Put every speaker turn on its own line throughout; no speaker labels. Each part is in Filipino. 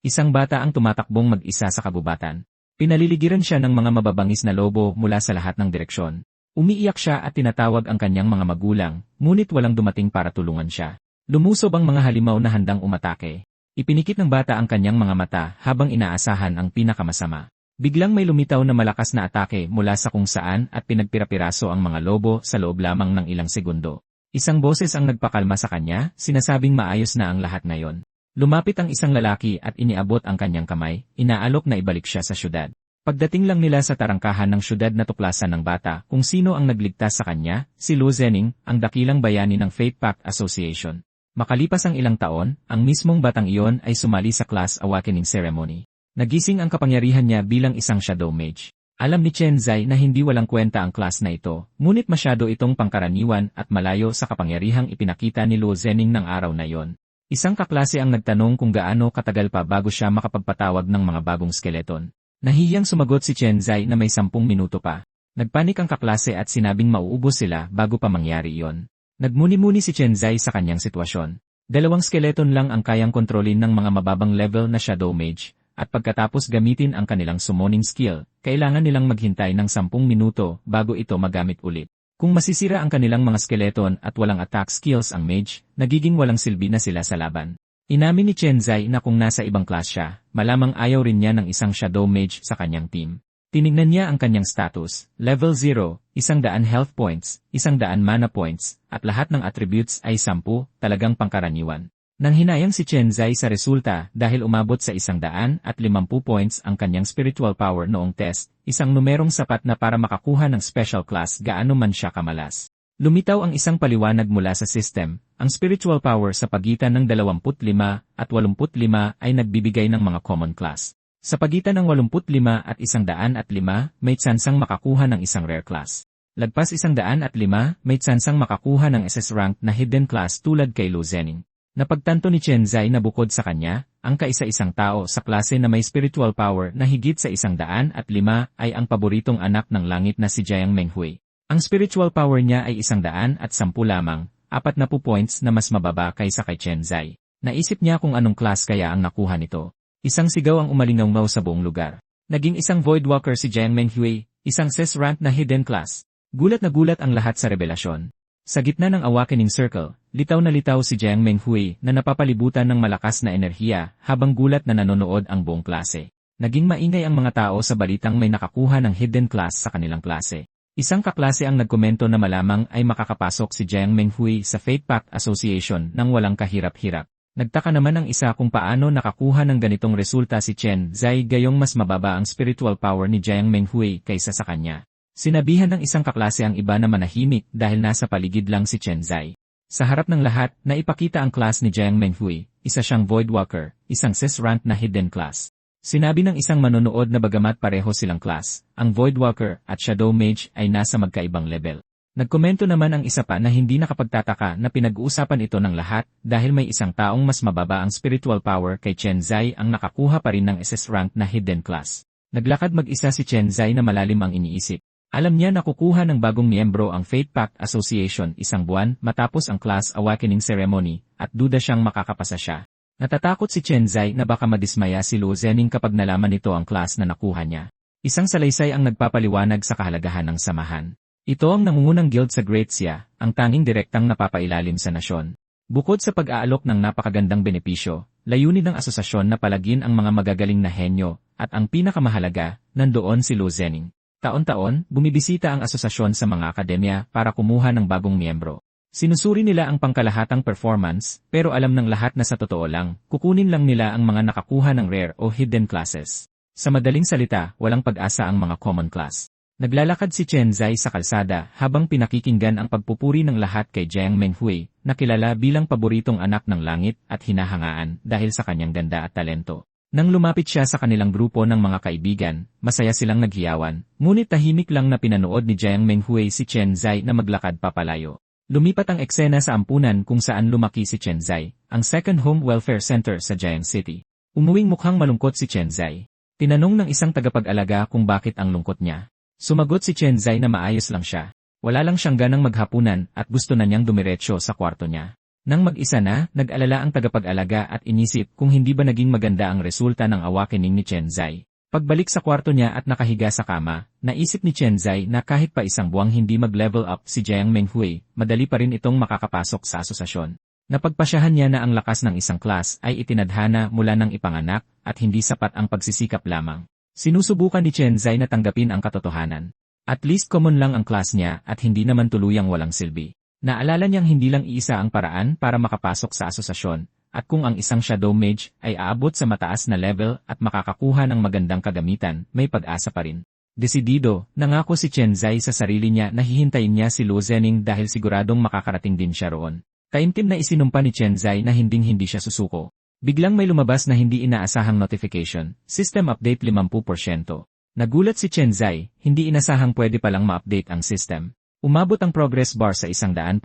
Isang bata ang tumatakbong mag-isa sa kagubatan. Pinaliligiran siya ng mga mababangis na lobo mula sa lahat ng direksyon. Umiiyak siya at tinatawag ang kanyang mga magulang, ngunit walang dumating para tulungan siya. Lumusob ang mga halimaw na handang umatake. Ipinikit ng bata ang kanyang mga mata habang inaasahan ang pinakamasama. Biglang may lumitaw na malakas na atake mula sa kung saan at pinagpirapiraso ang mga lobo sa loob lamang ng ilang segundo. Isang boses ang nagpakalma sa kanya, sinasabing maayos na ang lahat ngayon. Lumapit ang isang lalaki at iniabot ang kanyang kamay, inaalok na ibalik siya sa syudad. Pagdating lang nila sa tarangkahan ng syudad na tuklasan ng bata kung sino ang nagligtas sa kanya, si Lu Zening, ang dakilang bayani ng Fate Pact Association. Makalipas ang ilang taon, ang mismong batang iyon ay sumali sa Class Awakening Ceremony. Nagising ang kapangyarihan niya bilang isang Shadow Mage. Alam ni Chen Zai na hindi walang kwenta ang class na ito, ngunit masyado itong pangkaraniwan at malayo sa kapangyarihang ipinakita ni Lu Zening ng araw na iyon. Isang kaklase ang nagtanong kung gaano katagal pa bago siya makapagpatawag ng mga bagong skeleton. Nahihiyang sumagot si Chen Zai na may 10 minuto pa. Nagpanik ang kaklase at sinabing mauubos sila bago pa mangyari iyon. Nagmuni-muni si Chen Zai sa kanyang sitwasyon. 2 skeleton lang ang kayang kontrolin ng mga mababang level na Shadow Mage, at pagkatapos gamitin ang kanilang summoning skill, kailangan nilang maghintay ng 10 minuto bago ito magamit ulit. Kung masisira ang kanilang mga skeleton at walang attack skills ang mage, nagiging walang silbi na sila sa laban. Inamin ni Chen Zai na kung nasa ibang class siya, malamang ayaw rin niya ng isang Shadow Mage sa kanyang team. Tinignan niya ang kanyang status, level 0, 100 health points, 100 mana points, at lahat ng attributes ay 10, talagang pangkaraniwan. Nang hinayang si Chen Zai sa resulta dahil umabot sa 150 points ang kanyang spiritual power noong test, isang numerong sapat na para makakuha ng special class gaano man siya kamalas. Lumitaw ang isang paliwanag mula sa system, ang spiritual power sa pagitan ng 25 at 85 ay nagbibigay ng mga common class. Sa pagitan ng 85 at 105, may tsansang makakuha ng isang rare class. Lagpas 105, may tsansang makakuha ng SS rank na hidden class tulad kay Lu Zening. Napagtanto ni Chen Zai na bukod sa kanya, ang kaisa-isang tao sa klase na may spiritual power na higit sa 105 ay ang paboritong anak ng langit na si Jiang Menghui. Ang spiritual power niya ay 110 lamang, 40 points na mas mababa kaysa kay Chen Zai. Naisip niya kung anong class kaya ang nakuha nito. Isang sigaw ang umalingaw sa buong lugar. Naging isang Voidwalker si Jiang Menghui, isang SS rank na hidden class. Gulat na gulat ang lahat sa revelasyon. Sa gitna ng Awakening Circle, litaw na litaw si Jiang Menghui na napapalibutan ng malakas na enerhiya habang gulat na nanonood ang buong klase. Naging maingay ang mga tao sa balitang may nakakuha ng hidden class sa kanilang klase. Isang kaklase ang nagkomento na malamang ay makakapasok si Jiang Menghui sa Fate Pact Association nang walang kahirap-hirap. Nagtaka naman ang isa kung paano nakakuha ng ganitong resulta si Chen Zai gayong mas mababa ang spiritual power ni Jiang Menghui kaysa sa kanya. Sinabihan ng isang kaklase ang iba na manahimik dahil nasa paligid lang si Chen Zai. Sa harap ng lahat, naipakita ang class ni Jiang Menghui, isa siyang Voidwalker, isang SS rank na hidden class. Sinabi ng isang manonood na bagamat pareho silang class, ang Voidwalker at Shadow Mage ay nasa magkaibang level. Nagkomento naman ang isa pa na hindi nakapagtataka na pinag-uusapan ito ng lahat dahil may isang taong mas mababa ang spiritual power kay Chen Zai ang nakakuha pa rin ng SS rank na hidden class. Naglakad mag-isa si Chen Zai na malalim ang iniisip. Alam niya na kukuha ng bagong miyembro ang Fate Pact Association isang buwan matapos ang Class Awakening Ceremony at duda siyang makakapasa siya. Natatakot si Chen Zai na baka madismaya si Lu Zening kapag nalaman nito ang class na nakuha niya. Isang salaysay ang nagpapaliwanag sa kahalagahan ng samahan. Ito ang nangungunang guild sa Great Xia, ang tanging direktang napapailalim sa nasyon. Bukod sa pag-aalok ng napakagandang benepisyo, layunin ng asosasyon na palagin ang mga magagaling na henyo, at ang pinakamahalaga, nandoon si Lu Zening. Taon-taon, bumibisita ang asosasyon sa mga akademya para kumuha ng bagong miyembro. Sinusuri nila ang pangkalahatang performance, pero alam ng lahat na sa totoo lang, kukunin lang nila ang mga nakakuha ng rare o hidden classes. Sa madaling salita, walang pag-asa ang mga common class. Naglalakad si Chen Zai sa kalsada habang pinakikinggan ang pagpupuri ng lahat kay Jiang Menghui, na kilala bilang paboritong anak ng langit at hinahangaan dahil sa kanyang ganda at talento. Nang lumapit siya sa kanilang grupo ng mga kaibigan, masaya silang naghiyawan, ngunit tahimik lang na pinanood ni Jiang Menghui si Chen Zai na maglakad papalayo. Lumipat ang eksena sa ampunan kung saan lumaki si Chen Zai, ang Second Home Welfare Center sa Jiang City. Umuwing mukhang malungkot si Chen Zai. Tinanong ng isang tagapag-alaga kung bakit ang lungkot niya. Sumagot si Chen Zai na maayos lang siya. Wala lang siyang ganang maghapunan at gusto na niyang dumiretso sa kwarto niya. Nang mag-isa na, nag-alala ang tagapag-alaga at inisip kung hindi ba naging maganda ang resulta ng awakening ni Chen Zai. Pagbalik sa kwarto niya at nakahiga sa kama, naisip ni Chen Zai na kahit pa isang buwang hindi mag-level up si Jiang Menghui, madali pa rin itong makakapasok sa asosasyon. Napagpasyahan niya na ang lakas ng isang class ay itinadhana mula ng ipanganak at hindi sapat ang pagsisikap lamang. Sinusubukan ni Chen Zai na tanggapin ang katotohanan. At least common lang ang class niya at hindi naman tuluyang walang silbi. Naalala niyang hindi lang iisa ang paraan para makapasok sa asosasyon, at kung ang isang shadow mage ay aabot sa mataas na level at makakakuha ng magandang kagamitan, may pag-asa pa rin. Desidido, nangako si Chen Zai sa sarili niya na hihintayin niya si Luo Zhenning dahil siguradong makakarating din siya roon. Taimtim na isinumpa ni Chen Zai na hindi siya susuko. Biglang may lumabas na hindi inaasahang notification, system update 50%. Nagulat si Chen Zai, hindi inasahang pwede palang ma-update ang system. Umabot ang progress bar sa 100%,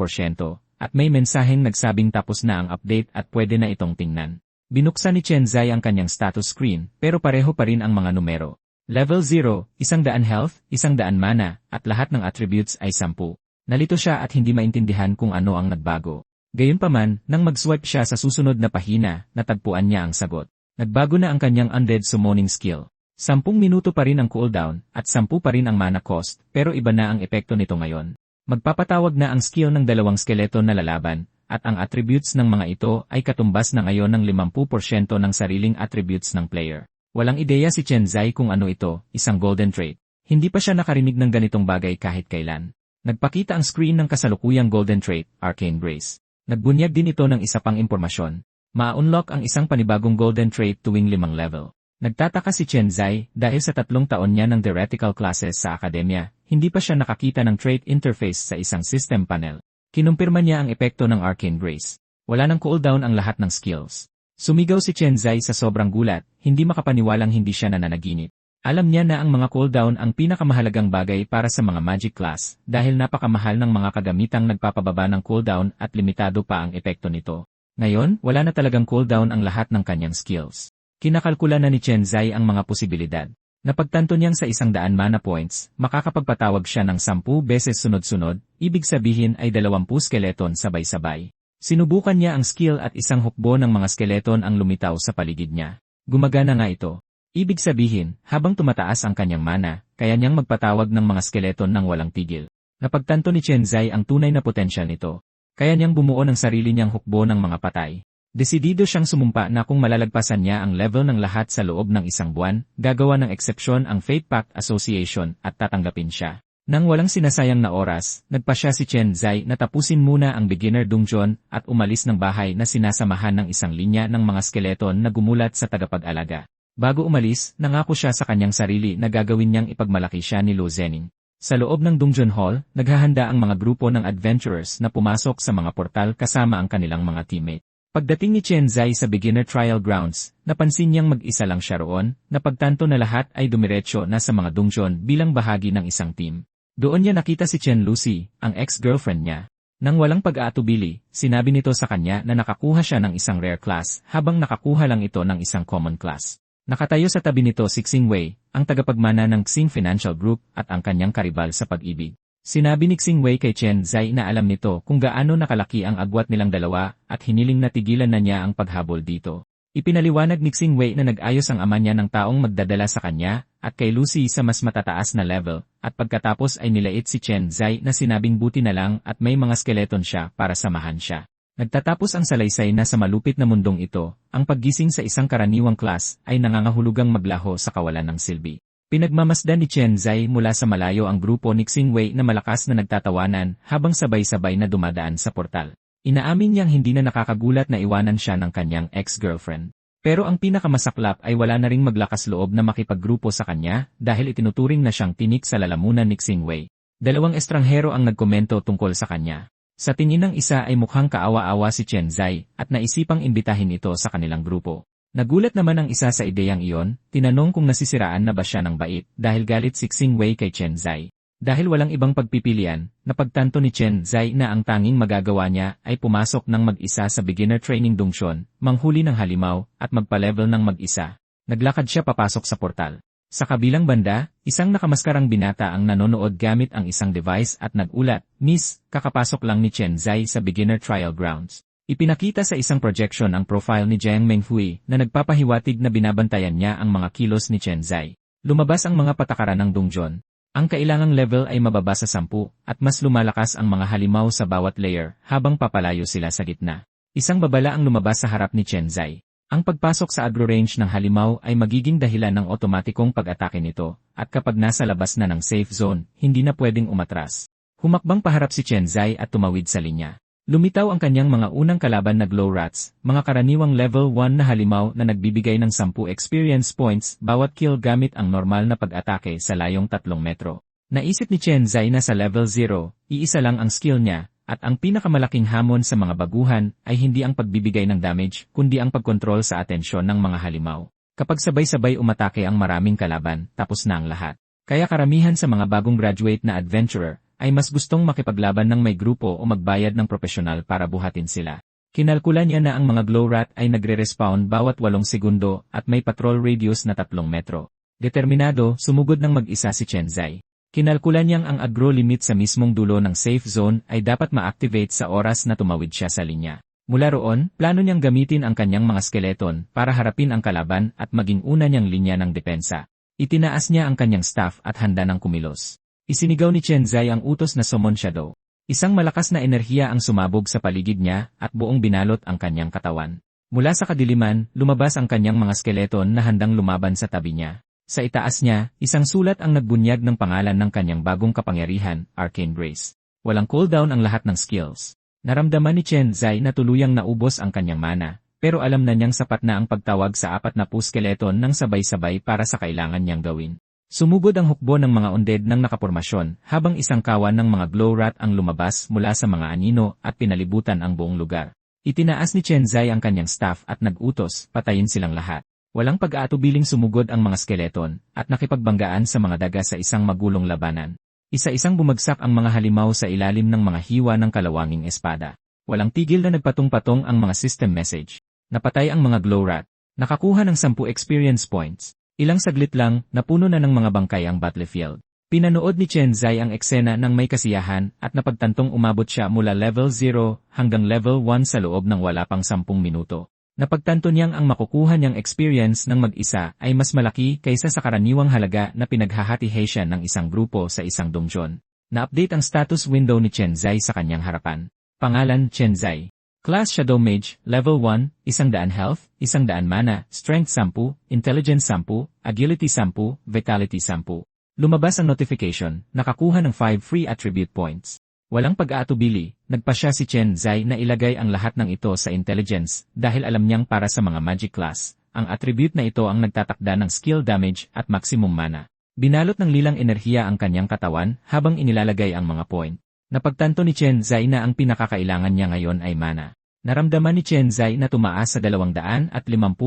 at may mensaheng nagsabing tapos na ang update at pwede na itong tingnan. Binuksan ni Chen Zai ang kanyang status screen, pero pareho pa rin ang mga numero. Level 0, 100 health, 100 mana, at lahat ng attributes ay 10. Nalito siya at hindi maintindihan kung ano ang nagbago. Gayunpaman, nang mag-swipe siya sa susunod na pahina, natagpuan niya ang sagot. Nagbago na ang kanyang undead summoning skill. 10 minuto pa rin ang cooldown, at 10 pa rin ang mana cost, pero iba na ang epekto nito ngayon. Magpapatawag na ang skill ng dalawang skeleton na lalaban, at ang attributes ng mga ito ay katumbas na ngayon ng 50% ng sariling attributes ng player. Walang ideya si Chen Zai kung ano ito, isang golden trait. Hindi pa siya nakarinig ng ganitong bagay kahit kailan. Nagpakita ang screen ng kasalukuyang golden trait, Arcane Grace. Nagbunyag din ito ng isa pang impormasyon. Ma-unlock ang isang panibagong golden trait tuwing 5 level. Nagtataka si Chen Zai dahil sa 3 taon niya ng theoretical classes sa akademya, hindi pa siya nakakita ng trait interface sa isang system panel. Kinumpirma niya ang epekto ng Arcane Grace. Wala nang cooldown ang lahat ng skills. Sumigaw si Chen Zai sa sobrang gulat, hindi makapaniwalang hindi siya nananaginip. Alam niya na ang mga cooldown ang pinakamahalagang bagay para sa mga magic class dahil napakamahal ng mga kagamitang nagpapababa ng cooldown at limitado pa ang epekto nito. Ngayon, wala na talagang cooldown ang lahat ng kanyang skills. Kinakalkula na ni Chen Zai ang mga posibilidad. Napagtanto niyang sa 100 mana points, makakapagpatawag siya ng 10 beses sunod-sunod, ibig sabihin ay 20 skeleton sabay-sabay. Sinubukan niya ang skill at isang hukbo ng mga skeleton ang lumitaw sa paligid niya. Gumagana nga ito. Ibig sabihin, habang tumataas ang kanyang mana, kaya niyang magpatawag ng mga skeleton ng walang tigil. Napagtanto ni Chen Zai ang tunay na potensyal nito. Kaya niyang bumuo ng sarili niyang hukbo ng mga patay. Desidido siyang sumumpa na kung malalagpasan niya ang level ng lahat sa loob ng isang buwan, gagawa ng eksepsyon ang Fate Pact Association at tatanggapin siya. Nang walang sinasayang na oras, nagpasya si Chen Zai na tapusin muna ang beginner dungeon at umalis ng bahay na sinasamahan ng isang linya ng mga skeleton na gumulat sa tagapag-alaga. Bago umalis, nangako siya sa kanyang sarili na gagawin niyang ipagmalaki siya ni Luo Zhenning. Sa loob ng dungeon hall, naghahanda ang mga grupo ng adventurers na pumasok sa mga portal kasama ang kanilang mga teammate. Pagdating ni Chen Zai sa beginner trial grounds, napansin niyang mag-isa lang siya roon, napagtanto na lahat ay dumiretso na sa mga dungeon bilang bahagi ng isang team. Doon niya nakita si Chen Lucy, ang ex-girlfriend niya. Nang walang pag-aatubili, sinabi nito sa kanya na nakakuha siya ng isang rare class habang nakakuha lang ito ng isang common class. Nakatayo sa tabi nito si Xing Wei, ang tagapagmana ng Xing Financial Group at ang kanyang karibal sa pag-ibig. Sinabi ni Xing Wei kay Chen Zai na alam nito kung gaano nakalaki ang agwat nilang dalawa at hiniling na tigilan na niya ang paghabol dito. Ipinaliwanag ni Xing Wei na nag-ayos ang ama niya ng taong magdadala sa kanya at kay Lucy sa mas matataas na level at pagkatapos ay nilait si Chen Zai na sinabing buti na lang at may mga skeleton siya para samahan siya. Nagtatapos ang salaysay na sa malupit na mundong ito, ang paggising sa isang karaniwang class ay nangangahulugang maglaho sa kawalan ng silbi. Pinagmamasdan ni Chen Zai mula sa malayo ang grupo ni Xing Wei na malakas na nagtatawanan habang sabay-sabay na dumadaan sa portal. Inaamin niyang hindi na nakakagulat na iwanan siya ng kanyang ex-girlfriend. Pero ang pinakamasaklap ay wala na ring maglakas loob na makipaggrupo sa kanya dahil itinuturing na siyang tinik sa lalamunan ni Xing Wei. 2 estranghero ang nagkomento tungkol sa kanya. Sa tingin ng isa ay mukhang kaawa-awa si Chen Zai at naisipang imbitahin ito sa kanilang grupo. Nagulat naman ang isa sa ideyang iyon, tinanong kung nasisiraan na ba siya ng bait dahil galit si Xing Wei kay Chen Zai. Dahil walang ibang pagpipilian, napagtanto ni Chen Zai na ang tanging magagawa niya ay pumasok ng mag-isa sa beginner training dungeon, manghuli ng halimaw, at magpa-level ng mag-isa. Naglakad siya papasok sa portal. Sa kabilang banda, isang nakamaskarang binata ang nanonood gamit ang isang device at nag-ulat, "Miss, kakapasok lang ni Chen Zai sa beginner trial grounds. Ipinakita sa isang projection ang profile ni Jiang Menghui na nagpapahiwatig na binabantayan niya ang mga kilos ni Chen Zai. Lumabas ang mga patakaran ng Dongjon. Ang kailangang level ay mababa sa 10 at mas lumalakas ang mga halimaw sa bawat layer habang papalayo sila sa gitna. Isang babala ang lumabas sa harap ni Chen Zai. Ang pagpasok sa agro-range ng halimaw ay magiging dahilan ng otomatikong pag-atake nito at kapag nasa labas na ng safe zone, hindi na pwedeng umatras. Humakbang paharap si Chen Zai at tumawid sa linya. Lumitaw ang kanyang mga unang kalaban na Glow Rats, mga karaniwang level 1 na halimaw na nagbibigay ng 10 experience points bawat kill gamit ang normal na pag-atake sa layong 3 metro. Naisip ni Chen Zai na sa level 0, iisa lang ang skill niya, at ang pinakamalaking hamon sa mga baguhan ay hindi ang pagbibigay ng damage kundi ang pagkontrol sa atensyon ng mga halimaw. Kapag sabay-sabay umatake ang maraming kalaban, tapos na ang lahat. Kaya karamihan sa mga bagong graduate na adventurer, ay mas gustong makipaglaban ng may grupo o magbayad ng profesional para buhatin sila. Kinalkulan niya na ang mga glow rat ay nagre-respawn bawat 8 segundo at may patrol radius na 3 metro. Determinado, sumugod ng mag-isa si Chen Zai. Kinalkulan niyang ang agro limit sa mismong dulo ng safe zone ay dapat ma-activate sa oras na tumawid siya sa linya. Mula roon, plano niyang gamitin ang kanyang mga skeleton para harapin ang kalaban at maging una niyang linya ng depensa. Itinaas niya ang kanyang staff at handa ng kumilos. Isinigaw ni Chen Zai ang utos na Summon Shadow. Isang malakas na enerhiya ang sumabog sa paligid niya at buong binalot ang kanyang katawan. Mula sa kadiliman, lumabas ang kanyang mga skeleton na handang lumaban sa tabi niya. Sa itaas niya, isang sulat ang nagbunyag ng pangalan ng kanyang bagong kapangyarihan, Arcane Grace. Walang cooldown ang lahat ng skills. Naramdaman ni Chen Zai na tuluyang naubos ang kanyang mana, pero alam na niyang sapat na ang pagtawag sa 40 skeleton ng sabay-sabay para sa kailangan niyang gawin. Sumugod ang hukbo ng mga undead ng nakapormasyon habang isang kawan ng mga glow rat ang lumabas mula sa mga anino at pinalibutan ang buong lugar. Itinaas ni Chen Zai ang kanyang staff at nag-utos, patayin silang lahat. Walang pag-aatubiling sumugod ang mga skeleton at nakipagbanggaan sa mga daga sa isang magulong labanan. Isa-isang bumagsak ang mga halimaw sa ilalim ng mga hiwa ng kalawanging espada. Walang tigil na nagpatong-patong ang mga system message. Napatay ang mga glow rat. Nakakuha ng 10 experience points. Ilang saglit lang, napuno na ng mga bangkay ang battlefield. Pinanood ni Chen Zai ang eksena ng may kasiyahan at napagtantong umabot siya mula level 0 hanggang level 1 sa loob ng wala pang 10 minuto. Napagtanto niyang ang makukuha niyang experience ng mag-isa ay mas malaki kaysa sa karaniwang halaga na pinaghahati-hay siya ng isang grupo sa isang dongjon. Na-update ang status window ni Chen Zai sa kanyang harapan. Pangalan Chen Zai. Class Shadow Mage, Level 1, 100 Health, 100 Mana, Strength 10, Intelligence 10, Agility 10, Vitality 10. Lumabas ang notification, nakakuha ng 5 free attribute points. Walang pag-aatubili, nagpasya si Chen Zai na ilagay ang lahat ng ito sa Intelligence dahil alam niyang para sa mga Magic Class, ang attribute na ito ang nagtatakda ng skill damage at maximum mana. Binalot ng lilang enerhiya ang kanyang katawan habang inilalagay ang mga point. Napagtanto ni Chen Zai na ang pinakakailangan niya ngayon ay mana. Naramdaman ni Chen Zai na tumaas sa 250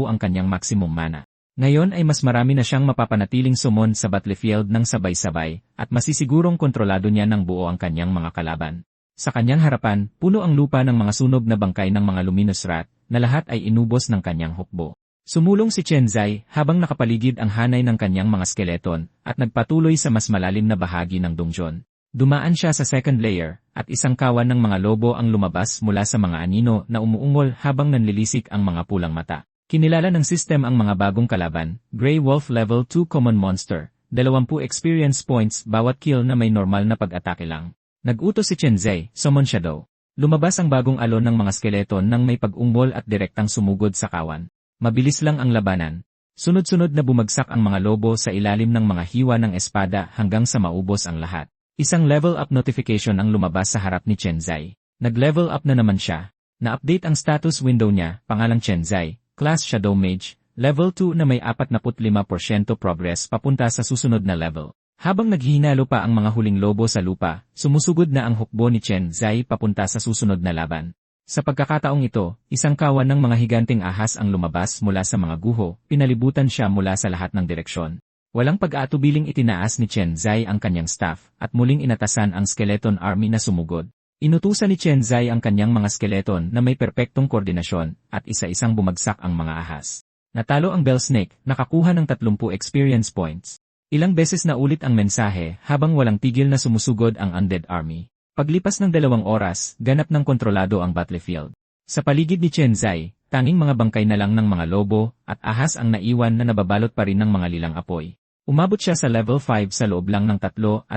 ang kanyang maximum mana. Ngayon ay mas marami na siyang mapapanatiling summon sa battlefield ng sabay-sabay at masisigurong kontrolado niya ng buo ang kanyang mga kalaban. Sa kanyang harapan, puno ang lupa ng mga sunog na bangkay ng mga luminous rat na lahat ay inubos ng kanyang hukbo. Sumulong si Chen Zai habang nakapaligid ang hanay ng kanyang mga skeleton at nagpatuloy sa mas malalim na bahagi ng dongjon. Dumaan siya sa second layer, at isang kawan ng mga lobo ang lumabas mula sa mga anino na umuungol habang nanlilisik ang mga pulang mata. Kinilala ng system ang mga bagong kalaban, Grey Wolf Level 2 Common Monster, 20 experience points bawat kill na may normal na pag-atake lang. Nag-utos si Chen Zai, Summon Shadow. Lumabas ang bagong alon ng mga skeleton nang may pag-ungol at direktang sumugod sa kawan. Mabilis lang ang labanan. Sunod-sunod na bumagsak ang mga lobo sa ilalim ng mga hiwa ng espada hanggang sa maubos ang lahat. Isang level up notification ang lumabas sa harap ni Chen Zai. Nag-level up na naman siya. Na-update ang status window niya, pangalang Chen Zai, Class Shadow Mage, Level 2 na may 45% progress papunta sa susunod na level. Habang naghihinalo pa ang mga huling lobo sa lupa, sumusugod na ang hukbo ni Chen Zai papunta sa susunod na laban. Sa pagkakataong ito, isang kawan ng mga higanting ahas ang lumabas mula sa mga guho, pinalibutan siya mula sa lahat ng direksyon. Walang pag-aatubiling itinaas ni Chen Zai ang kanyang staff at muling inatasan ang skeleton army na sumugod. Inutusan ni Chen Zai ang kanyang mga skeleton na may perpektong koordinasyon at isa-isang bumagsak ang mga ahas. Natalo ang Bell Snake, nakakuha ng 30 experience points. Ilang beses na ulit ang mensahe habang walang tigil na sumusugod ang undead army. Paglipas ng 2 oras, ganap ng kontrolado ang battlefield. Sa paligid ni Chen Zai, tanging mga bangkay na lang ng mga lobo at ahas ang naiwan na nababalot pa rin ng mga lilang apoy. Umabot siya sa level 5 sa loob lang ng 3.5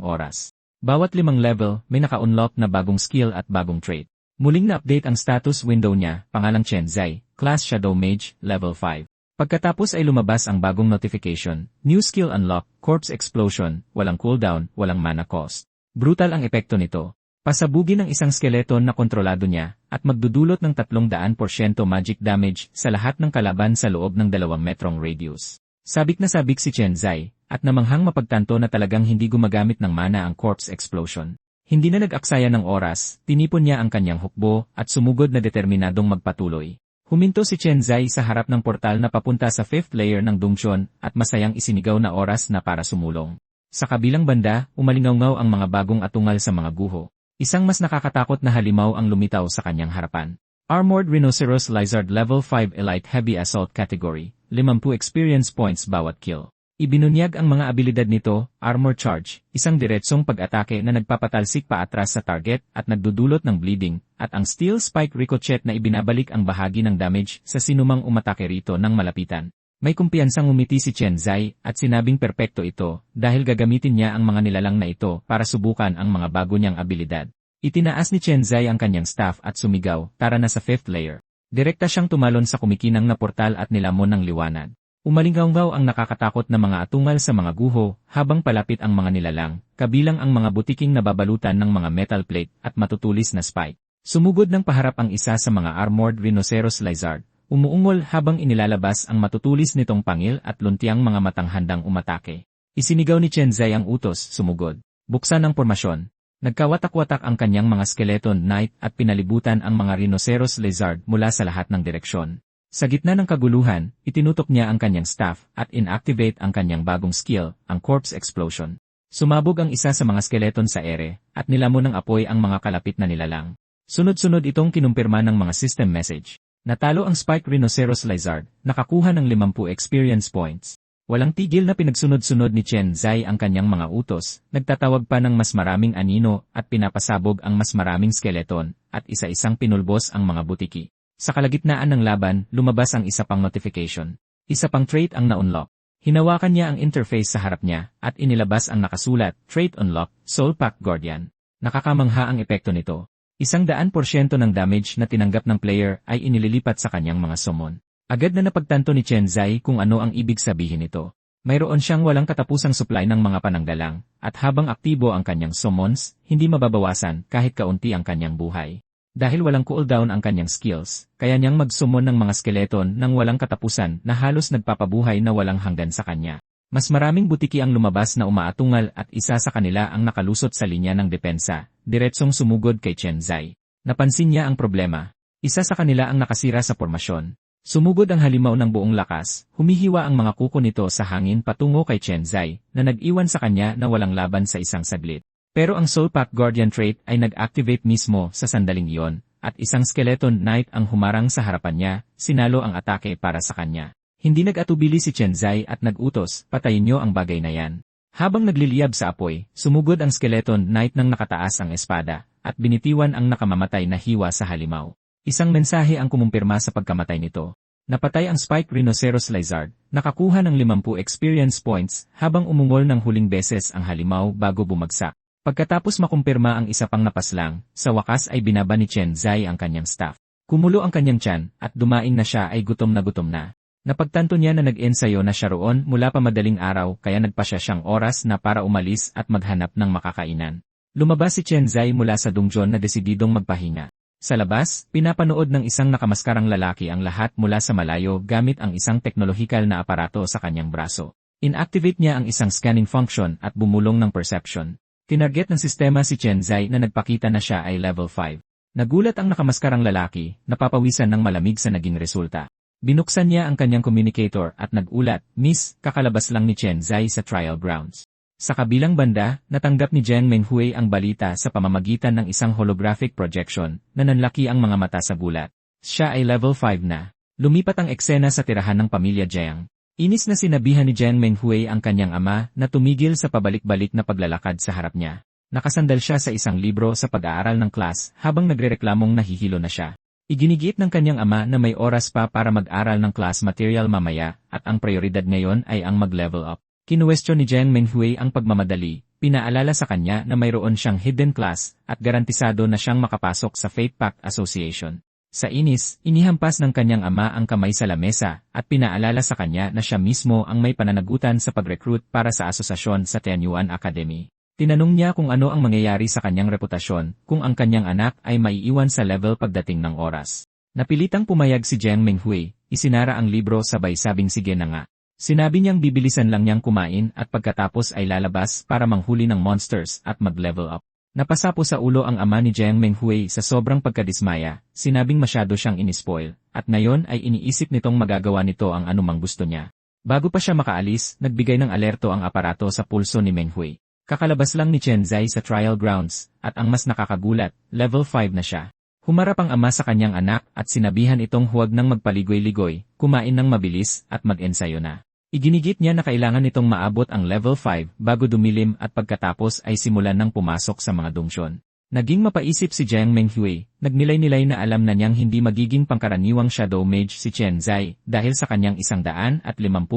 oras. Bawat 5 level, may naka-unlock na bagong skill at bagong trait. Muling na-update ang status window niya, pangalang Chen Zai, Class Shadow Mage, level 5. Pagkatapos ay lumabas ang bagong notification, New Skill Unlock, Corpse Explosion, walang cooldown, walang mana cost. Brutal ang epekto nito. Pasabugin ang isang skeleton na kontrolado niya, at magdudulot ng 300% magic damage sa lahat ng kalaban sa loob ng 2 metrong radius. Sabik na sabik si Chen Zai, at namanghang mapagtanto na talagang hindi gumagamit ng mana ang Corpse Explosion. Hindi na nag-aksaya ng oras, tinipon niya ang kanyang hukbo, at sumugod na determinadong magpatuloy. Huminto si Chen Zai sa harap ng portal na papunta sa 5th layer ng Dungchon, at masayang isinigaw na oras na para sumulong. Sa kabilang banda, umalingaw-ngaw ang mga bagong atungal sa mga guho. Isang mas nakakatakot na halimaw ang lumitaw sa kanyang harapan. Armored Rhinoceros Lizard Level 5 Elite Heavy Assault Category, 50 experience points bawat kill. Ibinunyag ang mga abilidad nito, Armor Charge, isang diretsong pag-atake na nagpapatalsik paatras sa target at nagdudulot ng bleeding, at ang Steel Spike Ricochet na ibinabalik ang bahagi ng damage sa sinumang umatake rito ng malapitan. May kumpiyansang umiti si Chen Zai at sinabing perpekto ito dahil gagamitin niya ang mga nilalang na ito para subukan ang mga bago niyang abilidad. Itinaas ni Chen Zai ang kanyang staff at sumigaw, tara na sa 5th layer. Direkta siyang tumalon sa kumikinang na portal at nilamon ng liwanag. Umalingaw ang nakakatakot na mga atungal sa mga guho habang palapit ang mga nilalang, kabilang ang mga butiking nababalutan ng mga metal plate at matutulis na spike. Sumugod ng paharap ang isa sa mga Armored Rhinoceros Lizard. Umuungol habang inilalabas ang matutulis nitong pangil at luntiang mga matang handang umatake. Isinigaw ni Chen Zai ang utos, sumugod. Buksan ang pormasyon. Nagkawatak-watak ang kanyang mga skeleton knight at pinalibutan ang mga rhinoceros lizard mula sa lahat ng direksyon. Sa gitna ng kaguluhan, itinutok niya ang kanyang staff at inactivate ang kanyang bagong skill, ang Corpse Explosion. Sumabog ang isa sa mga skeleton sa ere at nilamon ng apoy ang mga kalapit na nilalang. Sunod-sunod itong kinumpirma ng mga system message. Natalo ang Spike Rhinoceros Lizard, nakakuha ng 50 experience points. Walang tigil na pinagsunod-sunod ni Chen Zai ang kanyang mga utos, nagtatawag pa ng mas maraming anino at pinapasabog ang mas maraming skeleton, at isa-isang pinulbos ang mga butiki. Sa kalagitnaan ng laban, lumabas ang isa pang notification. Isa pang trait ang na-unlock. Hinawakan niya ang interface sa harap niya, at inilabas ang nakasulat, Trait Unlock, Soul Pack Guardian. Nakakamangha ang epekto nito. 100% ng damage na tinanggap ng player ay inililipat sa kanyang mga summon. Agad na napagtanto ni Chen Zai kung ano ang ibig sabihin nito. Mayroon siyang walang katapusang supply ng mga pananggalang, at habang aktibo ang kanyang summons, hindi mababawasan kahit kaunti ang kanyang buhay. Dahil walang cooldown ang kanyang skills, kaya niyang mag-summon ng mga skeleton ng walang katapusan na halos nagpapabuhay na walang hanggan sa kanya. Mas maraming butiki ang lumabas na umaatungal at isa sa kanila ang nakalusot sa linya ng depensa, diretsong sumugod kay Chen Zai. Napansin niya ang problema. Isa sa kanila ang nakasira sa pormasyon. Sumugod ang halimaw ng buong lakas, humihiwa ang mga kuko nito sa hangin patungo kay Chen Zai, na nag-iwan sa kanya na walang laban sa isang saglit. Pero ang Soul Pack Guardian trait ay nag-activate mismo sa sandaling iyon, at isang skeleton knight ang humarang sa harapan niya, sinalo ang atake para sa kanya. Hindi nag-atubili si Chen Zai at nag-utos, patayin niyo ang bagay na yan. Habang nagliliyab sa apoy, sumugod ang skeleton knight nang nakataas ang espada, at binitiwan ang nakamamatay na hiwa sa halimaw. Isang mensahe ang kumumpirma sa pagkamatay nito. Napatay ang Spike Rhinoceros Lizard, nakakuha ng 50 experience points habang umungol ng huling beses ang halimaw bago bumagsak. Pagkatapos makumpirma ang isa pang napaslang, sa wakas ay binaba ni Chen Zai ang kanyang staff. Kumulo ang kanyang tiyan, at dumaing na siya ay gutom na. Napagtanto niya na nag-ensayo na siya roon mula pa madaling araw kaya nagpasya siyang oras na para umalis at maghanap ng makakainan. Lumabas si Chen Zai mula sa dungjon na desididong magpahinga. Sa labas, pinapanood ng isang nakamaskarang lalaki ang lahat mula sa malayo gamit ang isang teknolohikal na aparato sa kanyang braso. Inactivate niya ang isang scanning function at bumulong ng perception. Tinarget ng sistema si Chen Zai na nagpakita na siya ay level 5. Nagulat ang nakamaskarang lalaki, napapawisan ng malamig sa naging resulta. Binuksan niya ang kanyang communicator at nag-ulat, Miss, kakalabas lang ni Chen Zai sa trial grounds. Sa kabilang banda, natanggap ni Jiang Menghui ang balita sa pamamagitan ng isang holographic projection na nanlaki ang mga mata sa gulat. Siya ay level 5 na. Lumipat ang eksena sa tirahan ng pamilya Jiang. Inis na sinabihan ni Jiang Menghui ang kanyang ama na tumigil sa pabalik-balik na paglalakad sa harap niya. Nakasandal siya sa isang libro sa pag-aaral ng class habang nagrereklamong nahihilo na siya. Iginigit ng kanyang ama na may oras pa para mag-aral ng class material mamaya at ang prioridad ngayon ay ang mag-level up. Kinuwestiyon ni Jiang Menghui ang pagmamadali, pinaalala sa kanya na mayroon siyang hidden class at garantisado na siyang makapasok sa Fate Pact Association. Sa inis, inihampas ng kanyang ama ang kamay sa lamesa at pinaalala sa kanya na siya mismo ang may pananagutan sa pag-recruit para sa asosasyon sa Tianyuan Academy. Tinanong niya kung ano ang mangyayari sa kanyang reputasyon kung ang kanyang anak ay maiiwan sa level pagdating ng oras. Napilitang pumayag si Jiang Menghui, isinara ang libro sabay sabing sige na nga. Sinabi niyang bibilisan lang niyang kumain at pagkatapos ay lalabas para manghuli ng monsters at mag-level up. Napasapo sa ulo ang ama ni Jiang Menghui sa sobrang pagkadismaya, sinabing masyado siyang inispoil, at ngayon ay iniisip nitong magagawa nito ang anumang gusto niya. Bago pa siya makaalis, nagbigay ng alerto ang aparato sa pulso ni Menghui. Kakalabas lang ni Chen Zai sa trial grounds, at ang mas nakakagulat, level 5 na siya. Humarap ang ama sa kanyang anak at sinabihan itong huwag nang magpaligoy-ligoy, kumain ng mabilis at mag-ensayo na. Iginigit niya na kailangan nitong maabot ang level 5 bago dumilim at pagkatapos ay simulan ng pumasok sa mga dungsyon. Naging mapaisip si Jiang Menghui, nagnilay-nilay na alam na niyang hindi magiging pangkaraniwang shadow mage si Chen Zai dahil sa kanyang 150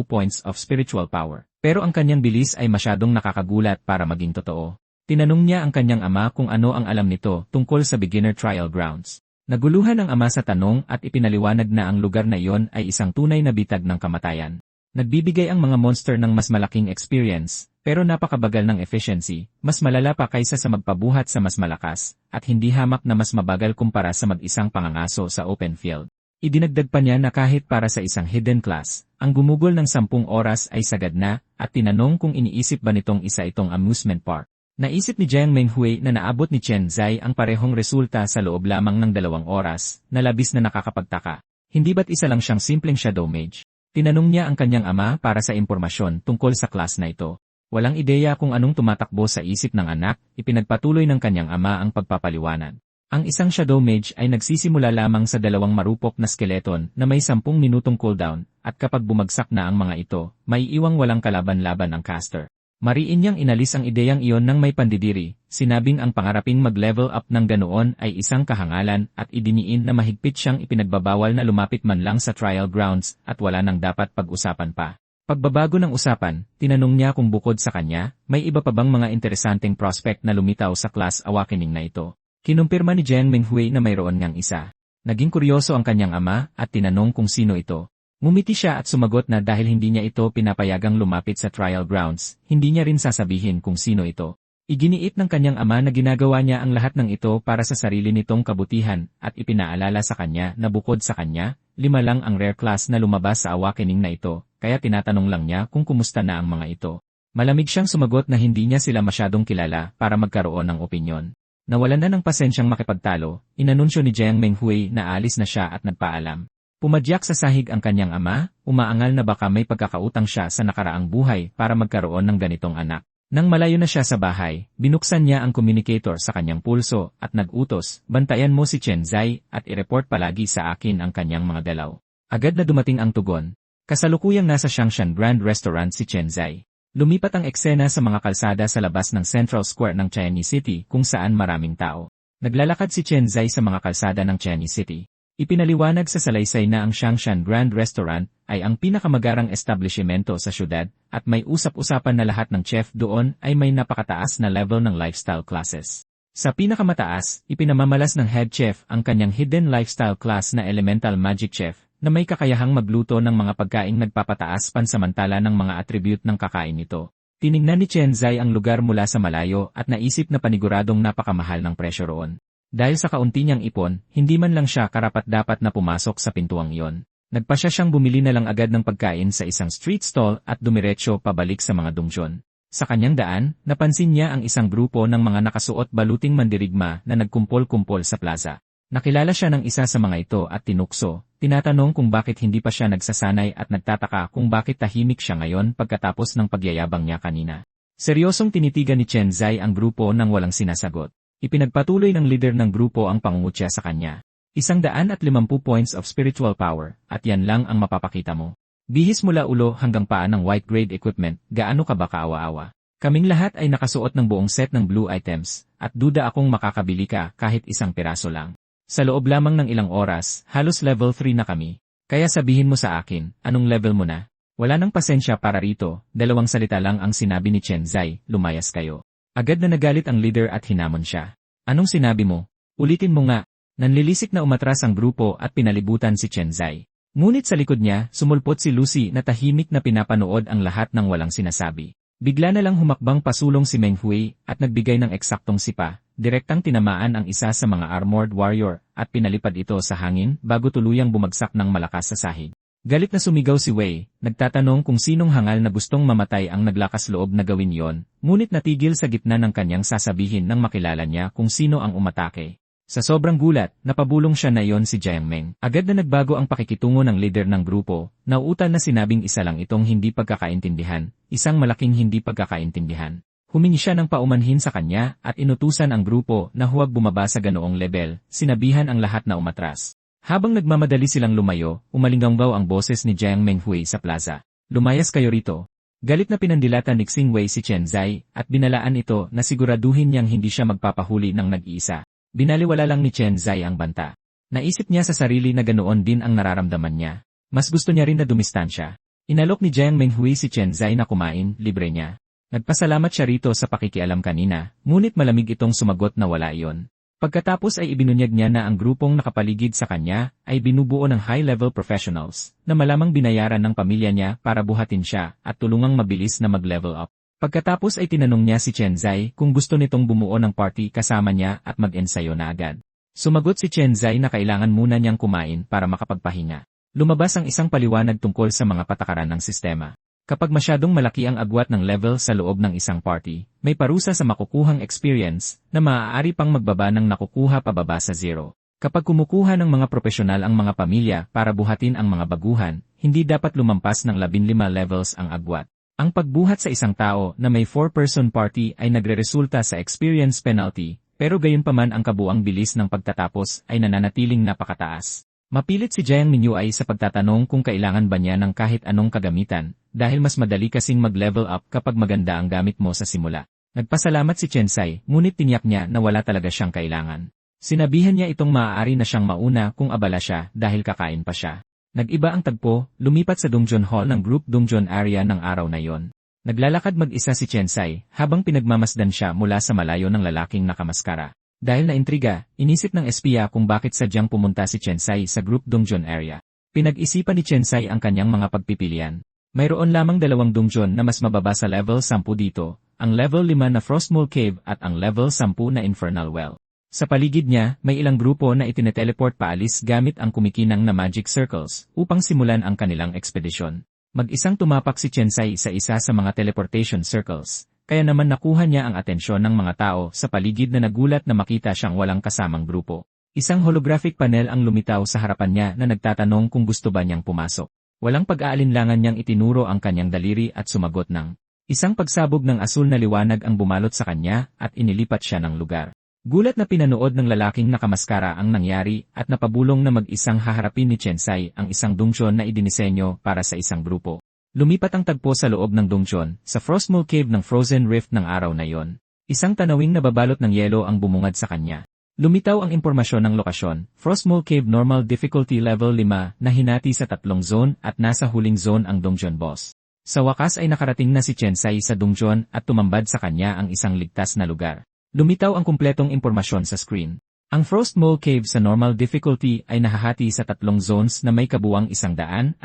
points of spiritual power. Pero ang kanyang bilis ay masyadong nakakagulat para maging totoo. Tinanong niya ang kanyang ama kung ano ang alam nito tungkol sa beginner trial grounds. Naguluhan ang ama sa tanong at ipinaliwanag na ang lugar na iyon ay isang tunay na bitag ng kamatayan. Nagbibigay ang mga monster ng mas malaking experience, pero napakabagal ng efficiency, mas malala pa kaysa sa magpabuhat sa mas malakas, at hindi hamak na mas mabagal kumpara sa mag-isang pangangaso sa open field. Idinagdag pa niya na kahit para sa isang hidden class, ang gumugol ng 10 oras ay sagad na, at tinanong kung iniisip ba nitong isa itong amusement park. Naisip ni Jiang Menghui na naabot ni Chen Zai ang parehong resulta sa loob lamang ng 2 oras, na labis na nakakapagtaka. Hindi ba't isa lang siyang simpleng shadow mage? Tinanong niya ang kanyang ama para sa impormasyon tungkol sa class na ito. Walang ideya kung anong tumatakbo sa isip ng anak, ipinagpatuloy ng kanyang ama ang pagpapaliwanag. Ang isang shadow mage ay nagsisimula lamang sa 2 marupok na skeleton na may 10 minutong cooldown, at kapag bumagsak na ang mga ito, may iwang walang kalaban-laban ang caster. Mariin niyang inalis ang ideyang iyon ng may pandidiri, sinabing ang pangaraping mag-level up ng ganoon ay isang kahangalan at idiniin na mahigpit siyang ipinagbabawal na lumapit man lang sa trial grounds at wala nang dapat pag-usapan pa. Pagbabago ng usapan, tinanong niya kung bukod sa kanya, may iba pa bang mga interesanteng prospect na lumitaw sa class awakening na ito. Kinumpirma ni Jiang Menghui na mayroon ngang isa. Naging kuryoso ang kanyang ama at tinanong kung sino ito. Ngumiti siya at sumagot na dahil hindi niya ito pinapayagang lumapit sa trial grounds, hindi niya rin sasabihin kung sino ito. Iginiit ng kanyang ama na ginagawa niya ang lahat ng ito para sa sarili nitong kabutihan at ipinaalala sa kanya na bukod sa kanya, 5 lang ang rare class na lumabas sa awakening na ito, kaya tinatanong lang niya kung kumusta na ang mga ito. Malamig siyang sumagot na hindi niya sila masyadong kilala para magkaroon ng opinyon. Nawalan na ng pasensyang makipagtalo, inanunsyo ni Jiang Menghui na alis na siya at nagpaalam. Pumadyak sa sahig ang kanyang ama, umaangal na baka may pagkakautang siya sa nakaraang buhay para magkaroon ng ganitong anak. Nang malayo na siya sa bahay, binuksan niya ang communicator sa kanyang pulso at nag-utos, bantayan mo si Chen Zai at i-report palagi sa akin ang kanyang mga galaw. Agad na dumating ang tugon. Kasalukuyang nasa Xiangshan Grand Restaurant si Chen Zai. Lumipat ang eksena sa mga kalsada sa labas ng Central Square ng Chinese City kung saan maraming tao. Naglalakad si Chen Zai sa mga kalsada ng Chinese City. Ipinaliwanag sa salaysay na ang Xiangshan Grand Restaurant ay ang pinakamagarang establishmento sa syudad at may usap-usapan na lahat ng chef doon ay may napakataas na level ng lifestyle classes. Sa pinakamataas, ipinamamalas ng head chef ang kanyang hidden lifestyle class na Elemental Magic Chef na may kakayahang magluto ng mga pagkaing nagpapataas pansamantala ng mga attribute ng kakain nito. Tinignan ni Chen Zai ang lugar mula sa malayo at naisip na paniguradong napakamahal ng presyo roon. Dahil sa kaunti niyang ipon, hindi man lang siya karapat-dapat na pumasok sa pintuang iyon. Nagpasya siyang bumili na lang agad ng pagkain sa isang street stall at dumiretso pabalik sa mga dungsyon. Sa kanyang daan, napansin niya ang isang grupo ng mga nakasuot baluting mandirigma na nagkumpol-kumpol sa plaza. Nakilala siya ng isa sa mga ito at tinukso, tinatanong kung bakit hindi pa siya nagsasanay at nagtataka kung bakit tahimik siya ngayon pagkatapos ng pagyayabang niya kanina. Seryosong tinitigan ni Chen Zai ang grupo nang walang sinasagot. Ipinagpatuloy ng leader ng grupo ang pangungutya sa kanya. 150 points of spiritual power, at yan lang ang mapapakita mo. Bihis mula ulo hanggang paa ng white grade equipment, gaano ka ba kaawa-awa? Kaming lahat ay nakasuot ng buong set ng blue items, at duda akong makakabili ka kahit isang piraso lang. Sa loob lamang ng ilang oras, halos level 3 na kami. Kaya sabihin mo sa akin, anong level mo na? Wala nang pasensya para rito, 2 salita lang ang sinabi ni Chen Zai, lumayas kayo. Agad na nagalit ang leader at hinamon siya. Anong sinabi mo? Ulitin mo nga. Nanlilisik na umatras ang grupo at pinalibutan si Chen Zai. Ngunit sa likod niya, sumulpot si Lucy na tahimik na pinapanood ang lahat ng walang sinasabi. Bigla na lang humakbang pasulong si Meng Hui at nagbigay ng eksaktong sipa. Direktang tinamaan ang isa sa mga armored warrior at pinalipad ito sa hangin bago tuluyang bumagsak ng malakas sa sahig. Galit na sumigaw si Wei, nagtatanong kung sinong hangal na gustong mamatay ang naglakas loob na gawin yon, ngunit natigil sa gitna ng kanyang sasabihin nang makilala niya kung sino ang umatake. Sa sobrang gulat, napabulong siya na iyon si Jiang Meng. Agad na nagbago ang pakikitungo ng leader ng grupo, nauutal na sinabing isa lang itong hindi pagkakaintindihan, isang malaking hindi pagkakaintindihan. Humingi siya ng paumanhin sa kanya at inutusan ang grupo na huwag bumaba sa ganoong level, sinabihan ang lahat na umatras. Habang nagmamadali silang lumayo, umalinggaw ang boses ni Jiang Menghui sa plaza. Lumayas kayo rito. Galit na pinandilatan ni Xing Wei si Chen Zai at binalaan ito na siguraduhin niyang hindi siya magpapahuli ng nag-iisa. Binaliwala lang ni Chen Zai ang banta. Naisip niya sa sarili na ganoon din ang nararamdaman niya. Mas gusto niya rin na dumistansya. Inalok ni Jiang Menghui si Chen Zai na kumain, libre niya. Nagpasalamat siya rito sa pakikialam kanina, ngunit malamig itong sumagot na wala iyon. Pagkatapos ay ibinunyag niya na ang grupong nakapaligid sa kanya ay binubuo ng high-level professionals na malamang binayaran ng pamilya niya para buhatin siya at tulungang mabilis na mag-level up. Pagkatapos ay tinanong niya si Chen Zai kung gusto nitong bumuo ng party kasama niya at mag-ensayo na agad. Sumagot si Chen Zai na kailangan muna niyang kumain para makapagpahinga. Lumabas ang isang paliwanag tungkol sa mga patakaran ng sistema. Kapag masyadong malaki ang agwat ng level sa loob ng isang party, may parusa sa makukuhang experience na maaari pang magbaba ng nakukuha pababa sa 0. Kapag kumukuha ng mga profesional ang mga pamilya para buhatin ang mga baguhan, hindi dapat lumampas ng 15 levels ang agwat. Ang pagbuhat sa isang tao na may 4-person party ay nagreresulta sa experience penalty, pero gayunpaman ang kabuang bilis ng pagtatapos ay nananatiling napakataas. Mapilit si Jiang Mingyuan sa pagtatanong kung kailangan ba niya ng kahit anong kagamitan, dahil mas madali kasing mag-level up kapag maganda ang gamit mo sa simula. Nagpasalamat si Chen Zai, ngunit tiniyak niya na wala talaga siyang kailangan. Sinabihan niya itong maaari na siyang mauna kung abala siya dahil kakain pa siya. Nag-iba ang tagpo, lumipat sa Dongjon Hall ng Group Dongjon area ng araw na yon. Naglalakad mag-isa si Chen Zai habang pinagmamasdan siya mula sa malayo ng lalaking nakamaskara. Dahil naintriga, inisip ng espiya kung bakit sadyang pumunta si Chen Zai sa Group Dongjon area. Pinag-isipan ni Chen Zai ang kanyang mga pagpipilian. Mayroon lamang 2 dongjon na mas mababa sa level 10 dito, ang level 5 na Frostmourne Cave at ang level 10 na Infernal Well. Sa paligid niya, may ilang grupo na itineteleport paalis gamit ang kumikinang na magic circles upang simulan ang kanilang ekspedisyon. Mag-isang tumapak si Chen Zai sa isa sa mga teleportation circles. Kaya naman nakuha niya ang atensyon ng mga tao sa paligid na nagulat na makita siyang walang kasamang grupo. Isang holographic panel ang lumitaw sa harapan niya na nagtatanong kung gusto ba niyang pumasok. Walang pag-aalinlangan niyang itinuro ang kanyang daliri at sumagot ng isang pagsabog ng asul na liwanag ang bumalot sa kanya at inilipat siya ng lugar. Gulat na pinanood ng lalaking nakamaskara ang nangyari at napabulong na mag-isang haharapin ni Chen Zai ang isang dongjon na idinisenyo para sa isang grupo. Lumipat ang tagpo sa loob ng dongjon, sa Frostmourne Cave ng Frozen Rift ng araw na yon. Isang tanawing nababalot ng yelo ang bumungad sa kanya. Lumitaw ang impormasyon ng lokasyon, Frostmourne Cave Normal Difficulty Level 5 na hinati sa 3 zone at nasa huling zone ang dongjon boss. Sa wakas ay nakarating na si Chen Zai sa dongjon at tumambad sa kanya ang isang ligtas na lugar. Lumitaw ang kumpletong impormasyon sa screen. Ang Frostmourne Cave sa Normal Difficulty ay nahahati sa 3 zones na may kabuwang 150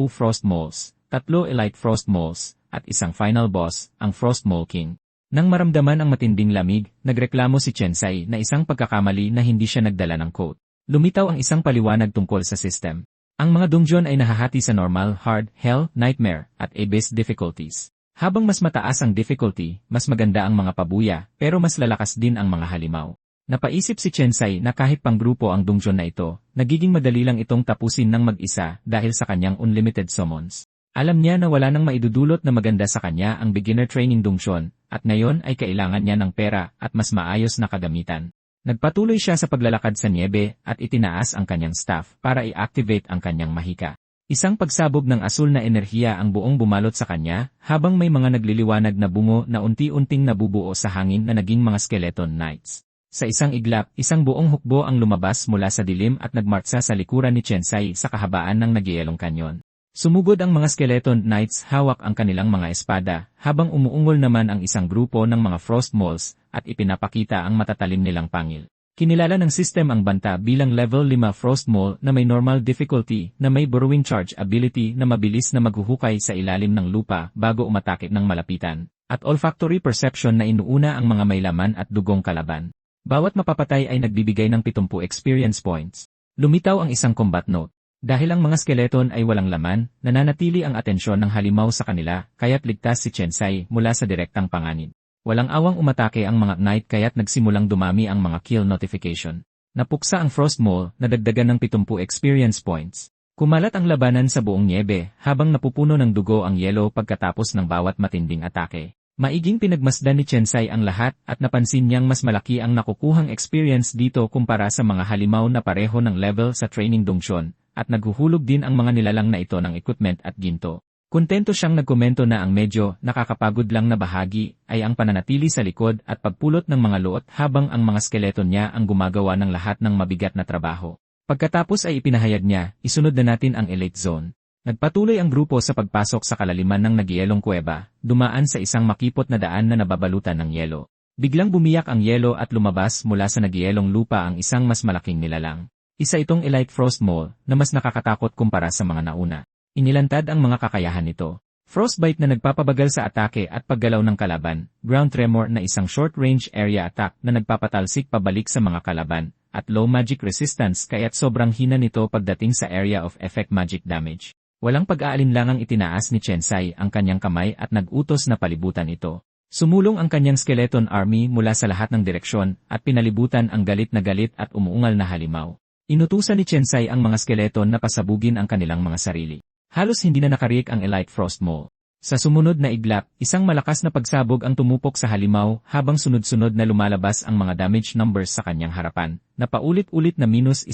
Frost Moles. 3 Elite Frost Moles, at isang final boss, ang Frost Mole King. Nang maramdaman ang matinding lamig, nagreklamo si Chen Zai na isang pagkakamali na hindi siya nagdala ng coat. Lumitaw ang isang paliwanag tungkol sa system. Ang mga dongjon ay nahahati sa normal, hard, hell, nightmare, at abyss difficulties. Habang mas mataas ang difficulty, mas maganda ang mga pabuya, pero mas lalakas din ang mga halimaw. Napaisip si Chen Zai na kahit pang-grupo ang dongjon na ito, nagiging madali lang itong tapusin ng mag-isa dahil sa kanyang unlimited summons. Alam niya na wala nang maidudulot na maganda sa kanya ang beginner training dongjon, at ngayon ay kailangan niya ng pera at mas maayos na kagamitan. Nagpatuloy siya sa paglalakad sa niebe at itinaas ang kanyang staff para i-activate ang kanyang mahika. Isang pagsabog ng asul na enerhiya ang buong bumalot sa kanya habang may mga nagliliwanag na bungo na unti-unting nabubuo sa hangin na naging mga skeleton knights. Sa isang iglap, isang buong hukbo ang lumabas mula sa dilim at nagmartsa sa likuran ni Chensai sa kahabaan ng nagyayelong kanyon. Sumugod ang mga skeleton knights hawak ang kanilang mga espada, habang umuungol naman ang isang grupo ng mga frost moles at ipinapakita ang matatalim nilang pangil. Kinilala ng system ang banta bilang level 5 frost mole na may normal difficulty na may burrowing charge ability na mabilis na maghuhukay sa ilalim ng lupa bago umatake ng malapitan, at olfactory perception na inuuna ang mga may laman at dugong kalaban. Bawat mapapatay ay nagbibigay ng 70 experience points. Lumitaw ang isang combat note. Dahil ang mga skeleton ay walang laman, nananatili ang atensyon ng halimaw sa kanila, kaya't ligtas si Chensai mula sa direktang panganib. Walang awang umatake ang mga knight kaya't nagsimulang dumami ang mga kill notification. Napuksa ang frost mole na dagdagan ng 70 experience points. Kumalat ang labanan sa buong niebe habang napupuno ng dugo ang yelo pagkatapos ng bawat matinding atake. Maiging pinagmasdan ni Chensai ang lahat at napansin niyang mas malaki ang nakukuhang experience dito kumpara sa mga halimaw na pareho ng level sa training dungsyon, at naghuhulog din ang mga nilalang na ito ng equipment at ginto. Kontento siyang nagkomento na ang medyo nakakapagod lang na bahagi ay ang pananatili sa likod at pagpulot ng mga luot habang ang mga skeleton niya ang gumagawa ng lahat ng mabigat na trabaho. Pagkatapos ay ipinahayag niya, isunod na natin ang elite zone. Nagpatuloy ang grupo sa pagpasok sa kalaliman ng nagyelong kuweba, dumaan sa isang makipot na daan na nababalutan ng yelo. Biglang bumiyak ang yelo at lumabas mula sa nagyelong lupa ang isang mas malaking nilalang. Isa itong elite frost mole na mas nakakatakot kumpara sa mga nauna. Inilantad ang mga kakayahan nito. Frostbite na nagpapabagal sa atake at paggalaw ng kalaban, ground tremor na isang short-range area attack na nagpapatalsik pabalik sa mga kalaban, at low magic resistance kaya't sobrang hina nito pagdating sa area of effect magic damage. Walang pag-aalinlangang itinaas ni Chensai ang kanyang kamay at nag-utos na palibutan ito. Sumulong ang kanyang skeleton army mula sa lahat ng direksyon at pinalibutan ang galit at umuungal na halimaw. Inutusan ni Chensai ang mga skeleton na pasabugin ang kanilang mga sarili. Halos hindi na nakariik ang elite frost mole. Sa sumunod na iglap, isang malakas na pagsabog ang tumupok sa halimaw habang sunod-sunod na lumalabas ang mga damage numbers sa kanyang harapan, na paulit-ulit na -120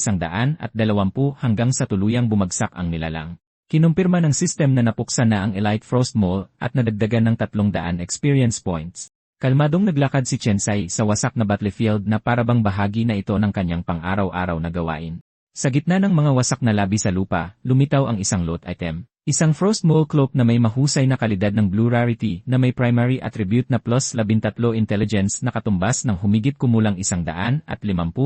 hanggang sa tuluyang bumagsak ang nilalang. Kinumpirma ng system na napuksa na ang elite frost mole at nadagdagan ng 300 experience points. Kalmadong naglakad si Chensai sa wasak na battlefield na parabang bahagi na ito ng kanyang pang-araw-araw na gawain. Sa gitna ng mga wasak na labi sa lupa, lumitaw ang isang loot item. Isang frost mole cloak na may mahusay na kalidad ng blue rarity na may primary attribute na +13 intelligence na katumbas ng humigit kumulang 150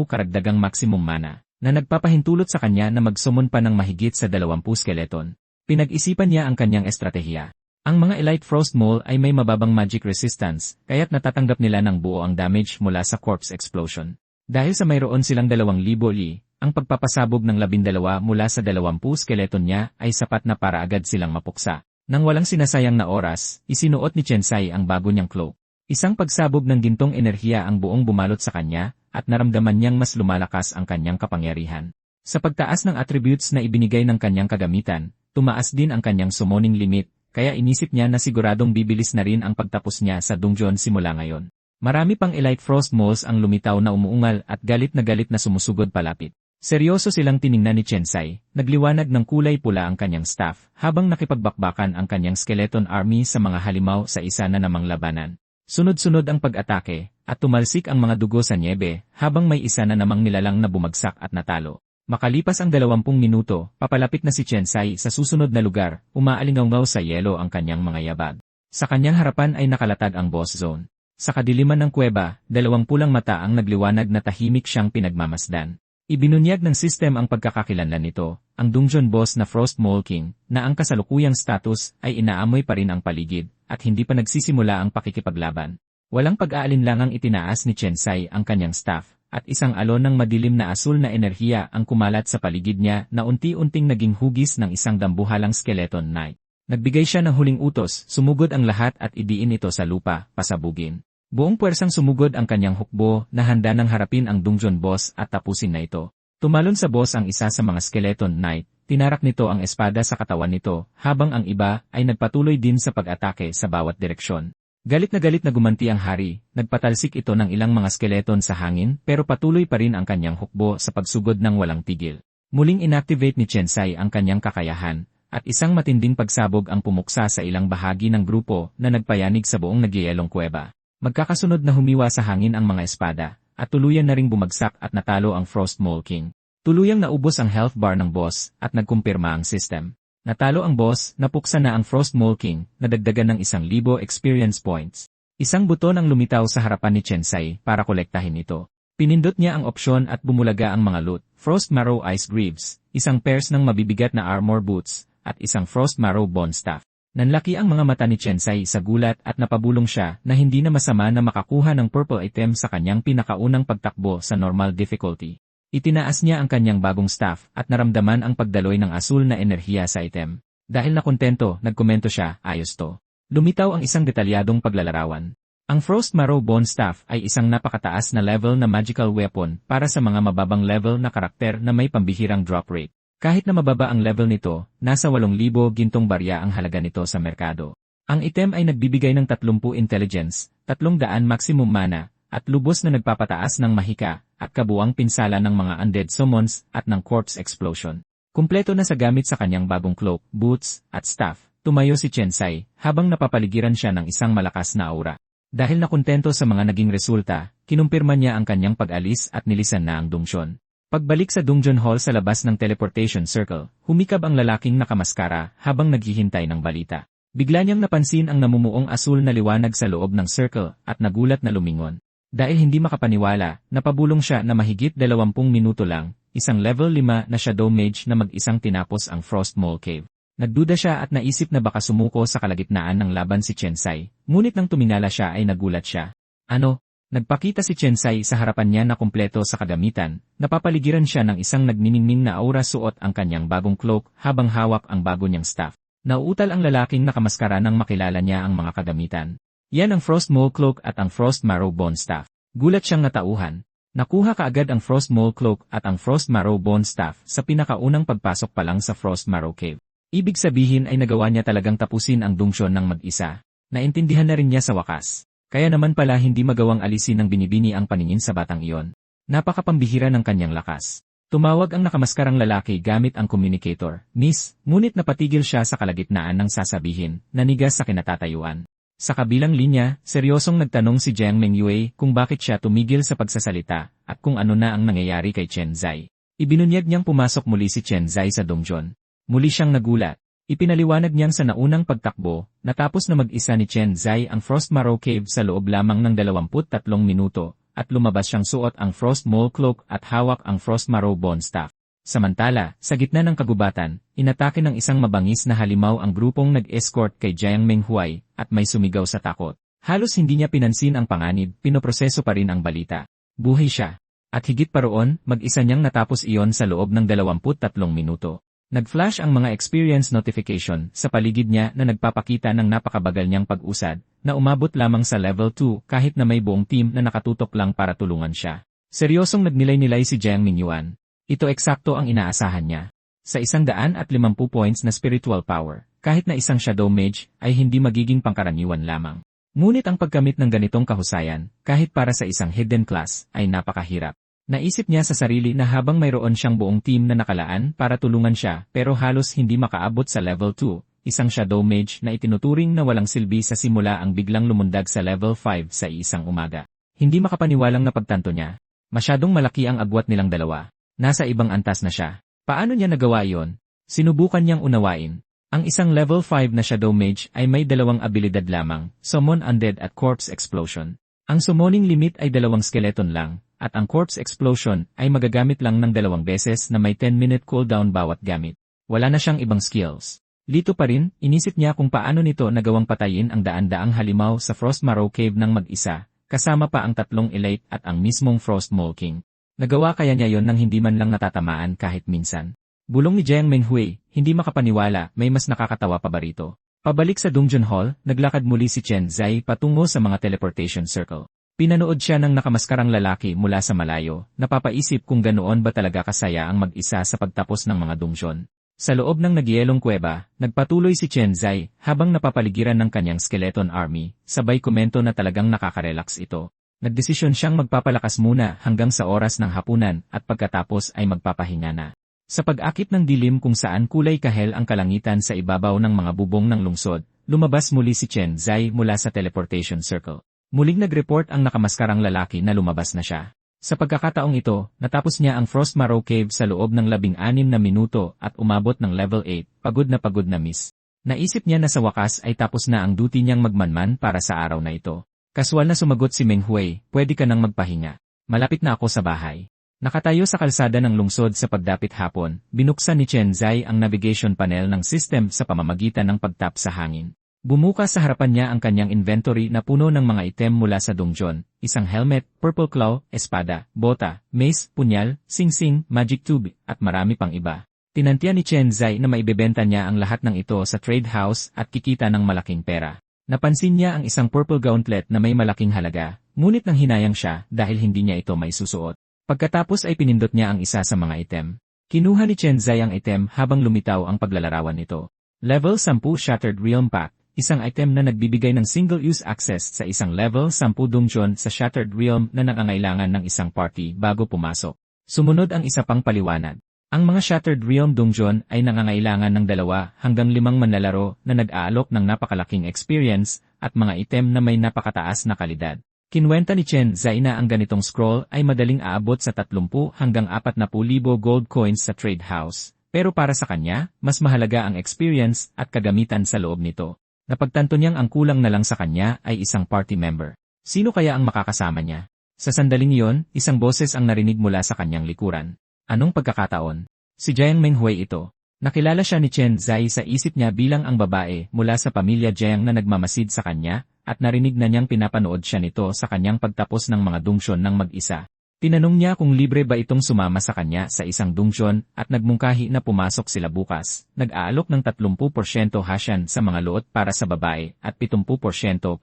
karagdagang maximum mana, na nagpapahintulot sa kanya na mag-summon pa ng mahigit sa 20 skeleton. Pinag-isipan niya ang kanyang estratehiya. Ang mga elite frost mole ay may mababang magic resistance, kaya't natatanggap nila ng buo ang damage mula sa corpse explosion. Dahil sa mayroon silang 2,000 li, ang pagpapasabog ng 12 mula sa 20 skeleton niya ay sapat na para agad silang mapuksa. Nang walang sinasayang na oras, isinuot ni Chensai ang bago niyang cloak. Isang pagsabog ng gintong enerhiya ang buong bumalot sa kanya, at naramdaman niyang mas lumalakas ang kanyang kapangyarihan. Sa pagtaas ng attributes na ibinigay ng kanyang kagamitan, tumaas din ang kanyang summoning limit, kaya inisip niya na siguradong bibilis na rin ang pagtapos niya sa dungeon simula ngayon. Marami pang elite frost moles ang lumitaw na umuungal at galit na sumusugod palapit. Seryoso silang tiningnan ni Chensai, nagliwanag ng kulay pula ang kanyang staff, habang nakipagbakbakan ang kanyang skeleton army sa mga halimaw sa isa na namang labanan. Sunod-sunod ang pag-atake, at tumalsik ang mga dugo sa niebe, habang may isa na namang nilalang na bumagsak at natalo. Makalipas ang 20 minuto, papalapit na si Chensai sa susunod na lugar, umaalingaw sa yelo ang kanyang mga yabag. Sa kanyang harapan ay nakalatag ang boss zone. Sa kadiliman ng kuweba, 20 mata ang nagliwanag na tahimik siyang pinagmamasdan. Ibinunyag ng system ang pagkakakilanlan nito, ang dungeon boss na Frost Mole King, na ang kasalukuyang status ay inaamoy pa rin ang paligid, at hindi pa nagsisimula ang pakikipaglaban. Walang pag-aalinlangang itinaas ni Chensai ang kanyang staff, at isang alon ng madilim na asul na enerhiya ang kumalat sa paligid niya na unti-unting naging hugis ng isang dambuhalang skeleton knight. Nagbigay siya ng huling utos, sumugod ang lahat at idiin ito sa lupa, pasabugin. Buong puwersang sumugod ang kanyang hukbo na handa nang harapin ang dungeon boss at tapusin na ito. Tumalon sa boss ang isa sa mga skeleton knight, tinarak nito ang espada sa katawan nito, habang ang iba ay nagpatuloy din sa pag-atake sa bawat direksyon. Galit na gumanti ang hari, nagpatalsik ito ng ilang mga skeleton sa hangin pero patuloy pa rin ang kanyang hukbo sa pagsugod ng walang tigil. Muling inactivate ni Chensai ang kanyang kakayahan, at isang matinding pagsabog ang pumuksa sa ilang bahagi ng grupo na nagpayanig sa buong nagyayelong kuweba. Magkakasunod na humiwa sa hangin ang mga espada, at tuluyan na ring bumagsak at natalo ang Frost Mole King. Tuluyang naubos ang health bar ng boss at nagkumpirma ang system. Natalo ang boss, napuksa na ang Frost Mole King, nadagdagan ng 1,000 experience points. Isang buton ang lumitaw sa harapan ni Chensai para kolektahin ito. Pinindot niya ang opsyon at bumulaga ang mga loot, Frost Marrow Ice Greaves, isang pairs ng mabibigat na armor boots, at isang Frost Marrow Bone Staff. Nanlaki ang mga mata ni Chensai sa gulat at napabulong siya na hindi na masama na makakuha ng purple item sa kanyang pinakaunang pagtakbo sa normal difficulty. Itinaas niya ang kanyang bagong staff at naramdaman ang pagdaloy ng asul na enerhiya sa item. Dahil nakontento, nagkomento siya, ayos to. Lumitaw ang isang detalyadong paglalarawan. Ang Frost Marrow Bone Staff ay isang napakataas na level na magical weapon para sa mga mababang level na karakter na may pambihirang drop rate. Kahit na mababa ang level nito, nasa 8,000 gintong barya ang halaga nito sa merkado. Ang item ay nagbibigay ng 30 intelligence, 300 maximum mana, at lubos na nagpapataas ng mahika, at kabuang pinsala ng mga undead summons at ng corpse explosion. Kumpleto na sa gamit sa kanyang bagong cloak, boots, at staff, tumayo si Chensai, habang napapaligiran siya ng isang malakas na aura. Dahil nakontento sa mga naging resulta, kinumpirma niya ang kanyang pag-alis at nilisan na ang dungeon. Pagbalik sa dungeon hall sa labas ng teleportation circle, humikab ang lalaking nakamaskara habang naghihintay ng balita. Bigla niyang napansin ang namumuong asul na liwanag sa loob ng circle at nagulat na lumingon. Dahil hindi makapaniwala, napabulong siya na mahigit 20 minuto lang, isang level 5 na Shadow Mage na mag-isang tinapos ang Frost Mole Cave. Nagduda siya at naisip na baka sumuko sa kalagitnaan ng laban si Chensai, ngunit nang tumingala siya ay nagulat siya. Ano? Nagpakita si Chensai sa harapan niya na kumpleto sa kagamitan, napapaligiran siya ng isang nagniningning na aura suot ang kanyang bagong cloak habang hawak ang bago niyang staff. Nauutal ang lalaking nakamaskara nang makilala niya ang mga kagamitan. Yan ang Frost Mole Cloak at ang Frost Marrow Bone Staff. Gulat siyang natauhan. Nakuha kaagad ang Frost Mole Cloak at ang Frost Marrow Bone Staff sa pinakaunang pagpasok pa lang sa Frost Marrow Cave. Ibig sabihin ay nagawa niya talagang tapusin ang dungeon ng mag-isa. Naintindihan na rin niya sa wakas. Kaya naman pala hindi magawang alisin ng binibini ang paningin sa batang iyon. Napakapambihira ng kanyang lakas. Tumawag ang nakamaskarang lalaki gamit ang communicator, Miss, ngunit napatigil siya sa kalagitnaan ng sasabihin, nanigas sa kinatatayuan. Sa kabilang linya, seryosong nagtanong si Jiang Mengyue kung bakit siya tumigil sa pagsasalita at kung ano na ang nangyayari kay Chen Zai. Ibinunyag niyang pumasok muli si Chen Zai sa dungeon. Muli siyang nagulat. Ipinaliwanag niyang sa naunang pagtakbo, natapos na mag-isa ni Chen Zai ang Frost Marrow Cave sa loob lamang ng 23 minuto, at lumabas siyang suot ang Frost Mole Cloak at hawak ang Frost Marrow Bone Staff. Samantala, sa gitna ng kagubatan, inatake ng isang mabangis na halimaw ang grupong nag-escort kay Jiang Menghuai, at may sumigaw sa takot. Halos hindi niya pinansin ang panganib, pinoproseso pa rin ang balita. Buhay siya. At higit pa roon, mag-isa niyang natapos iyon sa loob ng 23 minuto. Nag-flash ang mga experience notification sa paligid niya na nagpapakita ng napakabagal niyang pag-usad, na umabot lamang sa level 2 kahit na may buong team na nakatutok lang para tulungan siya. Seryosong nagnilay-nilay si Jiang Mingyuan. Ito eksakto ang inaasahan niya. Sa 150 points na spiritual power, kahit na isang Shadow Mage ay hindi magiging pangkaraniwan lamang. Ngunit ang pagkamit ng ganitong kahusayan, kahit para sa isang hidden class, ay napakahirap. Naisip niya sa sarili na habang mayroon siyang buong team na nakalaan para tulungan siya pero halos hindi makaabot sa level 2, isang Shadow Mage na itinuturing na walang silbi sa simula ang biglang lumundag sa level 5 sa isang umaga. Hindi makapaniwalang napagtanto niya. Masyadong malaki ang agwat nilang dalawa. Nasa ibang antas na siya. Paano niya nagawa iyon? Sinubukan niyang unawain. Ang isang level 5 na Shadow Mage ay may dalawang abilidad lamang, Summon Undead at Corpse Explosion. Ang summoning limit ay 2 skeleton lang. At ang Corpse Explosion ay magagamit lang ng 2 beses na may 10-minute cooldown bawat gamit. Wala na siyang ibang skills. Lito pa rin, inisip niya kung paano nito nagawang patayin ang daan-daang halimaw sa Frost Marrow Cave ng mag-isa, kasama pa ang 3 elite at ang mismong Frost Mole King. Nagawa kaya niya yon nang hindi man lang natatamaan kahit minsan. Bulong ni Jiang Menghui, hindi makapaniwala, may mas nakakatawa pa ba rito? Pabalik sa dungeon hall, naglakad muli si Chen Zai patungo sa mga teleportation circle. Pinanood siya ng nakamaskarang lalaki mula sa malayo, napapaisip kung ganoon ba talaga kasaya ang mag-isa sa pagtapos ng mga dungeon. Sa loob ng nagyelong kuweba, nagpatuloy si Chen Zai habang napapaligiran ng kanyang skeleton army, sabay komento na talagang nakaka-relax ito. Nagdesisyon siyang magpapalakas muna hanggang sa oras ng hapunan at pagkatapos ay magpapahinga na. Sa pag-akit ng dilim kung saan kulay kahel ang kalangitan sa ibabaw ng mga bubong ng lungsod, lumabas muli si Chen Zai mula sa teleportation circle. Muling nag-report ang nakamaskarang lalaki na lumabas na siya. Sa pagkakataong ito, natapos niya ang Frostmarrow Cave sa loob ng 16 na minuto at umabot ng level 8, pagod na miss. Naisip niya na sa wakas ay tapos na ang duty niyang magmanman para sa araw na ito. Kaswal na sumagot si Meng Hui, pwede ka nang magpahinga. Malapit na ako sa bahay. Nakatayo sa kalsada ng lungsod sa pagdapit hapon, binuksan ni Chen Zai ang navigation panel ng system sa pamamagitan ng pagtap sa hangin. Bumukas sa harapan niya ang kanyang inventory na puno ng mga item mula sa dungeon, isang helmet, purple claw, espada, bota, mace, punyal, singsing, magic tube, at marami pang iba. Tinantiya ni Chen Zai na maibebenta niya ang lahat ng ito sa trade house at kikita ng malaking pera. Napansin niya ang isang purple gauntlet na may malaking halaga, ngunit nang hinayang siya dahil hindi niya ito may susuot. Pagkatapos ay pinindot niya ang isa sa mga item. Kinuha ni Chen Zai ang item habang lumitaw ang paglalarawan nito. Level 10 Shattered Realm Pack, isang item na nagbibigay ng single-use access sa isang level 10 dungeon sa Shattered Realm na nangangailangan ng isang party bago pumasok. Sumunod ang isa pang paliwanag. Ang mga Shattered Realm dungeon ay nangangailangan ng 2 hanggang 5 manlalaro na nag-aalok ng napakalaking experience at mga item na may napakataas na kalidad. Kinwenta ni Chen Zai na ang ganitong scroll ay madaling aabot sa 30 hanggang 40,000 gold coins sa trade house, pero para sa kanya, mas mahalaga ang experience at kagamitan sa loob nito. Napagtanto niyang ang kulang na lang sa kanya ay isang party member. Sino kaya ang makakasama niya? Sa sandaling iyon, isang boses ang narinig mula sa kanyang likuran. Anong pagkakataon? Si Jiang Menghui ito. Nakilala siya ni Chen Zai sa isip niya bilang ang babae mula sa pamilya Jiang na nagmamasid sa kanya, at narinig na niyang pinapanood siya nito sa kanyang pagtapos ng mga dungeon ng mag-isa. Tinanong niya kung libre ba itong sumama sa kanya sa isang dungeon at nagmungkahi na pumasok sila bukas. Nag-aalok ng 30% Hashan sa mga luot para sa babae at 70%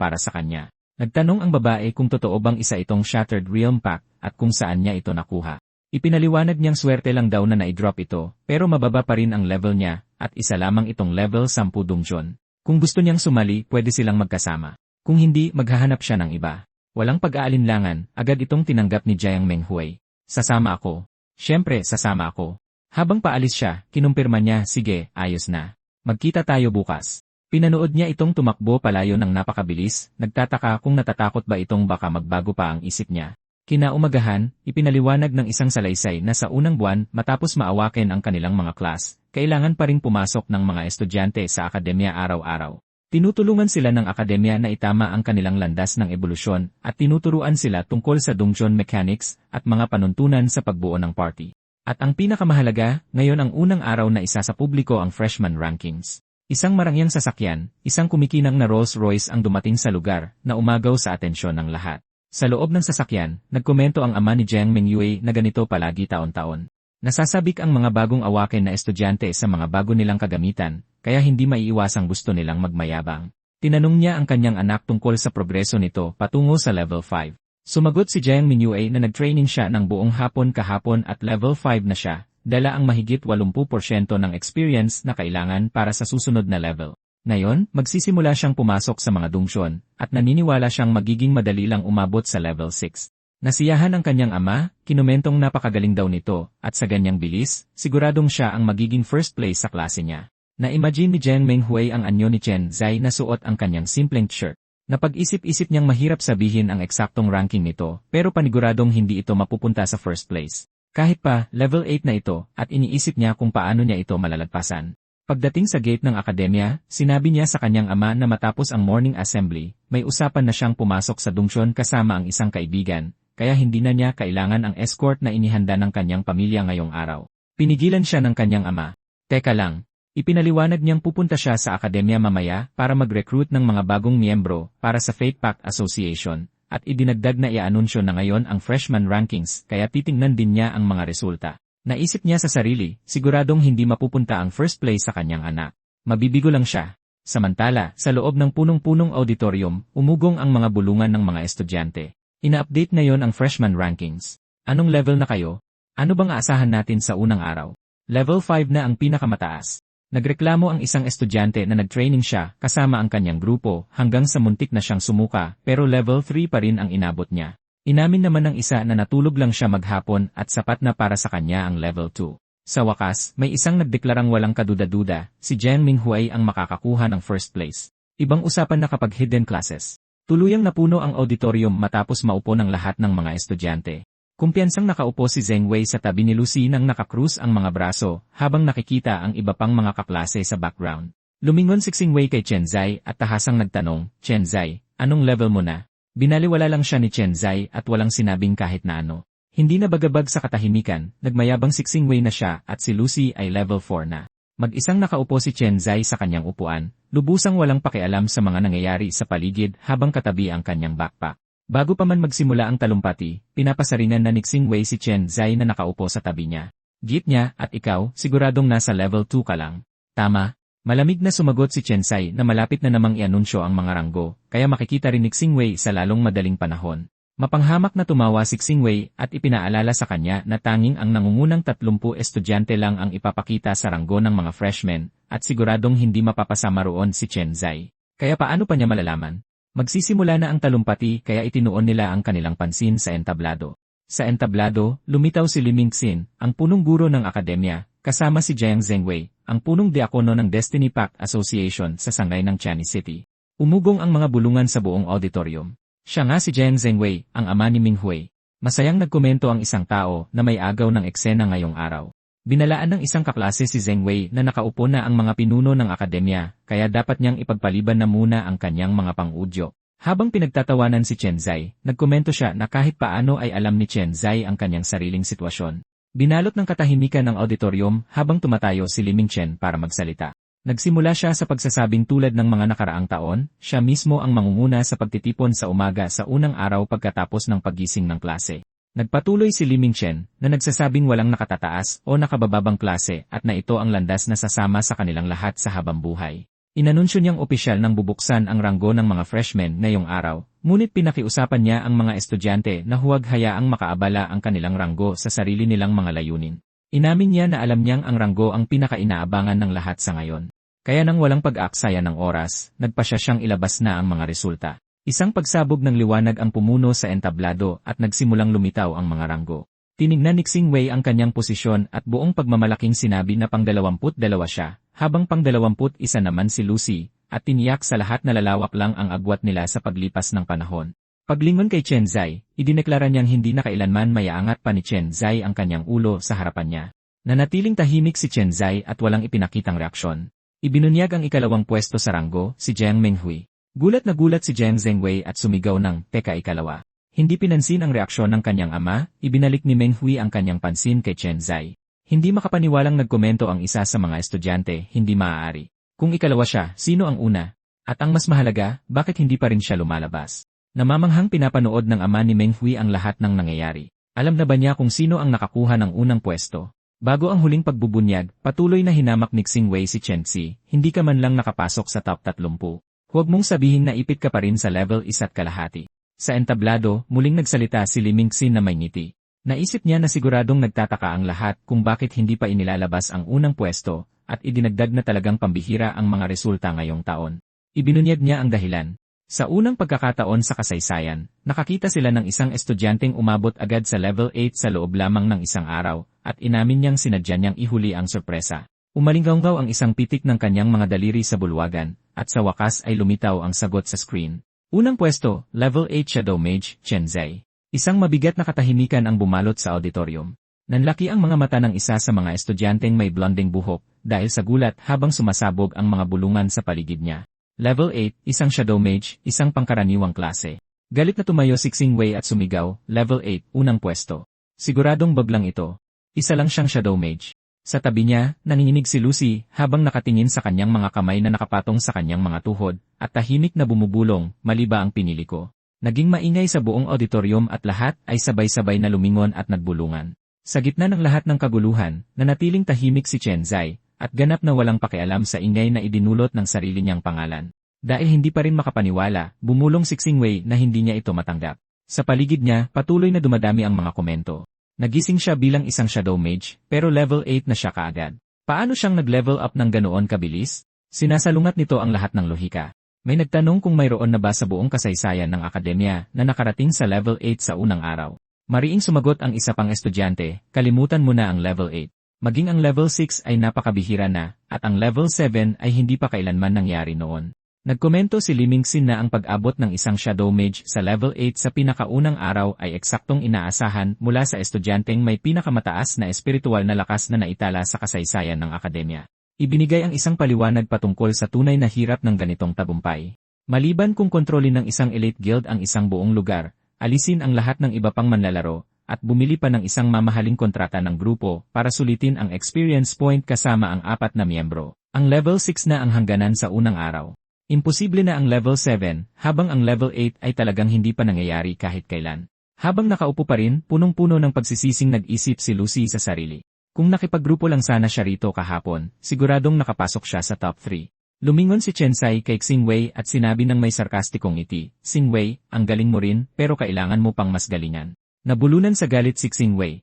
para sa kanya. Nagtanong ang babae kung totoo bang isa itong Shattered Realm Pack at kung saan niya ito nakuha. Ipinaliwanag niyang swerte lang daw na na-drop ito, pero mababa pa rin ang level niya at isa lamang itong level 10 dungeon. Kung gusto niyang sumali, pwede silang magkasama. Kung hindi, maghahanap siya ng iba. Walang pag-aalinlangan, agad itong tinanggap ni Jiang Menghui. Sasama ako. Siyempre, sasama ako. Habang paalis siya, kinumpirma niya, sige, ayos na. Magkita tayo bukas. Pinanood niya itong tumakbo palayo ng napakabilis, nagtataka kung natatakot ba itong baka magbago pa ang isip niya. Kinaumagahan, ipinaliwanag ng isang salaysay na sa unang buwan matapos maawakin ang kanilang mga class, kailangan pa ring pumasok ng mga estudyante sa akademya araw-araw. Tinutulungan sila ng akademya na itama ang kanilang landas ng ebolusyon at tinuturuan sila tungkol sa dungeon mechanics at mga panuntunan sa pagbuo ng party. At ang pinakamahalaga, ngayon ang unang araw na isa sa publiko ang freshman rankings. Isang marangyang sasakyan, isang kumikinang na Rolls-Royce ang dumating sa lugar na umagaw sa atensyon ng lahat. Sa loob ng sasakyan, nagkomento ang ama ni Jiang Menghui na ganito palagi taon-taon. Nasasabik ang mga bagong awakin na estudyante sa mga bago nilang kagamitan, kaya hindi maiiwasang gusto nilang magmayabang. Tinanong niya ang kanyang anak tungkol sa progreso nito patungo sa level 5. Sumagot si Jiang Menghui na nag-training siya ng buong hapon kahapon at level 5 na siya, dala ang mahigit 80% ng experience na kailangan para sa susunod na level. Ngayon, magsisimula siyang pumasok sa mga dungeon, at naniniwala siyang magiging madali lang umabot sa level 6. Nasiyahan ang kanyang ama, kinumentong napakagaling daw nito, at sa ganyang bilis, siguradong siya ang magiging first place sa klase niya. Na-imagine ni Jiang Menghui ang anyo ni Chen Zai na suot ang kanyang simpleng shirt. Napag-isip-isip niyang mahirap sabihin ang eksaktong ranking nito, pero paniguradong hindi ito mapupunta sa first place. Kahit pa, level 8 na ito, at iniisip niya kung paano niya ito malalagpasan. Pagdating sa gate ng akademya, sinabi niya sa kanyang ama na matapos ang morning assembly, may usapan na siyang pumasok sa dungeon kasama ang isang kaibigan, kaya hindi na niya kailangan ang escort na inihanda ng kanyang pamilya ngayong araw. Pinigilan siya ng kanyang ama. Teka lang. Ipinaliwanag niyang pupunta siya sa akademya mamaya para mag-recruit ng mga bagong miyembro para sa Fate Pact Association, at idinagdag na i-anunsyo na ngayon ang freshman rankings kaya titingnan din niya ang mga resulta. Naisip niya sa sarili, siguradong hindi mapupunta ang first place sa kanyang anak. Mabibigo lang siya. Samantala, sa loob ng punong-punong auditorium, umugong ang mga bulungan ng mga estudyante. Ina-update na yon ang freshman rankings. Anong level na kayo? Ano bang aasahan natin sa unang araw? Level 5 na ang pinakamataas. Nagreklamo ang isang estudyante na nag-training siya kasama ang kanyang grupo hanggang sa muntik na siyang sumuka pero level 3 pa rin ang inabot niya. Inamin naman ng isa na natulog lang siya maghapon at sapat na para sa kanya ang level 2. Sa wakas, may isang nagdeklarang walang kaduda-duda, si Jiang Menghui ang makakakuha ng first place. Ibang usapan na kapag hidden classes. Tuluyang napuno ang auditorium matapos maupo ng lahat ng mga estudyante. Kumpiyansang nakaupo si Zheng Wei sa tabi ni Lucy nang nakakrus ang mga braso, habang nakikita ang iba pang mga kaklase sa background. Lumingon si Xing Wei kay Chen Zai at tahasang nagtanong, "Chen Zai, anong level mo na?" Binaliwala lang siya ni Chen Zai at walang sinabing kahit na ano. Hindi na bagabag sa katahimikan, nagmayabang si Xing Wei na siya at si Lucy ay level 4 na. Mag-isang nakaupo si Chen Zai sa kanyang upuan, lubusang walang pakialam sa mga nangyayari sa paligid habang katabi ang kanyang backpack. Bago pa man magsimula ang talumpati, pinapasaringan na ni Xing Wei si Chen Zai na nakaupo sa tabi niya. "Jeep niya, at ikaw, siguradong nasa level 2 ka lang." "Tama." Malamig na sumagot si Chen Zai na malapit na namang i-anunsyo ang mga ranggo, kaya makikita rin ni Xing Wei sa lalong madaling panahon. Mapanghamak na tumawa si Xing Wei at ipinaalala sa kanya na tanging ang nangungunang 30 estudyante lang ang ipapakita sa ranggo ng mga freshmen, at siguradong hindi mapapasama roon si Chen Zai. Kaya paano pa niya malalaman? Magsisimula na ang talumpati kaya itinuon nila ang kanilang pansin sa entablado. Sa entablado, lumitaw si Li Mingxin, ang punong guro ng akademya, kasama si Jiang Zhengwei, ang punong diakono ng Destiny Pact Association sa sangay ng Chinese City. Umugong ang mga bulungan sa buong auditorium. Siya nga si Jiang Zhengwei, ang ama ni Minghui. Masayang nagkomento ang isang tao na may agaw ng eksena ngayong araw. Binalaan ng isang kaklase si Zhengwei na nakaupo na ang mga pinuno ng akademya, kaya dapat niyang ipagpaliban na muna ang kanyang mga pang-udyo. Habang pinagtatawanan si Chen Zai, nagkomento siya na kahit paano ay alam ni Chen Zai ang kanyang sariling sitwasyon. Binalot ng katahimikan ang auditorium habang tumatayo si Li Mingchen para magsalita. Nagsimula siya sa pagsasabing tulad ng mga nakaraang taon, siya mismo ang mangunguna sa pagtitipon sa umaga sa unang araw pagkatapos ng paggising ng klase. Nagpatuloy si Li Mingchen na nagsasabing walang nakatataas o nakabababang klase at na ito ang landas na sasama sa kanilang lahat sa habang buhay. Inanunsyo niyang opisyal nang bubuksan ang ranggo ng mga freshmen ngayong araw, ngunit pinakiusapan niya ang mga estudyante na huwag hayaang makaabala ang kanilang ranggo sa sarili nilang mga layunin. Inamin niya na alam niyang ang ranggo ang pinakainaabangan ng lahat sa ngayon. Kaya nang walang pag-aaksaya ng oras, nagpasya siyang ilabas na ang mga resulta. Isang pagsabog ng liwanag ang pumuno sa entablado at nagsimulang lumitaw ang mga ranggo. Tinignan ni Xing Wei ang kanyang posisyon at buong pagmamalaking sinabi na pang-22 siya, habang pang-21 naman si Lucy, at tiniyak sa lahat na lalawak lang ang agwat nila sa paglipas ng panahon. Paglingon kay Chen Zai, idineklara niyang hindi na kailanman mayaangat pa ni Chen Zai ang kanyang ulo sa harapan niya. Nanatiling tahimik si Chen Zai at walang ipinakitang reaksyon. Ibinunyag ang ikalawang pwesto sa ranggo, si Jiang Minghui. Gulat na gulat si Jiang Zhengwei at sumigaw ng, "Teka, ikalawa." Hindi pinansin ang reaksyon ng kanyang ama, ibinalik ni Minghui ang kanyang pansin kay Chen Zai. Hindi makapaniwalang nagkomento ang isa sa mga estudyante, hindi maaari. Kung ikalawa siya, sino ang una? At ang mas mahalaga, bakit hindi pa rin siya lumalabas? Namamanghang pinapanood ng ama ni Minghui ang lahat ng nangyayari. Alam na ba niya kung sino ang nakakuha ng unang pwesto? Bago ang huling pagbubunyag, patuloy na hinamak ni Xing Wei si Chen Xi, hindi ka man lang nakapasok sa top 30. Huwag mong sabihin na ipit ka pa rin sa level 1.5. Sa entablado, muling nagsalita si Li Mingxin na may ngiti. Naisip niya na siguradong nagtataka ang lahat kung bakit hindi pa inilalabas ang unang pwesto, at idinagdag na talagang pambihira ang mga resulta ngayong taon. Ibinunyag niya ang dahilan. Sa unang pagkakataon sa kasaysayan, nakakita sila ng isang estudyanteng umabot agad sa level 8 sa loob lamang ng isang araw, at inamin niyang sinadya niyang ihuli ang sorpresa. Umalinggaw ang isang pitik ng kanyang mga daliri sa bulwagan, at sa wakas ay lumitaw ang sagot sa screen. Unang pwesto, level 8 Shadow Mage, Chen Zai. Isang mabigat na katahimikan ang bumalot sa auditorium. Nanlaki ang mga mata ng isa sa mga estudyanteng may blonding buhok, dahil sa gulat habang sumasabog ang mga bulungan sa paligid niya. Level 8, isang Shadow Mage, isang pangkaraniwang klase. Galit na tumayo si Xing Wei at sumigaw, level 8, unang pwesto. Siguradong bablang ito. Isa lang siyang Shadow Mage. Sa tabi niya, nanginginig si Lucy habang nakatingin sa kanyang mga kamay na nakapatong sa kanyang mga tuhod, at tahimik na bumubulong, "Mali ba ang pinili ko?" Naging maingay sa buong auditorium at lahat ay sabay-sabay na lumingon at nagbulungan. Sa gitna ng lahat ng kaguluhan, nanatiling tahimik si Chen Zai, at ganap na walang pakialam sa ingay na idinulot ng sarili niyang pangalan. Dahil hindi pa rin makapaniwala, bumulong si Xing Wei na hindi niya ito matanggap. Sa paligid niya, patuloy na dumadami ang mga komento. Nagising siya bilang isang Shadow Mage, pero level 8 na siya kaagad. Paano siyang nag-level up ng ganoon kabilis? Sinasalungat nito ang lahat ng lohika. May nagtanong kung mayroon na ba sa buong kasaysayan ng akademya na nakarating sa level 8 sa unang araw. Mariing sumagot ang isa pang estudyante, "Kalimutan mo na ang level 8. Maging ang level 6 ay napakabihira na, at ang level 7 ay hindi pa kailanman nangyari noon." Nagkomento si Liming Sin na ang pag-abot ng isang Shadow Mage sa level 8 sa pinakaunang araw ay eksaktong inaasahan mula sa estudyanteng may pinakamataas na espiritual na lakas na naitala sa kasaysayan ng akademya. Ibinigay ang isang paliwanag patungkol sa tunay na hirap ng ganitong tagumpay. Maliban kung kontrolin ng isang elite guild ang isang buong lugar, alisin ang lahat ng iba pang manlalaro, at bumili pa ng isang mamahaling kontrata ng grupo para sulitin ang experience point kasama ang 4 na miyembro. Ang level 6 na ang hangganan sa unang araw. Imposible na ang level 7, habang ang level 8 ay talagang hindi pa nangyayari kahit kailan. Habang nakaupo pa rin, punong-puno ng pagsisising nag-isip si Lucy sa sarili. Kung nakipaggrupo lang sana siya rito kahapon, siguradong nakapasok siya sa top 3. Lumingon si Chensai kay Xingwei at sinabi ng may sarkastikong ngiti, "Xingwei, ang galing mo rin, pero kailangan mo pang mas galingan." Nabulunan sa galit si Xingwei.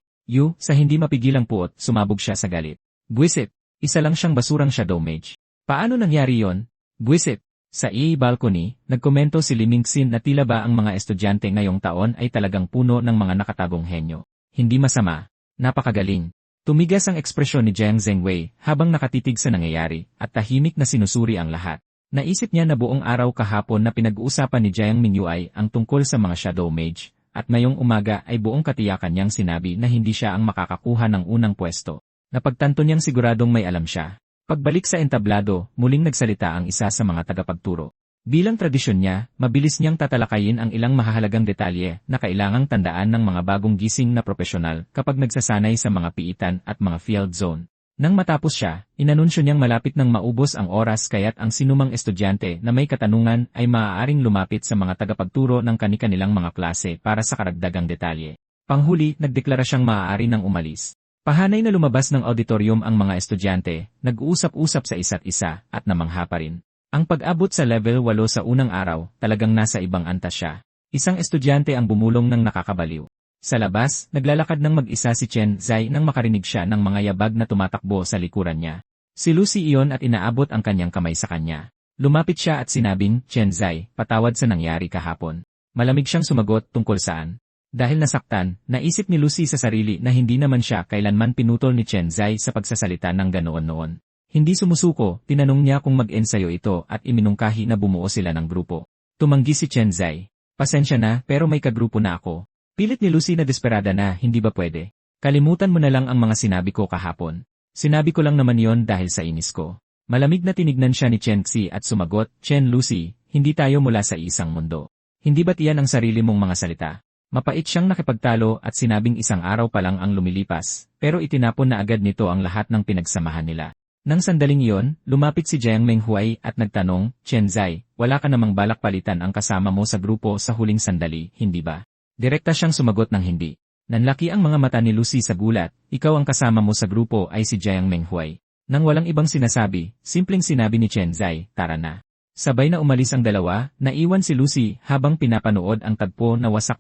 Sa hindi mapigilang puot, sumabog siya sa galit. Buwisit, isa lang siyang basurang Shadow Mage. Paano nangyari yon? Buwisit. Sa balcony, nagkomento si Liming Sin na tila ba ang mga estudyante ngayong taon ay talagang puno ng mga nakatagong henyo. Hindi masama. Napakagaling. Tumigas ang ekspresyon ni Jiang Zhengwei habang nakatitig sa nangyayari at tahimik na sinusuri ang lahat. Naisip niya na buong araw kahapon na pinag-uusapan ni Jiang Mingyuai ang tungkol sa mga Shadow Mage at ngayong umaga ay buong katiyakan niyang sinabi na hindi siya ang makakakuha ng unang pwesto. Napagtanto niyang siguradong may alam siya. Pagbalik sa entablado, muling nagsalita ang isa sa mga tagapagturo. Bilang tradisyon niya, mabilis niyang tatalakayin ang ilang mahahalagang detalye na kailangang tandaan ng mga bagong gising na propesyonal kapag nagsasanay sa mga piitan at mga field zone. Nang matapos siya, inanunsyo niyang malapit nang maubos ang oras kaya't ang sinumang estudyante na may katanungan ay maaaring lumapit sa mga tagapagturo ng kani-kanilang mga klase para sa karagdagang detalye. Panghuli, nagdeklara siyang maaari nang umalis. Pahanay na lumabas ng auditorium ang mga estudyante, nag-uusap-usap sa isa't isa, at namangha pa rin. Ang pag-abot sa level 8 sa unang araw, talagang nasa ibang antas siya. Isang estudyante ang bumulong ng nakakabaliw. Sa labas, naglalakad ng mag-isa si Chen Zai nang makarinig siya ng mga yabag na tumatakbo sa likuran niya. Si Lucy iyon at inaabot ang kanyang kamay sa kanya. Lumapit siya at sinabing, "Chen Zai, patawad sa nangyari kahapon." Malamig siyang sumagot tungkol saan. Dahil nasaktan, naisip ni Lucy sa sarili na hindi naman siya kailanman pinutol ni Chen Zai sa pagsasalita ng ganoon noon. Hindi sumusuko, tinanong niya kung mag-ensayo ito at iminungkahi na bumuo sila ng grupo. Tumanggi si Chen Zai. "Pasensya na, pero may kagrupo na ako." Pilit ni Lucy na desperada na, "Hindi ba pwede? Kalimutan mo na lang ang mga sinabi ko kahapon." "Sinabi ko lang naman yon dahil sa inis ko." Malamig na tinignan siya ni Chen Xi at sumagot, "Chen Lucy, hindi tayo mula sa isang mundo. Hindi ba't iyan ang sarili mong mga salita?" Mapait siyang nakipagtalo at sinabing isang araw pa lang ang lumilipas, pero itinapon na agad nito ang lahat ng pinagsamahan nila. Nang sandaling iyon, lumapit si Jiang Menghuai at nagtanong, "Chen Zai, wala ka namang balak palitan ang kasama mo sa grupo sa huling sandali, hindi ba?" Direkta siyang sumagot ng hindi. Nanlaki ang mga mata ni Lucy sa gulat, "Ikaw ang kasama mo sa grupo ay si Jiang Menghuai." Nang walang ibang sinasabi, simpleng sinabi ni Chen Zai, "Tara na." Sabay na umalis ang dalawa, naiwan si Lucy habang pinapanood ang tagpo na wasak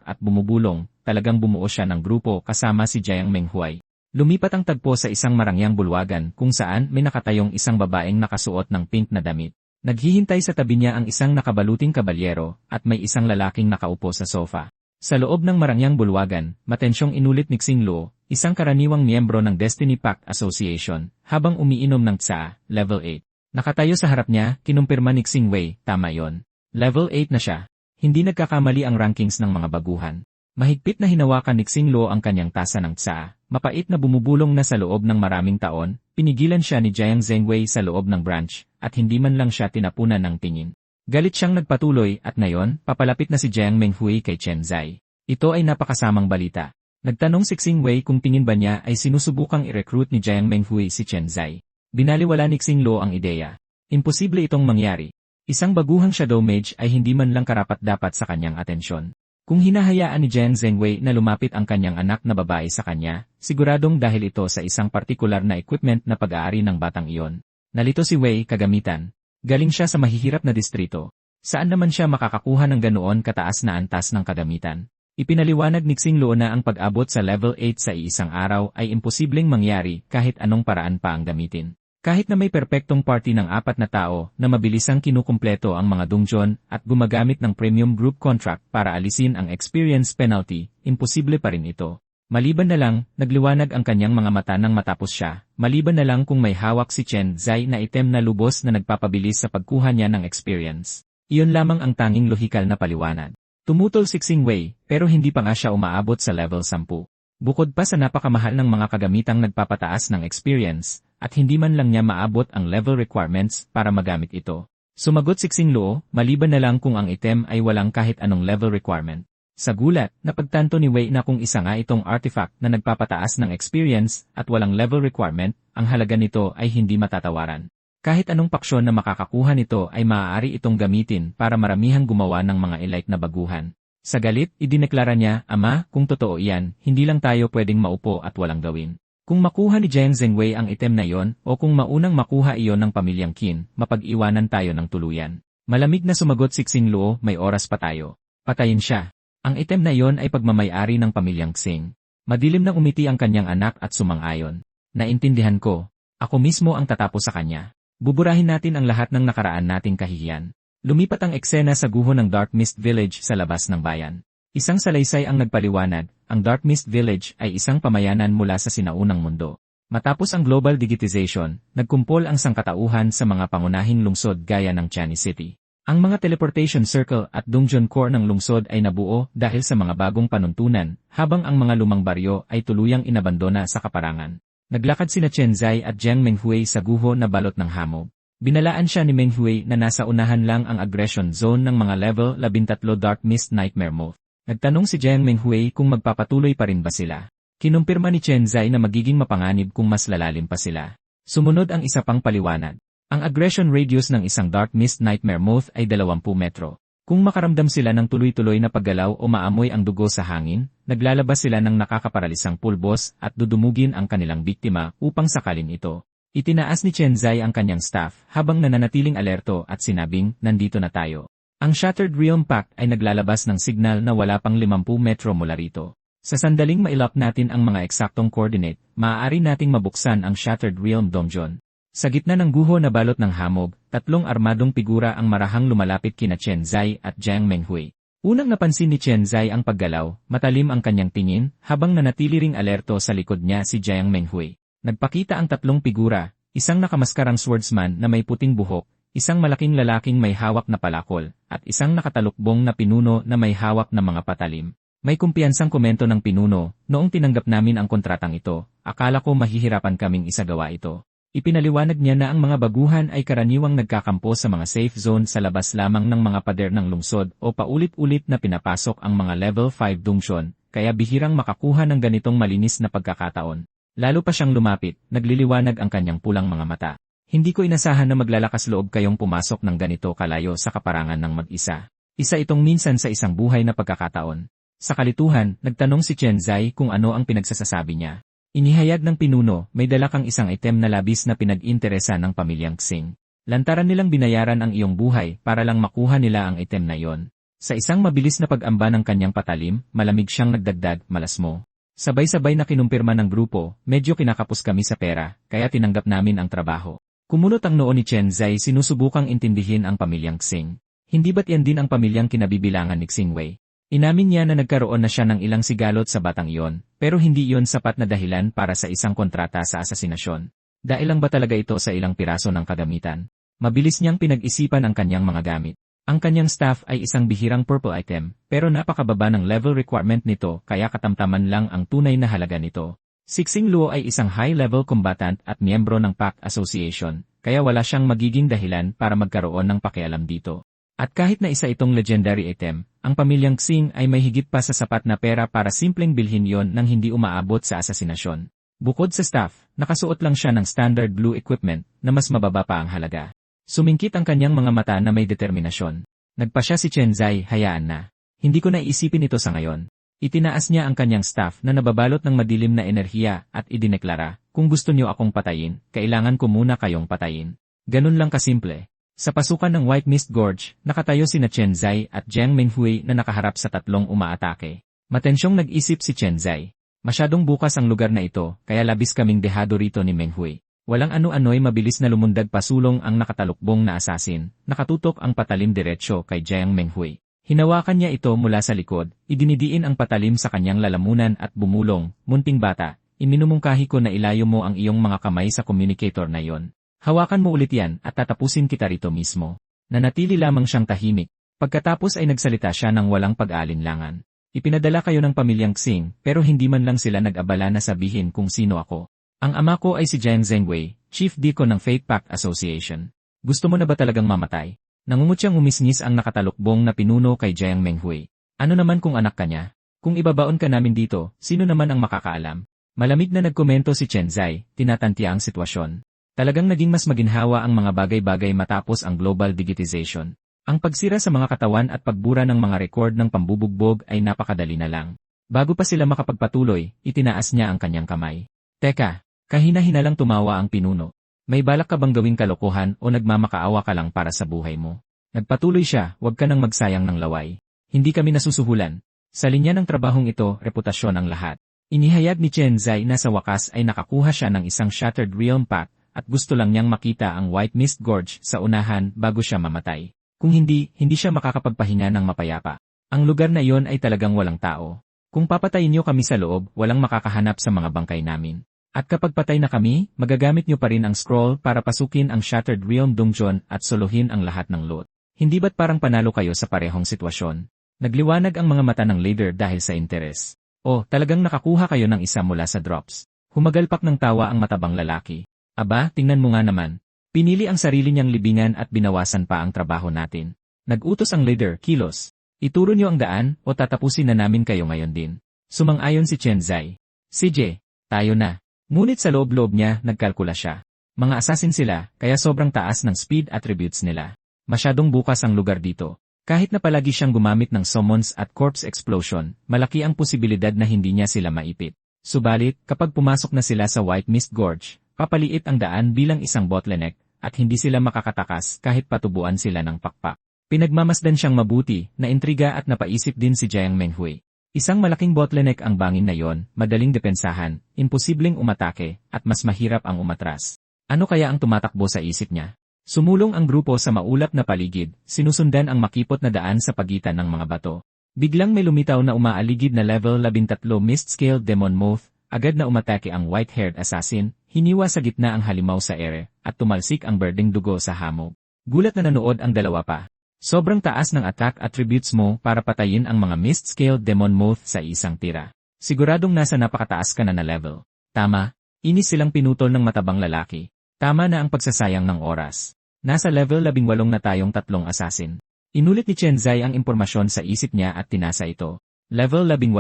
at bumubulong, talagang bumuo siya ng grupo kasama si Jiang Menghuai. Lumipat ang tagpo sa isang marangyang bulwagan kung saan may nakatayong isang babaeng nakasuot ng pink na damit. Naghihintay sa tabi niya ang isang nakabaluting kabalyero at may isang lalaking nakaupo sa sofa. Sa loob ng marangyang bulwagan, matensyong inulit ni Xingluo, isang karaniwang miyembro ng Destiny Pact Association, habang umiinom ng tsa, level 8. Nakatayo sa harap niya, kinumpirma ni Xingwei, "Tama yon. Level 8 na siya." Hindi nagkakamali ang rankings ng mga baguhan. Mahigpit na hinawakan ni Xingluo ang kanyang tasa ng tsa, mapait na bumubulong na sa loob ng maraming taon, pinigilan siya ni Jiang Zhengwei sa loob ng branch, at hindi man lang siya tinapunan ng tingin. Galit siyang nagpatuloy at ngayon, papalapit na si Jiang Menghui kay Chen Zai. Ito ay napakasamang balita. Nagtanong si Xingwei kung tingin ba niya ay sinusubukang i-recruit ni Jiang Menghui si Chen Zai. Binaliwala ni Xingluo ang ideya. Imposible itong mangyari. Isang baguhang Shadow Mage ay hindi man lang karapat-dapat sa kanyang atensyon. Kung hinahayaan ni Jiang Zhengwei na lumapit ang kanyang anak na babae sa kanya, siguradong dahil ito sa isang partikular na equipment na pag-aari ng batang iyon. Nalito si Wei, kagamitan. Galing siya sa mahihirap na distrito. Saan naman siya makakakuha ng ganoon kataas na antas ng kagamitan? Ipinaliwanag ni Xingluo na ang pag-abot sa level 8 sa iisang araw ay imposibleng mangyari kahit anong paraan pa ang gamitin. Kahit na may perpektong party ng 4 na tao na mabilisang kinukumpleto ang mga dungeon at gumagamit ng premium group contract para alisin ang experience penalty, imposible pa rin ito. Maliban na lang, nagliwanag ang kanyang mga mata nang matapos siya, maliban na lang kung may hawak si Chen Zai na item na lubos na nagpapabilis sa pagkuha niya ng experience. Iyon lamang ang tanging lohikal na paliwanag. Tumutol si Xing Wei, pero hindi pa nga siya umaabot sa level 10. Bukod pa sa napakamahal ng mga kagamitang nagpapataas ng experience, at hindi man lang niya maabot ang level requirements para magamit ito. Sumagot si Xing Luo, maliban na lang kung ang item ay walang kahit anong level requirement. Sa gulat, napagtanto ni Wei na kung isa nga itong artifact na nagpapataas ng experience at walang level requirement, ang halaga nito ay hindi matatawaran. Kahit anong paksyon na makakakuha nito ay maaari itong gamitin para maramihang gumawa ng mga elite na baguhan. Sa galit, idineklara niya, Ama, kung totoo iyan, hindi lang tayo pwedeng maupo at walang gawin. Kung makuha ni Zheng Zhengwei ang item na iyon, o kung maunang makuha iyon ng pamilyang Qin, mapag-iwanan tayo ng tuluyan. Malamig na sumagot si Xing Luo, may oras pa tayo. Patayin siya. Ang item na iyon ay pagmamay-ari ng pamilyang Xing. Madilim na umiti ang kanyang anak at sumang-ayon. Naintindihan ko. Ako mismo ang tatapos sa kanya. Buburahin natin ang lahat ng nakaraan nating kahihiyan. Lumipat ang eksena sa guho ng Dark Mist Village sa labas ng bayan. Isang salaysay ang nagpaliwanag, ang Dark Mist Village ay isang pamayanan mula sa sinaunang mundo. Matapos ang global digitization, nagkumpol ang sangkatauhan sa mga pangunahing lungsod gaya ng Chinese City. Ang mga teleportation circle at dungeon core ng lungsod ay nabuo dahil sa mga bagong panuntunan, habang ang mga lumang baryo ay tuluyang inabandona sa kaparangan. Naglakad sina Chen Zai at Jiang Menghui sa guho na balot ng hamog. Binalaan siya ni Menghui na nasa unahan lang ang aggression zone ng mga level 13 Dark Mist Nightmare Moth. Nagtanong si Jiang Menghui kung magpapatuloy pa rin ba sila. Kinumpirma ni Chen Zai na magiging mapanganib kung mas lalalim pa sila. Sumunod ang isa pang paliwanag. Ang aggression radius ng isang Dark Mist Nightmare Moth ay 20 metro. Kung makaramdam sila ng tuloy-tuloy na paggalaw o maamoy ang dugo sa hangin, naglalabas sila ng nakakaparalisang pulbos at dudumugin ang kanilang biktima upang sakalin ito. Itinaas ni Chen Zai ang kanyang staff habang nananatiling alerto at sinabing, nandito na tayo. Ang Shattered Realm Pact ay naglalabas ng signal na wala pang 50 metro mula rito. Sa sandaling mailap natin ang mga eksaktong coordinate, maaari nating mabuksan ang Shattered Realm Donjon. Sa gitna ng guho na balot ng hamog, tatlong armadong figura ang marahang lumalapit kina Chen Zai at Jiang Menghui. Unang napansin ni Chen Zai ang paggalaw, matalim ang kanyang tingin, habang nanatili ring alerto sa likod niya si Jiang Menghui. Nagpakita ang tatlong figura, isang nakamaskarang swordsman na may puting buhok, isang malaking lalaking may hawak na palakol, at isang nakatalukbong na pinuno na may hawak na mga patalim. May kumpiyansang komento ng pinuno, noong tinanggap namin ang kontratang ito, akala ko mahihirapan kaming isagawa ito. Ipinaliwanag niya na ang mga baguhan ay karaniwang nagkakampo sa mga safe zone sa labas lamang ng mga pader ng lungsod o paulit-ulit na pinapasok ang mga level 5 dungeon, kaya bihirang makakuha ng ganitong malinis na pagkakataon. Lalo pa siyang lumapit, nagliliwanag ang kanyang pulang mga mata. Hindi ko inasahan na maglalakas loob kayong pumasok ng ganito kalayo sa kaparangan ng mag-isa. Isa itong minsan sa isang buhay na pagkakataon. Sa kalituhan, nagtanong si Chen Zai kung ano ang pinagsasasabi niya. Inihayag ng pinuno, may dala kang isang item na labis na pinag-interesa ng pamilyang Xing. Lantaran nilang binayaran ang iyong buhay para lang makuha nila ang item na iyon. Sa isang mabilis na pag-amba ng kanyang patalim, malamig siyang nagdagdag, malas mo. Sabay-sabay na kinumpirma ng grupo, medyo kinakapos kami sa pera, kaya tinanggap namin ang trabaho. Kumunot ang noo ni Chen Zai, sinusubukang intindihin ang pamilyang Xing. Hindi ba't yan din ang pamilyang kinabibilangan ni Xing Wei? Inamin niya na nagkaroon na siya ng ilang sigalot sa batang iyon, pero hindi iyon sapat na dahilan para sa isang kontrata sa asasinasyon. Dahil lang ba talaga ito sa ilang piraso ng kagamitan? Mabilis niyang pinag-isipan ang kanyang mga gamit. Ang kanyang staff ay isang bihirang purple item, pero napakababa ng level requirement nito kaya katamtaman lang ang tunay na halaga nito. Si Xing Luo ay isang high-level combatant at miyembro ng Pact Association, kaya wala siyang magiging dahilan para magkaroon ng pakialam dito. At kahit na isa itong legendary item, ang pamilyang Xing ay may higit pa sa sapat na pera para simpleng bilhin yon nang hindi umaabot sa asasinasyon. Bukod sa staff, nakasuot lang siya ng standard blue equipment na mas mababa pa ang halaga. Sumingkit ang kanyang mga mata na may determinasyon. Nagpa siya si Chen Zai, hayaan na. Hindi ko naiisipin ito sa ngayon. Itinaas niya ang kanyang staff na nababalot ng madilim na enerhiya at idineklara, kung gusto niyo akong patayin, kailangan ko muna kayong patayin. Ganun lang kasimple. Sa pasukan ng White Mist Gorge, nakatayo sina Chen Zai at Jiang Menghui na nakaharap sa tatlong umaatake. Matensyong nag-isip si Chen Zai. Masyadong bukas ang lugar na ito, kaya labis kaming dehado rito ni Menghui. Walang ano-ano'y mabilis na lumundag pasulong ang nakatalukbong na asasin, nakatutok ang patalim diretsyo kay Jiang Menghui. Hinawakan niya ito mula sa likod, idinidiin ang patalim sa kanyang lalamunan at bumulong, "Munting bata, iminumungkahi ko na ilayo mo ang iyong mga kamay sa communicator na iyon. Hawakan mo ulit yan at tatapusin kita rito mismo." Nanatili lamang siyang tahimik. Pagkatapos ay nagsalita siya ng walang pag-aalinlangan. "Ipinadala kayo ng pamilyang Xing, pero hindi man lang sila nag-abala na sabihin kung sino ako. Ang ama ko ay si Jiang Zhengwei, Chief Deacon ng Faith Pact Association. Gusto mo na ba talagang mamatay?" Nangungutyang umisngis ang nakatalukbong na pinuno kay Jiang Menghui. "Ano naman kung anak ka niya? Kung ibabaon ka namin dito, sino naman ang makakaalam?" Malamig na nagkomento si Chen Zai, tinatantiya ang sitwasyon. Talagang naging mas maginhawa ang mga bagay-bagay matapos ang global digitization. Ang pagsira sa mga katawan at pagbura ng mga rekord ng pambubugbog ay napakadali na lang. Bago pa sila makapagpatuloy, itinaas niya ang kanyang kamay. "Teka," kahina-hinalang tumawa ang pinuno. "May balak ka bang gawing kalokohan o nagmamakaawa ka lang para sa buhay mo?" Nagpatuloy siya, "Huwag ka nang magsayang ng laway. Hindi kami nasusuhulan. Sa linya ng trabahong ito, reputasyon ang lahat." Inihayag ni Chen Zai na sa wakas ay nakakuha siya ng isang Shattered Realm Pack at gusto lang niyang makita ang White Mist Gorge sa unahan bago siya mamatay. Kung hindi siya makakapagpahinga ng mapayapa. Ang lugar na iyon ay talagang walang tao. "Kung papatayin niyo kami sa loob, walang makakahanap sa mga bangkay namin. At kapag patay na kami, magagamit niyo pa rin ang scroll para pasukin ang Shattered Realm Dungeon at solohin ang lahat ng loot. Hindi ba't parang panalo kayo sa parehong sitwasyon?" Nagliwanag ang mga mata ng leader dahil sa interes. "Oh, talagang nakakuha kayo ng isa mula sa drops." Humagalpak ng tawa ang matabang lalaki. "Aba, tingnan mo nga naman. Pinili ang sarili niyang libingan at binawasan pa ang trabaho natin." Nag-utos ang leader, "Kilos. Ituro niyo ang daan o tatapusin na namin kayo ngayon din." Sumang-ayon si Chen Zai. "Sige, tayo na." Ngunit sa loob-loob niya, nagkalkula siya. Mga assassin sila, kaya sobrang taas ng speed attributes nila. Masyadong bukas ang lugar dito. Kahit na palagi siyang gumamit ng summons at corpse explosion, malaki ang posibilidad na hindi niya sila maipit. Subalit, kapag pumasok na sila sa White Mist Gorge, papaliit ang daan bilang isang bottleneck, at hindi sila makakatakas kahit patubuan sila ng pakpak. Pinagmamasdan siyang mabuti, naintriga at napaisip din si Jiang Menghui. Isang malaking bottleneck ang bangin na yon, madaling depensahan, imposibleng umatake, at mas mahirap ang umatras. Ano kaya ang tumatakbo sa isip niya? Sumulong ang grupo sa maulap na paligid, sinusundan ang makipot na daan sa pagitan ng mga bato. Biglang may lumitaw na umaaligid na level 13 Mist-Scale Demon Moth, agad na umatake ang white-haired assassin, hiniwa sa gitna ang halimaw sa ere, at tumalsik ang berdeng dugo sa hamog. Gulat na nanood ang dalawa pa. Sobrang taas ng attack attributes mo para patayin ang mga Mist-Scale Demon Moth sa isang tira. Siguradong nasa napakataas ka na level. Tama, inis silang pinutol ng matabang lalaki. Tama na ang pagsasayang ng oras. Nasa level 18 na tayong tatlong assassin. Inulit ni Chen Zai ang impormasyon sa isip niya at tinasa ito. Level 18.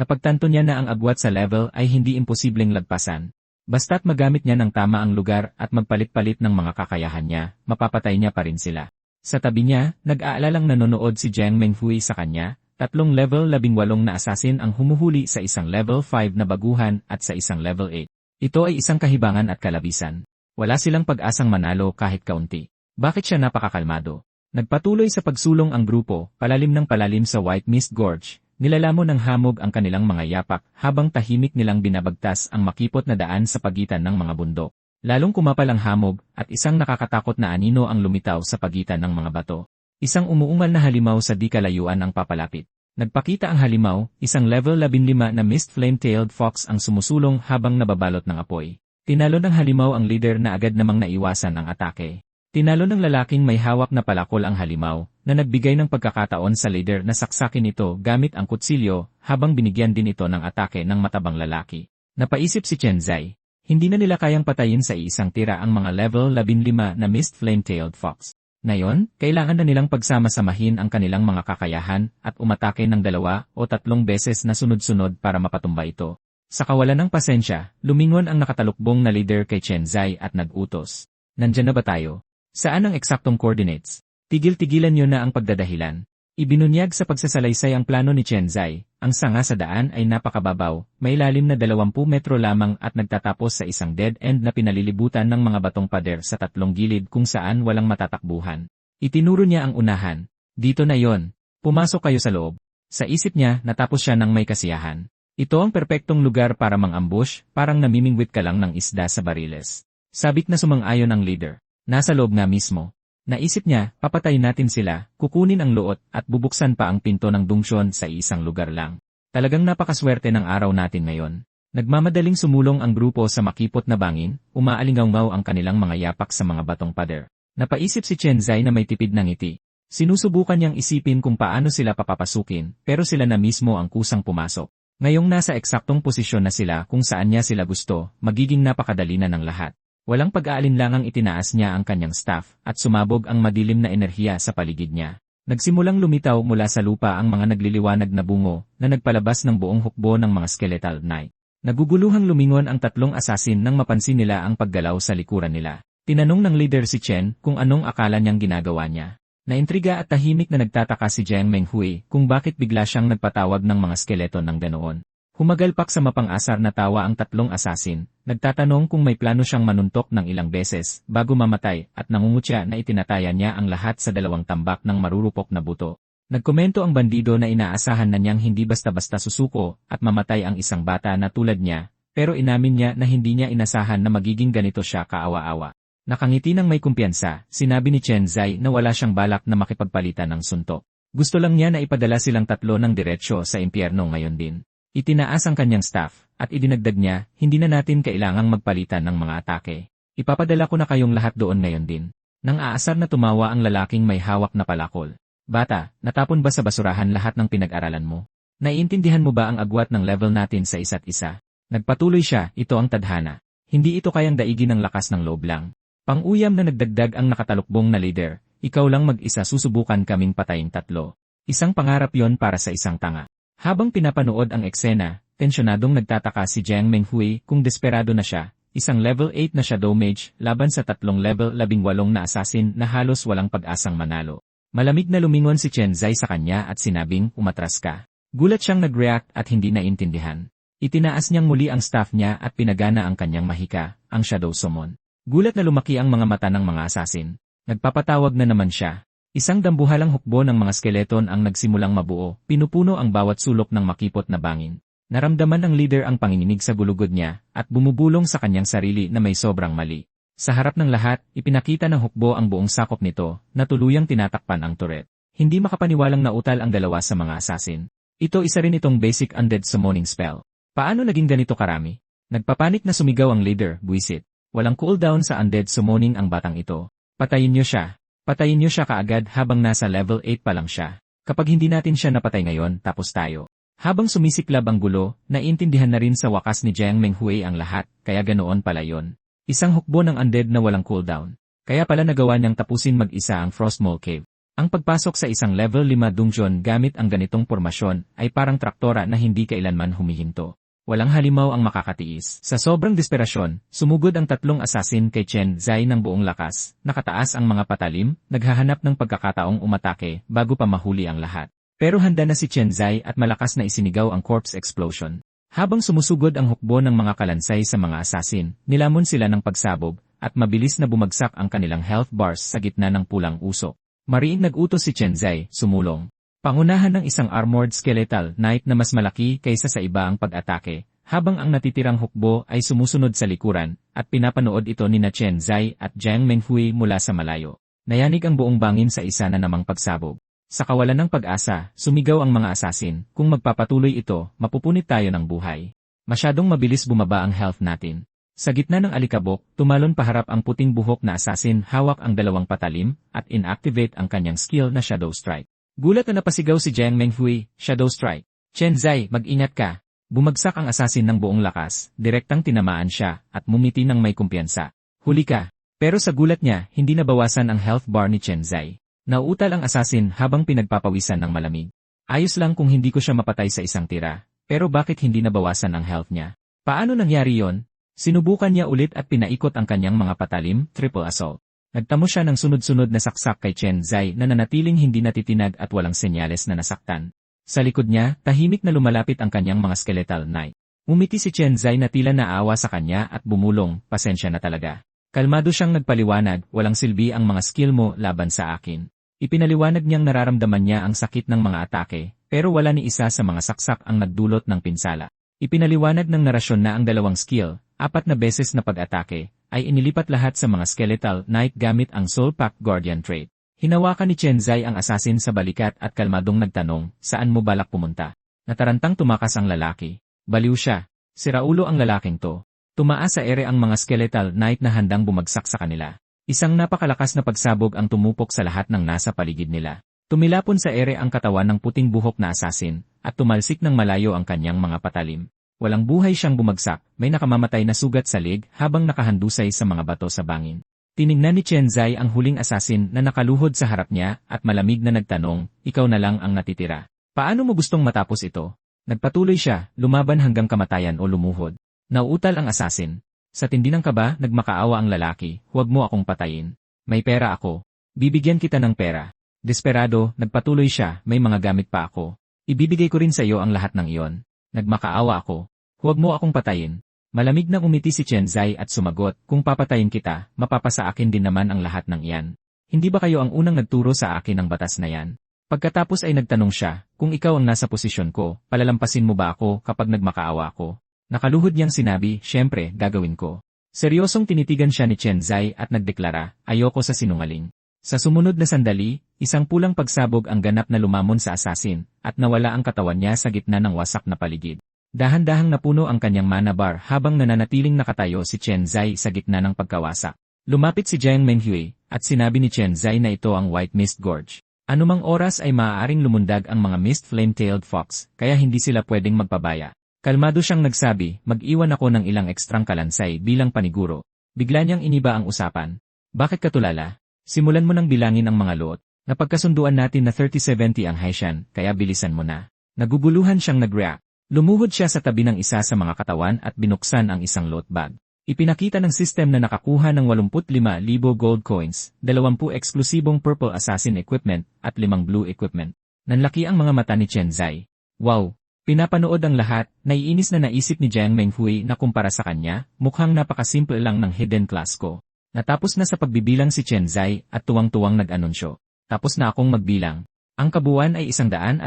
Napagtanto niya na ang agwat sa level ay hindi imposibleng lagpasan. Basta't magamit niya ng tama ang lugar at magpalit-palit ng mga kakayahan niya, mapapatay niya pa rin sila. Sa tabi niya, nag-aalalang nanonood si Jiang Menghui sa kanya, tatlong level 18 na assassin ang humuhuli sa isang level 5 na baguhan at sa isang level 8. Ito ay isang kahibangan at kalabisan. Wala silang pag-asang manalo kahit kaunti. Bakit siya napakakalmado? Nagpatuloy sa pagsulong ang grupo, palalim ng palalim sa White Mist Gorge, nilalamon ng hamog ang kanilang mga yapak habang tahimik nilang binabagtas ang makipot na daan sa pagitan ng mga bundok. Lalong kumapal ang hamog at isang nakakatakot na anino ang lumitaw sa pagitan ng mga bato. Isang umuungal na halimaw sa di kalayuan ang papalapit. Nagpakita ang halimaw, isang level 15 na Mist Flame-tailed Fox ang sumusulong habang nababalot ng apoy. Tinalo ng halimaw ang leader na agad namang naiwasan ang atake. Tinalo ng lalaking may hawak na palakol ang halimaw, na nagbigay ng pagkakataon sa leader na saksakin ito gamit ang kutsilyo habang binigyan din ito ng atake ng matabang lalaki. Napaisip si Chen Zai. Hindi na nila kayang patayin sa isang tira ang mga level 15 na Mist Flame-tailed Fox. Ngayon, kailangan na nilang pagsama-samahin ang kanilang mga kakayahan at umatake ng 2 o 3 beses na sunod-sunod para mapatumba ito. Sa kawalan ng pasensya, lumingon ang nakatalukbong na leader kay Chen Zai at nag-utos. "Nandyan na ba tayo? Saan ang eksaktong coordinates? Tigil-tigilan niyo na ang pagdadahilan." Ibinunyag sa pagsasalaysay ang plano ni Chen Zai. Ang sanga sa daan ay napakababaw, may lalim na 20 metro lamang at nagtatapos sa isang dead end na pinalilibutan ng mga batong pader sa 3 gilid kung saan walang matatakbuhan. Itinuro niya ang unahan. "Dito na yon. Pumasok kayo sa loob." Sa isip niya, natapos siya ng may kasiyahan. Ito ang perpektong lugar para mang-ambush, parang namimingwit ka lang ng isda sa bariles. Sabik na sumang-ayon ang leader. "Nasa loob nga mismo." Naisip niya, papatayin natin sila, kukunin ang luot, at bubuksan pa ang pinto ng dungsyon sa isang lugar lang. Talagang napakaswerte ng araw natin ngayon. Nagmamadaling sumulong ang grupo sa makipot na bangin, umaalingaw ang kanilang mga yapak sa mga batong pader. Napaisip si Chen Zai na may tipid ng ngiti. Sinusubukan niyang isipin kung paano sila papapasukin, pero sila na mismo ang kusang pumasok. Ngayong nasa eksaktong posisyon na sila kung saan niya sila gusto, magiging napakadali na ng lahat. Walang pag-aalinlangang itinaas niya ang kanyang staff, at sumabog ang madilim na enerhiya sa paligid niya. Nagsimulang lumitaw mula sa lupa ang mga nagliliwanag na bungo, na nagpalabas ng buong hukbo ng mga skeletal knight. Naguguluhang lumingon ang tatlong asasin nang mapansin nila ang paggalaw sa likuran nila. Tinanong ng leader si Chen kung anong akala niyang ginagawa niya. Naintriga at tahimik na nagtataka si Jiang Menghui kung bakit bigla siyang nagpatawag ng mga skeleton ng ganoon. Humagalpak sa mapang-asar na tawa ang tatlong asasin, nagtatanong kung may plano siyang manuntok ng ilang beses bago mamatay at nangungutya na itinataya niya ang lahat sa dalawang tambak ng marurupok na buto. Nagkomento ang bandido na inaasahan na niyang hindi basta-basta susuko at mamatay ang isang bata na tulad niya, pero inamin niya na hindi niya inasahan na magiging ganito siya kaawa-awa. Nakangiti ng may kumpiyansa, sinabi ni Chen Zai na wala siyang balak na makipagpalitan ng suntok. Gusto lang niya na ipadala silang tatlo ng diretsyo sa impyerno ngayon din. Itinaas ang kanyang staff, at idinagdag niya, hindi na natin kailangang magpalitan ng mga atake. Ipapadala ko na kayong lahat doon ngayon din. Nang aasar na tumawa ang lalaking may hawak na palakol. Bata, natapon ba sa basurahan lahat ng pinag-aralan mo? Naiintindihan mo ba ang agwat ng level natin sa isa't isa? Nagpatuloy siya, ito ang tadhana. Hindi ito kayang daigin ng lakas ng loob lang. Pang-uyam na nagdagdag ang nakatalukbong na leader, ikaw lang mag-isa susubukan kaming patayin tatlo. Isang pangarap yon para sa isang tanga. Habang pinapanood ang eksena, tensyonadong nagtataka si Jiang Menghui kung desperado na siya, isang level 8 na shadow mage laban sa tatlong level 18 na assassin na halos walang pag-asang manalo. Malamig na lumingon si Chen Zai sa kanya at sinabing, umatras ka. Gulat siyang nag-react at hindi naintindihan. Itinaas niyang muli ang staff niya at pinagana ang kanyang mahika, ang Shadow Summon. Gulat na lumaki ang mga mata ng mga assassin. Nagpapatawag na naman siya. Isang dambuhalang hukbo ng mga skeleton ang nagsimulang mabuo, pinupuno ang bawat sulok ng makipot na bangin. Naramdaman ng leader ang panginginig sa gulugod niya, at bumubulong sa kanyang sarili na may sobrang mali. Sa harap ng lahat, ipinakita ng hukbo ang buong sakop nito, na tuluyang tinatakpan ang turret. Hindi makapaniwalang nautal ang dalawa sa mga assassin. Isa rin itong basic undead summoning spell. Paano naging ganito karami? Nagpapanik na sumigaw ang leader, buwisit. Walang cooldown sa undead summoning ang batang ito. Patayin niyo siya. Patayin niyo siya kaagad habang nasa level 8 pa lang siya. Kapag hindi natin siya napatay ngayon, tapos tayo. Habang sumisiklab ang gulo, naiintindihan na rin sa wakas ni Jiang Menghui ang lahat, kaya ganoon pala yon. Isang hukbo ng undead na walang cooldown. Kaya pala nagawa niyang tapusin mag-isa ang Frostmourne Cave. Ang pagpasok sa isang level 5 dungeon gamit ang ganitong pormasyon ay parang traktora na hindi kailanman humihinto. Walang halimaw ang makakatiis. Sa sobrang desperasyon, sumugod ang tatlong assassin kay Chen Zai ng buong lakas, nakataas ang mga patalim, naghahanap ng pagkakataong umatake bago pa mahuli ang lahat. Pero handa na si Chen Zai at malakas na isinigaw ang corpse explosion. Habang sumusugod ang hukbo ng mga kalansay sa mga assassin, nilamon sila ng pagsabog, at mabilis na bumagsak ang kanilang health bars sa gitna ng pulang usok. Mariing nag-utos si Chen Zai, sumulong. Pangunahan ng isang armored skeletal knight na mas malaki kaysa sa iba ang pag-atake, habang ang natitirang hukbo ay sumusunod sa likuran, at pinapanood ito ni Chen Zai at Jiang Menghui mula sa malayo. Nayanig ang buong bangin sa isa na namang pagsabog. Sa kawalan ng pag-asa, sumigaw ang mga assassin, kung magpapatuloy ito, mapupunit tayo ng buhay. Masyadong mabilis bumaba ang health natin. Sa gitna ng alikabok, tumalon paharap ang puting buhok na assassin, hawak ang dalawang patalim, at inactivate ang kanyang skill na Shadow Strike. Gulat na napasigaw si Jiang Menghui, Shadow Strike. Chen Zai, mag-ingat ka. Bumagsak ang assassin ng buong lakas, direktang tinamaan siya, at mumiti ng may kumpiyansa. Huli ka. Pero sa gulat niya, hindi nabawasan ang health bar ni Chen Zai. Nauutal ang assassin habang pinagpapawisan ng malamig. Ayos lang kung hindi ko siya mapatay sa isang tira, pero bakit hindi nabawasan ang health niya? Paano nangyari yon? Sinubukan niya ulit at pinaikot ang kanyang mga patalim, triple assault. Nagtamo siya ng sunod-sunod na saksak kay Chen Zai na nanatiling hindi natitinag at walang senyales na nasaktan. Sa likod niya, tahimik na lumalapit ang kanyang mga skeletal knight. Umiti si Chen Zai na tila naawa sa kanya at bumulong, pasensya na talaga. Kalmado siyang nagpaliwanag, walang silbi ang mga skill mo laban sa akin. Ipinaliwanag niyang nararamdaman niya ang sakit ng mga atake, pero wala ni isa sa mga saksak ang nagdulot ng pinsala. Ipinaliwanag ng narasyon na ang dalawang skill, 4 na beses na pag-atake, ay inilipat lahat sa mga Skeletal Knight gamit ang Soul Pact Guardian trait. Hinawakan ni Chen Zai ang assassin sa balikat at kalmadong nagtanong, saan mo balak pumunta? Natarantang tumakas ang lalaki. Baliw siya. Siraulo ang lalaking to. Tumaas sa ere ang mga Skeletal Knight na handang bumagsak sa kanila. Isang napakalakas na pagsabog ang tumupok sa lahat ng nasa paligid nila. Tumilapon sa ere ang katawan ng puting buhok na assassin, at tumalsik ng malayo ang kanyang mga patalim. Walang buhay siyang bumagsak, may nakamamatay na sugat sa leg habang nakahandusay sa mga bato sa bangin. Tiningnan ni Chen Zai ang huling assassin na nakaluhod sa harap niya at malamig na nagtanong, ikaw na lang ang natitira. Paano mo gustong matapos ito? Nagpatuloy siya, lumaban hanggang kamatayan o lumuhod. Nauutal ang assassin. Sa tindi ng kaba, nagmakaawa ang lalaki, huwag mo akong patayin. May pera ako. Bibigyan kita ng pera. Desperado, nagpatuloy siya, may mga gamit pa ako. Ibibigay ko rin sa iyo ang lahat ng iyon. Nagmakaawa ako. Huwag mo akong patayin. Malamig na umiti si Chen Zai at sumagot, kung papatayin kita, mapapasa akin din naman ang lahat ng iyan. Hindi ba kayo ang unang nagturo sa akin ng batas na yan? Pagkatapos ay nagtanong siya, kung ikaw ang nasa posisyon ko, palalampasin mo ba ako kapag nagmakaawa ako? Nakaluhod niyang sinabi, syempre, gagawin ko. Seryosong tinitigan siya ni Chen Zai at nagdeklara, ayoko sa sinungaling. Sa sumunod na sandali, isang pulang pagsabog ang ganap na lumamon sa assassin, at nawala ang katawan niya sa gitna ng wasak na paligid. Dahan-dahang napuno ang kanyang mana bar habang nananatiling nakatayo si Chen Zai sa gitna ng pagkawasak. Lumapit si Jiang Menghui, at sinabi ni Chen Zai na ito ang White Mist Gorge. Anumang oras ay maaaring lumundag ang mga Mist Flame-tailed Fox, kaya hindi sila pwedeng magpabaya. Kalmado siyang nagsabi, mag-iwan ako ng ilang ekstrang kalansay bilang paniguro. Bigla niyang iniba ang usapan. Bakit ka tulala? Simulan mo nang bilangin ang mga lot. Napagkasunduan natin na 30-70 ang Haitian, kaya bilisan mo na. Naguguluhan siyang nag-react. Lumuhod siya sa tabi ng isa sa mga katawan at binuksan ang isang lot bag. Ipinakita ng system na nakakuha ng 85,000 gold coins, 20 eksklusibong purple assassin equipment, at 5 blue equipment. Nanlaki ang mga mata ni Chen Zai. Wow! Pinapanood ang lahat, naiinis na naisip ni Jiang Menghui na kumpara sa kanya, mukhang napakasimple lang ng hidden class ko. Natapos na sa pagbibilang si Chen Zai at tuwang-tuwang nag-anunsyo. Tapos na akong magbilang. Ang kabuuan ay 150,000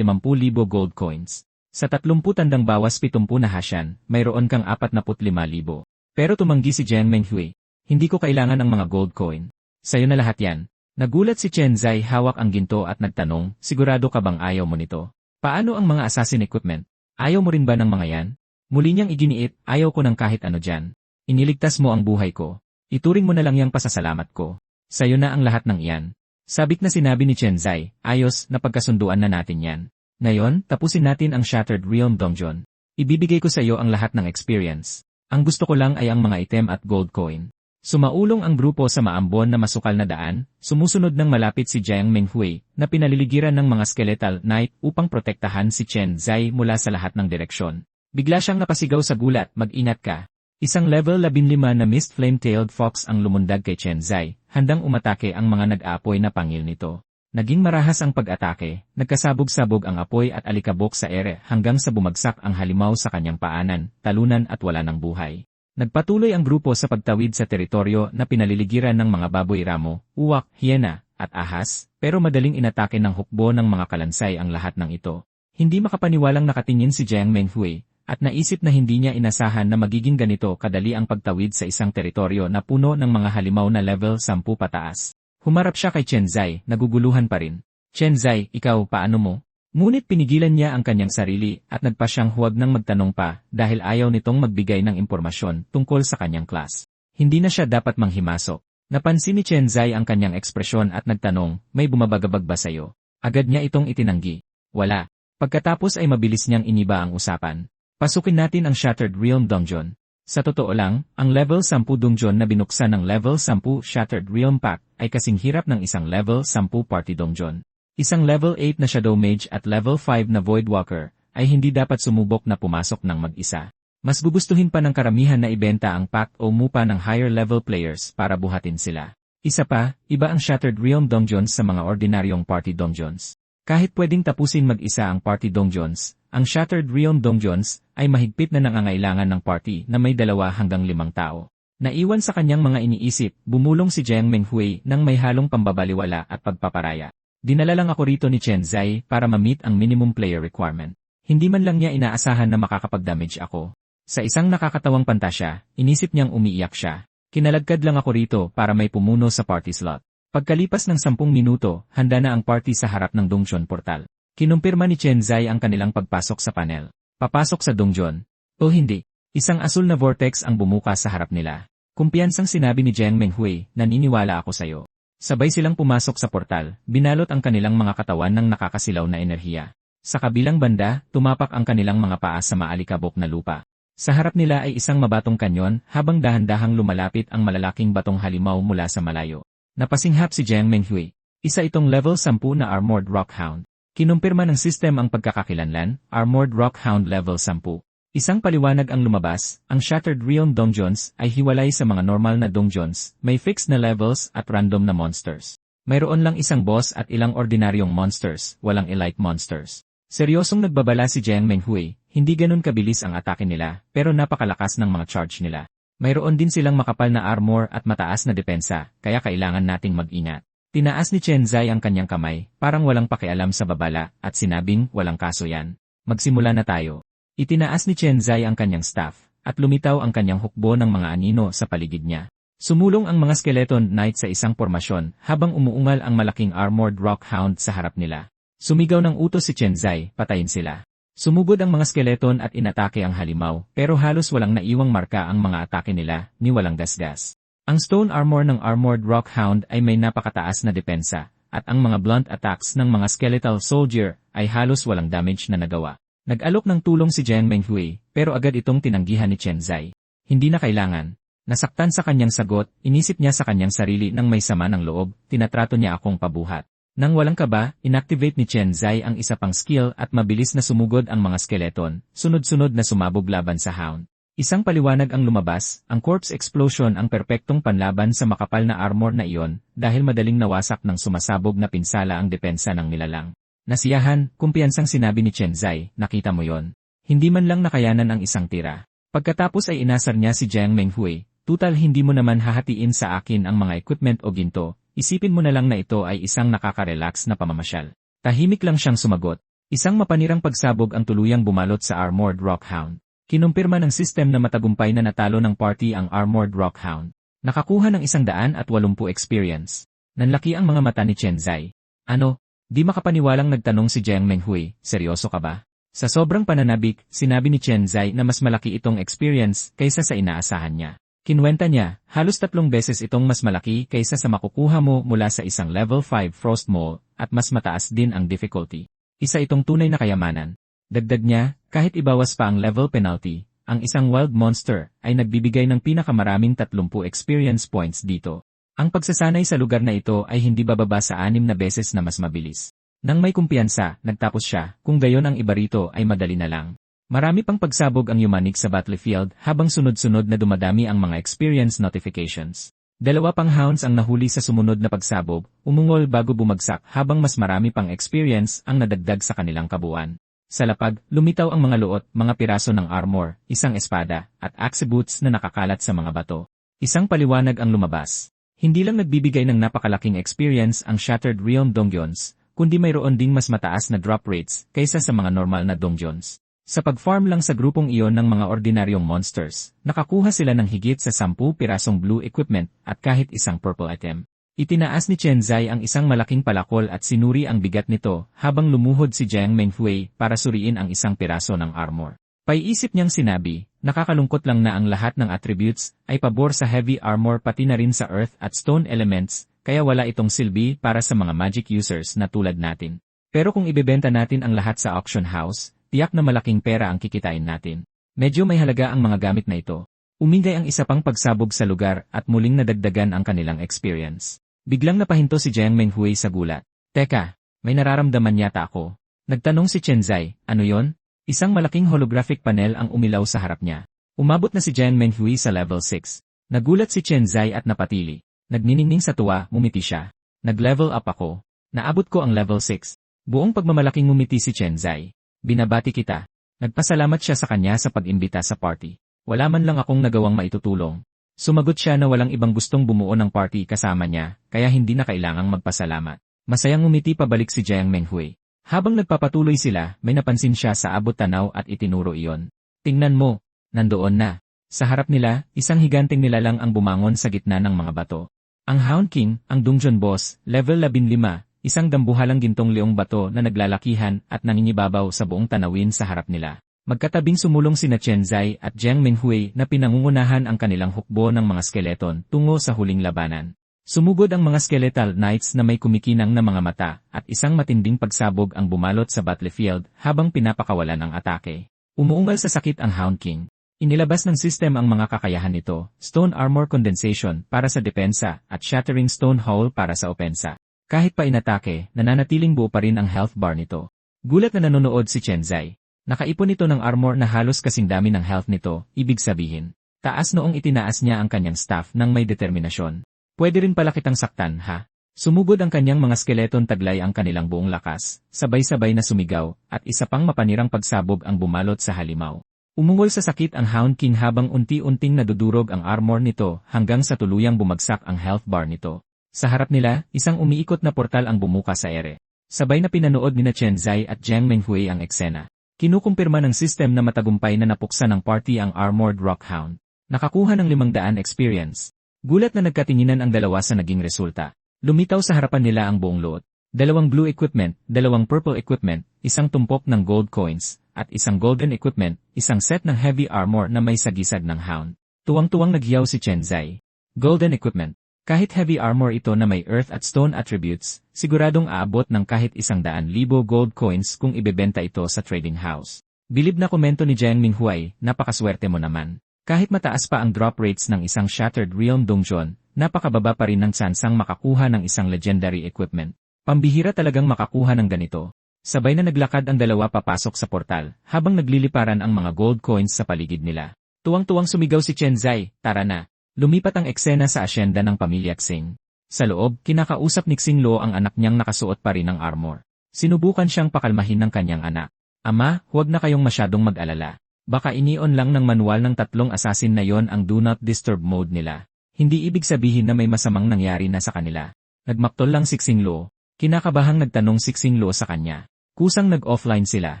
gold coins. Sa 30 tandang bawas 70 na Haitian, mayroon kang 45,000. Pero tumanggi si Jiang Menghui. Hindi ko kailangan ng mga gold coin. Sa'yo na lahat yan. Nagulat si Chen Zai hawak ang ginto at nagtanong, sigurado ka bang ayaw mo nito? Paano ang mga assassin equipment? Ayaw mo rin ba ng mga yan? Muli niyang iginiit, ayaw ko ng kahit ano dyan. Iniligtas mo ang buhay ko. Ituring mo na lang yang pasasalamat ko. Sa'yo na ang lahat ng iyan. Sabik na sinabi ni Chen Zai, ayos, napagkasunduan na natin yan. Ngayon, tapusin natin ang Shattered Realm Dungeon. Ibibigay ko sa iyo ang lahat ng experience. Ang gusto ko lang ay ang mga item at gold coin. Sumaulong ang grupo sa maambon na masukal na daan, sumusunod ng malapit si Jiang Menghui, na pinaliligiran ng mga Skeletal Knight upang protektahan si Chen Zai mula sa lahat ng direksyon. Bigla siyang napasigaw sa gulat, mag-ingat ka. Isang level 15 na Mist Flame-tailed Fox ang lumundag kay Chen Zai, handang umatake ang mga nag-aapoy na pangil nito. Naging marahas ang pag-atake, nagkasabog-sabog ang apoy at alikabok sa ere hanggang sa bumagsak ang halimaw sa kanyang paanan, talunan at wala ng buhay. Nagpatuloy ang grupo sa pagtawid sa teritoryo na pinaliligiran ng mga baboy ramo, uwak, hyena, at ahas, pero madaling inatake ng hukbo ng mga kalansay ang lahat ng ito. Hindi makapaniwalang nakatingin si Jiang Menghui, at naisip na hindi niya inasahan na magiging ganito kadali ang pagtawid sa isang teritoryo na puno ng mga halimaw na level 10 pataas. Humarap siya kay Chen Zai, naguguluhan pa rin. Chen Zai, ikaw, paano mo? Ngunit pinigilan niya ang kanyang sarili at nagpa siyang huwag nang magtanong pa dahil ayaw nitong magbigay ng impormasyon tungkol sa kanyang class. Hindi na siya dapat manghimasok. Napansin ni Chen Zai ang kanyang ekspresyon at nagtanong, may bumabagabag ba sa'yo? Agad niya itong itinanggi. Wala. Pagkatapos ay mabilis niyang iniba ang usapan. Pasukin natin ang Shattered Realm Dungeon. Sa totoo lang, ang level 10 dungeon na binuksan ng level 10 Shattered Realm Pact ay kasing hirap ng isang level 10 party dungeon. Isang level 8 na Shadow Mage at level 5 na Void Walker ay hindi dapat sumubok na pumasok ng mag-isa. Mas gugustuhin pa ng karamihan na ibenta ang pact o mupa ng higher level players para buhatin sila. Isa pa, iba ang Shattered Realm Dungeons sa mga ordinaryong party dungeons. Kahit pwedeng tapusin mag-isa ang party dungeons, ang Shattered Realm Dungeons ay mahigpit na nangangailangan ng party na may 2 hanggang 5 tao. Naiwan sa kanyang mga iniisip, bumulong si Jiang Menghui nang may halong pambabaliwala at pagpaparaya. Dinala lang ako rito ni Chen Zai para ma-meet ang minimum player requirement. Hindi man lang niya inaasahan na makakapag-damage ako. Sa isang nakakatawang pantasya, inisip niyang umiiyak siya. Kinalagkad lang ako rito para may pumuno sa party slot. Pagkalipas ng 10 minuto, handa na ang party sa harap ng Dongjun Portal. Kinumpirma ni Chen Zai ang kanilang pagpasok sa panel. Papasok sa Dongjun. O hindi. Isang asul na vortex ang bumukas sa harap nila. Kumpiyansang sinabi ni Jiang Menghui, naniniwala ako sa'yo. Sabay silang pumasok sa portal, binalot ang kanilang mga katawan ng nakakasilaw na enerhiya. Sa kabilang banda, tumapak ang kanilang mga paa sa maalikabok na lupa. Sa harap nila ay isang mabatong kanyon habang dahan-dahang lumalapit ang malalaking batong halimaw mula sa malayo. Napasinghap si Jiang Menghui. Isa itong level 10 na Armored Rockhound. Kinumpirma ng system ang pagkakakilanlan, Armored Rockhound level 10. Isang paliwanag ang lumabas, ang Shattered Realm Dongjons ay hiwalay sa mga normal na dongjons, may fixed na levels at random na monsters. Mayroon lang isang boss at ilang ordinaryong monsters, walang elite monsters. Seryosong nagbabala si Jiang Menghui, hindi ganun kabilis ang atake nila, pero napakalakas ng mga charge nila. Mayroon din silang makapal na armor at mataas na depensa, kaya kailangan nating mag-ingat. Tinaas ni Chen Zai ang kanyang kamay, parang walang pakialam sa babala, at sinabing, walang kaso yan. Magsimula na tayo. Itinaas ni Chen Zai ang kanyang staff, at lumitaw ang kanyang hukbo ng mga anino sa paligid niya. Sumulong ang mga skeleton knight sa isang pormasyon, habang umuungal ang malaking armored rockhound sa harap nila. Sumigaw ng utos si Chen Zai, patayin sila. Sumugod ang mga skeleton at inatake ang halimaw, pero halos walang naiwang marka ang mga atake nila, ni walang gasgas. Ang stone armor ng Armored Rockhound ay may napakataas na depensa, at ang mga blunt attacks ng mga skeletal soldier ay halos walang damage na nagawa. Nag-alok ng tulong si Jiang Menghui, pero agad itong tinanggihan ni Chen Zai. Hindi na kailangan. Nasaktan sa kanyang sagot, inisip niya sa kanyang sarili ng may sama ng loob, tinatrato niya akong pabuhat. Nang walang kaba, inactivate ni Chen Zai ang isa pang skill at mabilis na sumugod ang mga skeleton, sunod-sunod na sumabog laban sa hound. Isang paliwanag ang lumabas, ang corpse explosion ang perpektong panlaban sa makapal na armor na iyon, dahil madaling nawasak ng sumasabog na pinsala ang depensa ng nilalang. Nasiyahan, kumpiyansang sinabi ni Chen Zai, nakita mo yon. Hindi man lang nakayanan ang isang tira. Pagkatapos ay inasar niya si Jiang Menghui, tutal hindi mo naman hahatiin sa akin ang mga equipment o ginto, isipin mo na lang na ito ay isang nakaka-relax na pamamasyal. Tahimik lang siyang sumagot. Isang mapanirang pagsabog ang tuluyang bumalot sa Armored Rockhound. Kinumpirma ng system na matagumpay na natalo ng party ang Armored Rockhound. Nakakuha ng 180 experience. Nanlaki ang mga mata ni Chen Zai. Ano? Di makapaniwalang nagtanong si Jiang Menghui, seryoso ka ba? Sa sobrang pananabik, sinabi ni Chen Zai na mas malaki itong experience kaysa sa inaasahan niya. Kinwenta niya, halos 3 beses itong mas malaki kaysa sa makukuha mo mula sa isang level 5 Frost Mole at mas mataas din ang difficulty. Isa itong tunay na kayamanan. Dagdag niya, kahit ibawas pa ang level penalty, ang isang wild monster ay nagbibigay ng pinakamaraming 30 experience points dito. Ang pagsasanay sa lugar na ito ay hindi bababa sa 6 na beses na mas mabilis. Nang may kumpiyansa, nagtapos siya, kung gayon ang iba rito ay madali na lang. Marami pang pagsabog ang yumanik sa battlefield habang sunod-sunod na dumadami ang mga experience notifications. 2 pang hounds ang nahuli sa sumunod na pagsabog, umungol bago bumagsak habang mas marami pang experience ang nadagdag sa kanilang kabuuan. Sa lapag, lumitaw ang mga luot, mga piraso ng armor, isang espada, at axe boots na nakakalat sa mga bato. Isang paliwanag ang lumabas. Hindi lang nagbibigay ng napakalaking experience ang Shattered Realm Dongjons, kundi mayroon ding mas mataas na drop rates kaysa sa mga normal na dongjons. Sa pag-farm lang sa grupong iyon ng mga ordinaryong monsters, nakakuha sila ng higit sa 10 pirasong blue equipment at kahit isang purple item. Itinaas ni Chen Zai ang isang malaking palakol at sinuri ang bigat nito habang lumuhod si Jiang Menghui para suriin ang isang piraso ng armor. Paiisip niyang sinabi, nakakalungkot lang na ang lahat ng attributes ay pabor sa heavy armor pati na rin sa earth at stone elements, kaya wala itong silbi para sa mga magic users na tulad natin. Pero kung ibebenta natin ang lahat sa auction house, tiyak na malaking pera ang kikitain natin. Medyo may halaga ang mga gamit na ito. Umingay ang isa pang pagsabog sa lugar at muling nadagdagan ang kanilang experience. Biglang napahinto si Jiang Menghui sa gulat. Teka, may nararamdaman yata ako. Nagtanong si Chen Zai, ano yon? Isang malaking holographic panel ang umilaw sa harap niya. Umabot na si Jiang Menghui sa level 6. Nagulat si Chen Zai at napatili. Nagniningning sa tuwa, ngumiti siya. Nag-level up ako. Naabot ko ang level 6. Buong pagmamalaking ngumiti si Chen Zai. Binabati kita. Nagpasalamat siya sa kanya sa pag-imbita sa party. Wala man lang akong nagawang maitutulong. Sumagot siya na walang ibang gustong bumuo ng party kasama niya, kaya hindi na kailangang magpasalamat. Masayang ngumiti pabalik si Jiang Menghui. Habang nagpapatuloy sila, may napansin siya sa abot tanaw at itinuro iyon. Tingnan mo, nandoon na. Sa harap nila, isang higanteng nilalang ang bumangon sa gitna ng mga bato. Ang Hound King, ang dungeon boss, level 15, isang dambuhalang gintong leong bato na naglalakihan at nangingibabaw sa buong tanawin sa harap nila. Magkatabing sumulong sina Chen Zai at Jiang Menghui na pinangungunahan ang kanilang hukbo ng mga skeleton tungo sa huling labanan. Sumugod ang mga skeletal knights na may kumikinang na mga mata at isang matinding pagsabog ang bumalot sa battlefield habang pinapakawalan ang atake. Umuungal sa sakit ang Hound King. Inilabas ng system ang mga kakayahan nito, Stone Armor Condensation para sa depensa at Shattering Stone Hull para sa opensa. Kahit pa inatake, nananatiling buo pa rin ang health bar nito. Gulat na nanonood si Chen Zai. Nakaipon ito ng armor na halos kasing dami ng health nito, ibig sabihin. Taas noong itinaas niya ang kanyang staff ng may determinasyon. Pwede rin pala kitang saktan, ha? Sumugod ang kanyang mga skeleton taglay ang kanilang buong lakas, sabay-sabay na sumigaw, at isa pang mapanirang pagsabog ang bumalot sa halimaw. Umungol sa sakit ang Hound King habang unti-unting nadudurog ang armor nito hanggang sa tuluyang bumagsak ang health bar nito. Sa harap nila, isang umiikot na portal ang bumuka sa ere. Sabay na pinanood ni Chen Zai at Jiang Menghui ang eksena. Kinukumpirma ng system na matagumpay na napuksa ng party ang Armored Rockhound. Nakakuha ng 500 experience. Gulat na nagkatinginan ang dalawa sa naging resulta. Lumitaw sa harapan nila ang buong loot. 2 blue equipment, 2 purple equipment, isang tumpok ng gold coins, at isang golden equipment, isang set ng heavy armor na may sagisag ng hound. Tuwang-tuwang nagyaw si Chen Zai. Golden equipment. Kahit heavy armor ito na may earth at stone attributes, siguradong aabot ng kahit 100,000 gold coins kung ibebenta ito sa trading house. Bilib na komento ni Jiang Menghui, napakaswerte mo naman. Kahit mataas pa ang drop rates ng isang Shattered Realm Dungeon, napakababa pa rin ng tsansang makakuha ng isang legendary equipment. Pambihira talagang makakuha ng ganito. Sabay na naglakad ang dalawa papasok sa portal, habang nagliliparan ang mga gold coins sa paligid nila. Tuwang-tuwang sumigaw si Chen Zai, tara na. Lumipat ang eksena sa asyenda ng pamilya Xing. Sa loob, kinakausap ni Xing Luo ang anak niyang nakasuot pa rin ng armor. Sinubukan siyang pakalmahin ng kanyang anak. Ama, huwag na kayong masyadong mag-alala. Baka inion lang ng manual ng 3 assassin na yon ang Do Not Disturb mode nila. Hindi ibig sabihin na may masamang nangyari na sa kanila. Nagmaktol lang si Xing Luo. Kinakabahang nagtanong si Xing Luo sa kanya. Kusang nag-offline sila.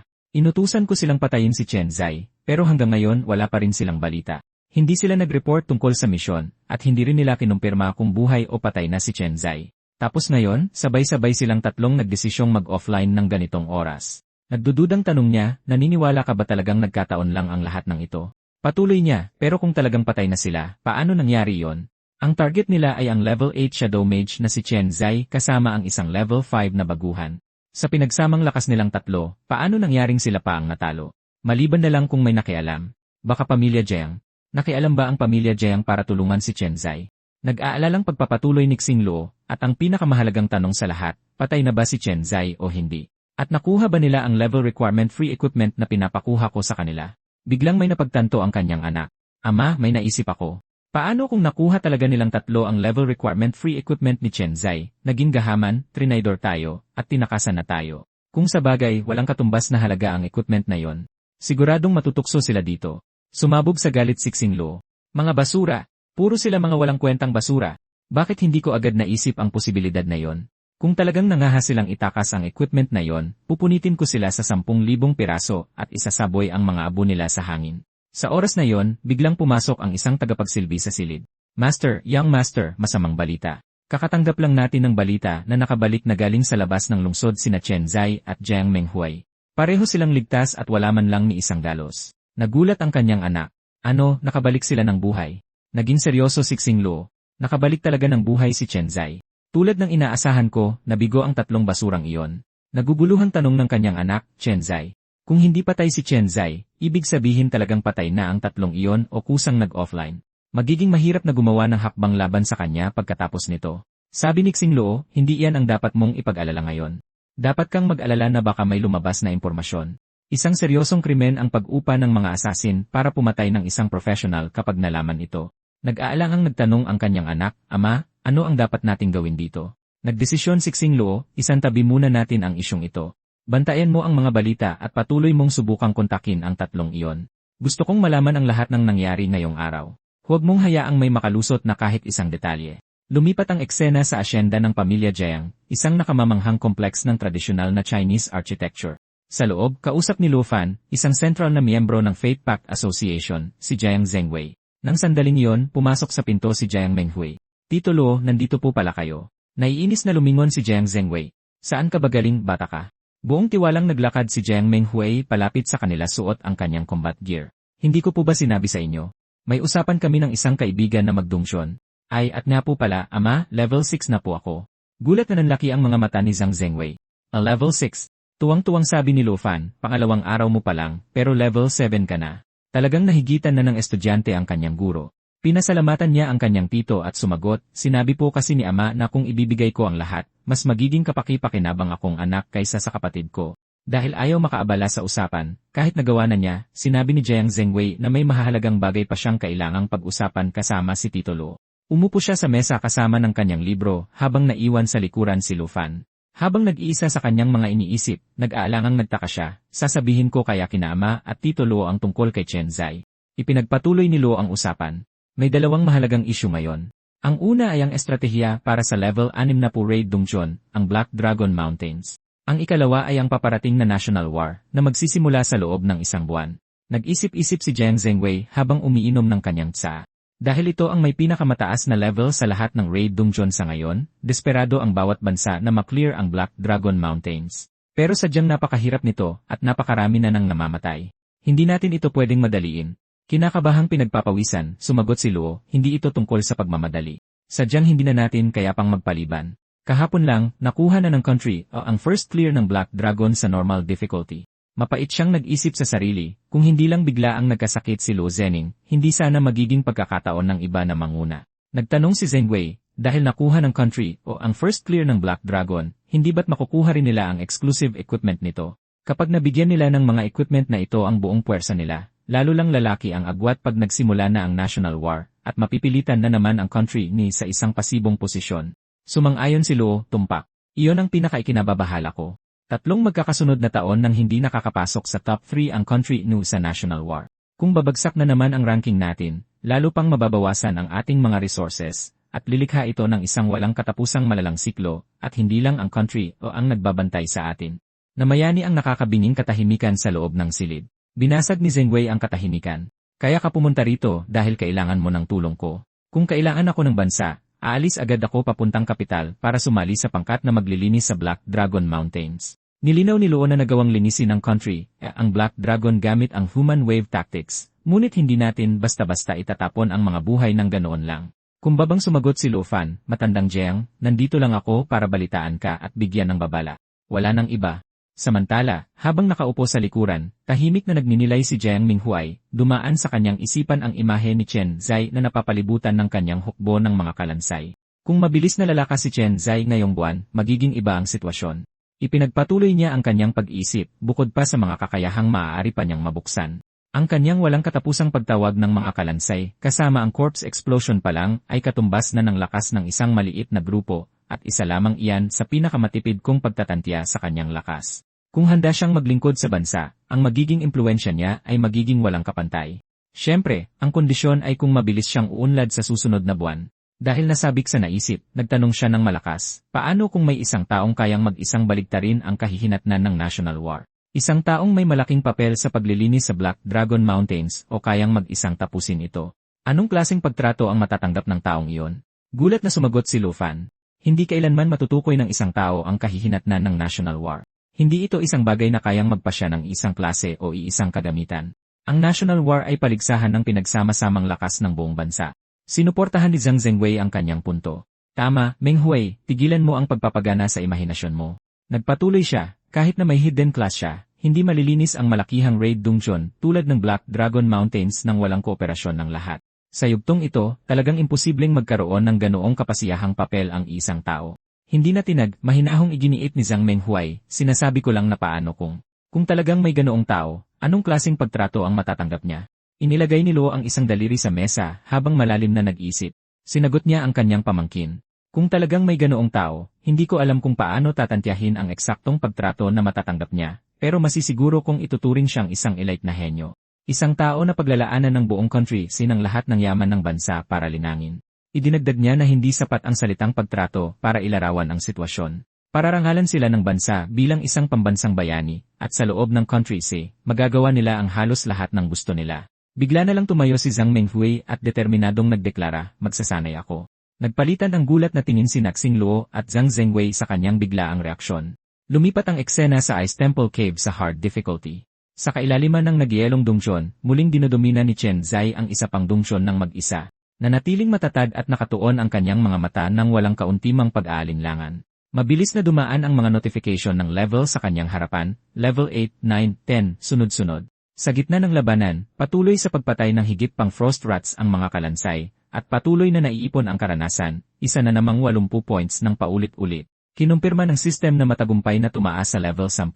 Inutusan ko silang patayin si Chen Zai, pero hanggang ngayon wala pa rin silang balita. Hindi sila nag-report tungkol sa misyon, at hindi rin nila kinumpirma kung buhay o patay na si Chen Zai. Tapos ngayon, sabay-sabay silang 3 nagdesisyong mag-offline ng ganitong oras. Nagdududang tanong niya, naniniwala ka ba talagang nagkataon lang ang lahat ng ito? Patuloy niya, pero kung talagang patay na sila, paano nangyari yon? Ang target nila ay ang level 8 Shadow Mage na si Chen Zai kasama ang isang level 5 na baguhan. Sa pinagsamang lakas nilang 3, paano nangyaring sila pa ang natalo? Maliban na lang kung may nakialam. Baka pamilya Jiang. Nakialam ba ang pamilya Jiang para tulungan si Chen Zai? Nag-aalalang pagpapatuloy ni Xing Luo, at ang pinakamahalagang tanong sa lahat, patay na ba si Chen Zai o hindi? At nakuha ba nila ang level requirement free equipment na pinapakuha ko sa kanila? Biglang may napagtanto ang kanyang anak. Ama, may naisip ako. Paano kung nakuha talaga nilang 3 ang level requirement free equipment ni Chen Zai, naging gahaman, trinidor tayo, at tinakasan na tayo? Kung sa bagay walang katumbas na halaga ang equipment na yon, siguradong matutukso sila dito. Sumabog sa galit si Xing Luo. Mga basura. Puro sila mga walang kwentang basura. Bakit hindi ko agad naisip ang posibilidad na yon? Kung talagang nangahas silang itakas ang equipment na yon, pupunitin ko sila sa 10,000 piraso at isasaboy ang mga abo nila sa hangin. Sa oras na yon, biglang pumasok ang isang tagapagsilbi sa silid. Master, young master, masamang balita. Kakatanggap lang natin ng balita na nakabalik na galing sa labas ng lungsod sina Chen Zai at Jiang Menghui. Pareho silang ligtas at wala man lang ni isang dalos. Nagulat ang kanyang anak. Ano, nakabalik sila ng buhay? Naging seryoso si Xing Luo. Nakabalik talaga ng buhay si Chen Zai. Tulad ng inaasahan ko, nabigo ang 3 basurang iyon. Naguguluhang tanong ng kanyang anak, Chen Zai. Kung hindi patay si Chen Zai, ibig sabihin talagang patay na ang 3 iyon o kusang nag-offline. Magiging mahirap na gumawa ng hakbang laban sa kanya pagkatapos nito. Sabi ni Xing Luo, hindi iyan ang dapat mong ipag-alala ngayon. Dapat kang mag-alala na baka may lumabas na impormasyon. Isang seryosong krimen ang pag-upa ng mga asasin para pumatay ng isang professional kapag nalaman ito. Nag-aalangang nagtanong ang kanyang anak, Ama, ano ang dapat nating gawin dito? Nagdesisyon si Xing Luo, isantabi muna natin ang isyong ito. Bantayan mo ang mga balita at patuloy mong subukang kontakin ang 3 iyon. Gusto kong malaman ang lahat ng nangyari ngayong araw. Huwag mong hayaang may makalusot na kahit isang detalye. Lumipat ang eksena sa asyenda ng pamilya Jiang, isang nakamamanghang kompleks ng tradisyonal na Chinese architecture. Sa loob, kausap ni Luo Fan, isang central na miyembro ng Fate Pact Association, si Jiang Zhengwei. Nang sandaling iyon, pumasok sa pinto si Jiang Menghui. Tito Luo, nandito po pala kayo. Naiinis na lumingon si Jiang Zhengwei. Saan ka ba galing, bata ka? Buong tiwalang naglakad si Jiang Menghui palapit sa kanila suot ang kanyang combat gear. Hindi ko po ba sinabi sa inyo? May usapan kami ng isang kaibigan na magdungsyon. Ay at nga po pala, ama, level 6 na po ako. Gulat na nanlaki ang mga mata ni Zhang Zhengwei. A level 6. Tuwang-tuwang sabi ni Luo Fan, pangalawang araw mo pa lang, pero level 7 ka na. Talagang nahigitan na ng estudyante ang kanyang guro. Pinasalamatan niya ang kanyang tito at sumagot, sinabi po kasi ni ama na kung ibibigay ko ang lahat, mas magiging kapaki-pakinabang akong anak kaysa sa kapatid ko. Dahil ayaw makaabala sa usapan, kahit nagawa na niya, sinabi ni Jiang Zhengwei na may mahahalagang bagay pa siyang kailangang pag-usapan kasama si Tito Luo. Umupo siya sa mesa kasama ng kanyang libro habang naiwan sa likuran si Luo Fan. Habang nag-iisa sa kanyang mga iniisip, nag-aalangang nagtaka siya, sasabihin ko kaya kina ama at Tito Luo ang tungkol kay Chen Zai. Ipinagpatuloy ni Luo ang usapan. May dalawang mahalagang issue ngayon. Ang una ay ang estratehiya para sa level 6 na po Raid Dongjuan, ang Black Dragon Mountains. Ang ikalawa ay ang paparating na National War, na magsisimula sa loob ng isang buwan. Nag-isip-isip si Jiang Zhengwei habang umiinom ng kanyang tsa. Dahil ito ang may pinakamataas na level sa lahat ng Raid Dongjuan sa ngayon, desperado ang bawat bansa na maklear ang Black Dragon Mountains. Pero sadyang napakahirap nito at napakarami na nang namamatay. Hindi natin ito pwedeng madaliin. Kinakabahang pinagpapawisan, sumagot si Luo, hindi ito tungkol sa pagmamadali. Sadyang hindi na natin kaya pang magpaliban. Kahapon lang, nakuha na ng country ang first clear ng Black Dragon sa normal difficulty. Mapait siyang nag-isip sa sarili, kung hindi lang bigla ang nagkasakit si Luo Zhenning, hindi sana magiging pagkakataon ng iba na manguna. Nagtanong si Zhengwei, dahil nakuha ng country ang first clear ng Black Dragon, hindi ba't makukuha rin nila ang exclusive equipment nito? Kapag nabigyan nila ng mga equipment na ito ang buong puwersa nila, lalo lang lalaki ang agwat pag nagsimula na ang National War, at mapipilitan na naman ang country ni sa isang pasibong posisyon. Sumang-ayon si Luo, tumpak. Iyon ang pinakaikinababahala ko. 3 magkakasunod na taon nang hindi nakakapasok sa top 3 ang country new sa National War. Kung babagsak na naman ang ranking natin, lalo pang mababawasan ang ating mga resources, at lilikha ito ng isang walang katapusang malalang siklo, at hindi lang ang country ang nagbabantay sa atin. Namayani ang nakakabinging katahimikan sa loob ng silid. Binasag ni Zhengwei ang katahimikan. Kaya ka pumunta rito dahil kailangan mo ng tulong ko. Kung kailangan ako ng bansa, aalis agad ako papuntang kapital para sumali sa pangkat na maglilinis sa Black Dragon Mountains. Nilinaw ni Luo na nagawang linisin ng country ang Black Dragon gamit ang human wave tactics, ngunit hindi natin basta-basta itatapon ang mga buhay ng ganoon lang. Kumbabang sumagot si Luo Fan, matandang Jiang, nandito lang ako para balitaan ka at bigyan ng babala. Wala nang iba. Samantala, habang nakaupo sa likuran, tahimik na nagninilay si Jiang Minghuai, dumaan sa kanyang isipan ang imahe ni Chen Zai na napapalibutan ng kanyang hukbo ng mga kalansay. Kung mabilis na lalakas si Chen Zai ngayong buwan, magiging iba ang sitwasyon. Ipinagpatuloy niya ang kanyang pag-iisip, bukod pa sa mga kakayahang maaari pa niyang mabuksan. Ang kanyang walang katapusang pagtawag ng mga kalansay, kasama ang corpse explosion pa lang, ay katumbas na ng lakas ng isang maliit na grupo, at isa lamang iyan sa pinakamatipid kong pagtatantya sa kanyang lakas. Kung handa siyang maglingkod sa bansa, ang magiging impluensya niya ay magiging walang kapantay. Siyempre, ang kondisyon ay kung mabilis siyang uunlad sa susunod na buwan. Dahil nasabik sa naisip, nagtanong siya ng malakas, paano kung may isang taong kayang mag-isang baligtarin ang kahihinatnan ng National War? Isang taong may malaking papel sa paglilinis sa Black Dragon Mountains o kayang mag-isang tapusin ito. Anong klaseng pagtrato ang matatanggap ng taong iyon? Gulat na sumagot si Luo Fan. Hindi kailanman matutukoy ng isang tao ang kahihinatnan ng National War. Hindi ito isang bagay na kayang magpasya ng isang klase o iisang kagamitan. Ang National War ay paligsahan ng pinagsama-samang lakas ng buong bansa. Sinuportahan ni Zhang Zhengwei ang kanyang punto. Tama, Menghui, tigilan mo ang pagpapagana sa imahinasyon mo. Nagpatuloy siya, kahit na may hidden class siya, hindi malilinis ang malakihang Raid Dongjuan tulad ng Black Dragon Mountains nang walang kooperasyon ng lahat. Sa yugtong ito, talagang imposibleng magkaroon ng ganoong kapasiyahang papel ang isang tao. Hindi na tinag, mahinahong iginiit ni Zhang Menghui, sinasabi ko lang na paano kung talagang may ganoong tao, anong klaseng pagtrato ang matatanggap niya? Inilagay ni Luo ang isang daliri sa mesa habang malalim na nag-isip. Sinagot niya ang kanyang pamangkin. Kung talagang may ganoong tao, hindi ko alam kung paano tatantyahin ang eksaktong pagtrato na matatanggap niya, pero masisiguro kung ituturing siyang isang elite na henyo. Isang tao na paglalaanan ng buong country sinang lahat ng yaman ng bansa para linangin. Idinagdag niya na hindi sapat ang salitang pagtrato para ilarawan ang sitwasyon. Pararangalan sila ng bansa bilang isang pambansang bayani, at sa loob ng country magagawa nila ang halos lahat ng gusto nila. Bigla na lang tumayo si Zhang Menghui at determinadong nagdeklara, magsasanay ako. Nagpalitan ang gulat na tingin si Naxing Luo at Zhang Zhengwei sa kanyang biglaang reaksyon. Lumipat ang eksena sa Ice Temple Cave sa hard difficulty. Sa kailaliman ng nagyelong dungsyon, muling dinodomina ni Chen Zai ang isa pang dungsyon ng mag-isa. Nanatiling matatag at nakatuon ang kanyang mga mata nang walang kauntimang pag-aalinlangan. Mabilis na dumaan ang mga notification ng level sa kanyang harapan, level 8, 9, 10, sunod-sunod. Sa gitna ng labanan, patuloy sa pagpatay ng higit pang frost rats ang mga kalansay, at patuloy na naiipon ang karanasan, isa na namang 80 points ng paulit-ulit. Kinumpirma ng system na matagumpay na tumaas sa level 10.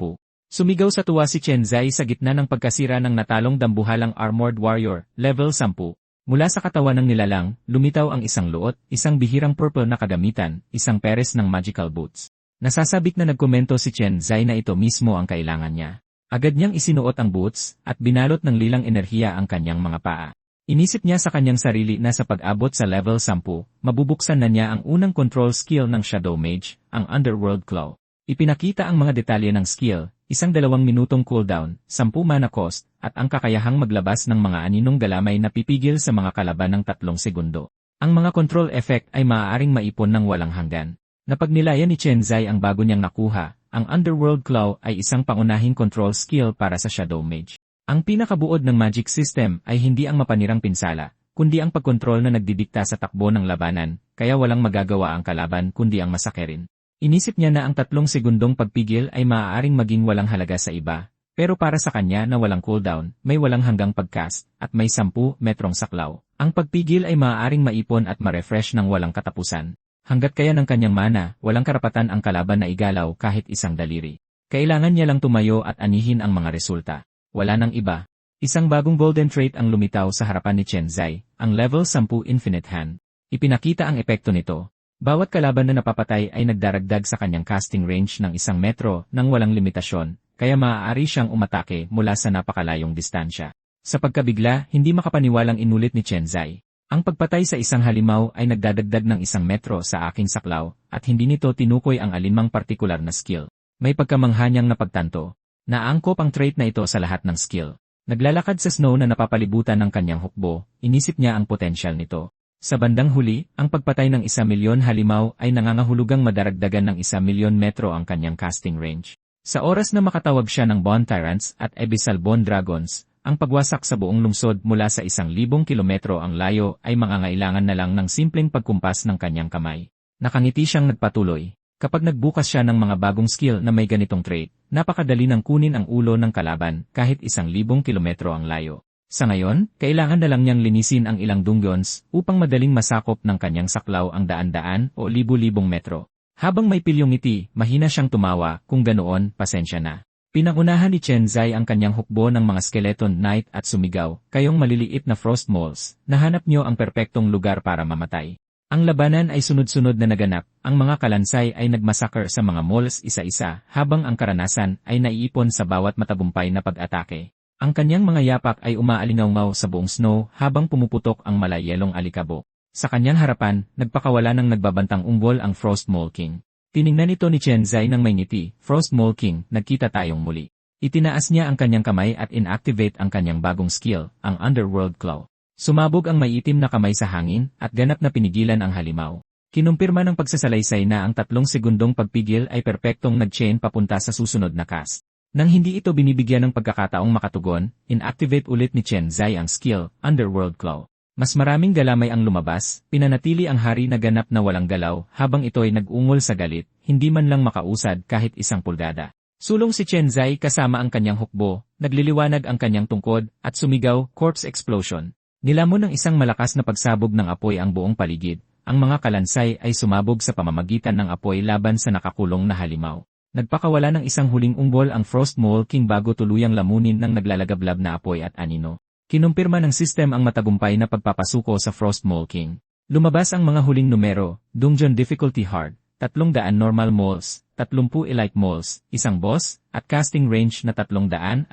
Sumigaw sa tuwa si Chen Zai sa gitna ng pagkasira ng natalong dambuhalang Armored Warrior, level 10. Mula sa katawan ng nilalang, lumitaw ang isang luot, isang bihirang purple na kagamitan, isang peres ng magical boots. Nasasabik na nagkomento si Chen Zai na ito mismo ang kailangan niya. Agad niyang isinuot ang boots, at binalot ng lilang enerhiya ang kanyang mga paa. Inisip niya sa kanyang sarili na sa pag-abot sa level 10, mabubuksan na niya ang unang control skill ng Shadow Mage, ang Underworld Claw. Ipinakita ang mga detalye ng skill, isang 2 minutong cooldown, 10 mana cost, at ang kakayahang maglabas ng mga aninong galamay na pipigil sa mga kalaban ng 3 segundo. Ang mga control effect ay maaaring maipon ng walang hanggan. Napagnilayan ni Chen Zai ang bago niyang nakuha, ang Underworld Claw ay isang pangunahing control skill para sa Shadow Mage. Ang pinakabuod ng magic system ay hindi ang mapanirang pinsala, kundi ang pagkontrol na nagdidikta sa takbo ng labanan, kaya walang magagawa ang kalaban kundi ang masakerin. Inisip niya na ang 3 segundong pagpigil ay maaaring maging walang halaga sa iba, pero para sa kanya na walang cooldown, may walang hanggang pagcast, at may 10 metrong saklaw. Ang pagpigil ay maaaring maipon at ma-refresh ng walang katapusan. Hanggat kaya ng kanyang mana, walang karapatan ang kalaban na igalaw kahit isang daliri. Kailangan niya lang tumayo at anihin ang mga resulta. Wala nang iba. Isang bagong golden trait ang lumitaw sa harapan ni Chen Zai, ang level 10 Infinite Hand. Ipinakita ang epekto nito. Bawat kalaban na napapatay ay nagdaragdag sa kanyang casting range ng 1 metro nang walang limitasyon, kaya maaari siyang umatake mula sa napakalayong distansya. Sa pagkabigla, hindi makapaniwalang inulit ni Chen Zai. Ang pagpatay sa isang halimaw ay nagdadagdag ng 1 metro sa aking saklaw, at hindi nito tinukoy ang alinmang partikular na skill. May pagkamanghanyang napagtanto. Naangkop ang trait na ito sa lahat ng skill. Naglalakad sa snow na napapalibutan ng kanyang hukbo, inisip niya ang potensyal nito. Sa bandang huli, ang pagpatay ng 1 milyon halimaw ay nangangahulugang madaragdagan ng 1 milyon metro ang kanyang casting range. Sa oras na makatawag siya ng Bone Tyrants at Abyssal Bone Dragons, ang pagwasak sa buong lungsod mula sa 1,000 kilometro ang layo ay mangangailangan na lang ng simpleng pagkumpas ng kanyang kamay. Nakangiti siyang nagpatuloy. Kapag nagbukas siya ng mga bagong skill na may ganitong trait, napakadali nang kunin ang ulo ng kalaban kahit 1,000 kilometro ang layo. Sa ngayon, kailangan na lang niyang linisin ang ilang dungeons upang madaling masakop ng kanyang saklaw ang daan-daan o libu-libong metro. Habang may pilyong ngiti, mahina siyang tumawa, kung ganoon, pasensya na. Pinangunahan ni Chen Zai ang kanyang hukbo ng mga skeleton knight at sumigaw, kayong maliliit na frost moles, nahanap niyo ang perpektong lugar para mamatay. Ang labanan ay sunod-sunod na naganap, ang mga kalansay ay nagmassacre sa mga moles isa-isa, habang ang karanasan ay naiipon sa bawat matagumpay na pag-atake. Ang kanyang mga yapak ay umaalingaw sa buong snow habang pumuputok ang malayelong alikabok. Sa kanyang harapan, nagpakawala ng nagbabantang ungol ang Frost Mole King. Tiningnan ito ni Chen Zai ng may ngiti, Frost Mole King, nagkita tayong muli. Itinaas niya ang kanyang kamay at inactivate ang kanyang bagong skill, ang Underworld Claw. Sumabog ang maiitim na kamay sa hangin at ganap na pinigilan ang halimaw. Kinumpirma ng pagsasalaysay na ang 3 segundong pagpigil ay perpektong nag-chain papunta sa susunod na cast. Nang hindi ito binibigyan ng pagkakataong makatugon, inactivate ulit ni Chen Zai ang skill, Underworld Claw. Mas maraming galamay ang lumabas, pinanatili ang hari na ganap na walang galaw habang ito ay nag-ungol sa galit, hindi man lang makausad kahit 1 pulgada. Sulong si Chen Zai kasama ang kanyang hukbo, nagliliwanag ang kanyang tungkod, at sumigaw, Corpse Explosion. Nilamon ng isang malakas na pagsabog ng apoy ang buong paligid, ang mga kalansay ay sumabog sa pamamagitan ng apoy laban sa nakakulong na halimaw. Nagpakawala ng isang huling ungol ang Frost Mole King bago tuluyang lamunin ng naglalagablab na apoy at anino. Kinumpirma ng system ang matagumpay na pagpapasuko sa Frost Mole King. Lumabas ang mga huling numero, Dungeon Difficulty Hard, 300 Normal Moles, 30 Elite Moles, 1 Boss, at Casting Range na 314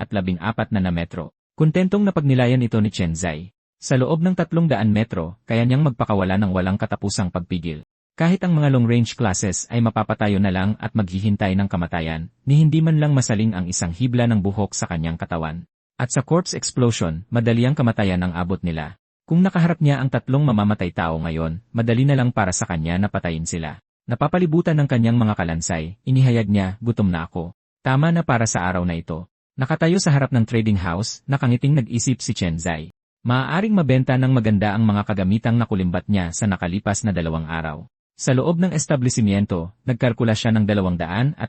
na metro. Kontentong napagnilayan ito ni Chen Zai. Sa loob ng 300 metro, kaya niyang magpakawala ng walang katapusang pagpigil. Kahit ang mga long-range classes ay mapapatayo na lang at maghihintay ng kamatayan, ni hindi man lang masaling ang isang hibla ng buhok sa kanyang katawan. At sa corpse explosion, madali ang kamatayan ang abot nila. Kung nakaharap niya ang tatlong mamamatay tao ngayon, madali na lang para sa kanya na patayin sila. Napapalibutan ng kanyang mga kalansay, inihayag niya, gutom na ako. Tama na para sa araw na ito. Nakatayo sa harap ng trading house, nakangiting nag-isip si Chen Zai. Maaaring mabenta ng maganda ang mga kagamitang nakulimbat niya sa nakalipas na 2 araw. Sa loob ng establishmento, nagkalkula siya ng 220,000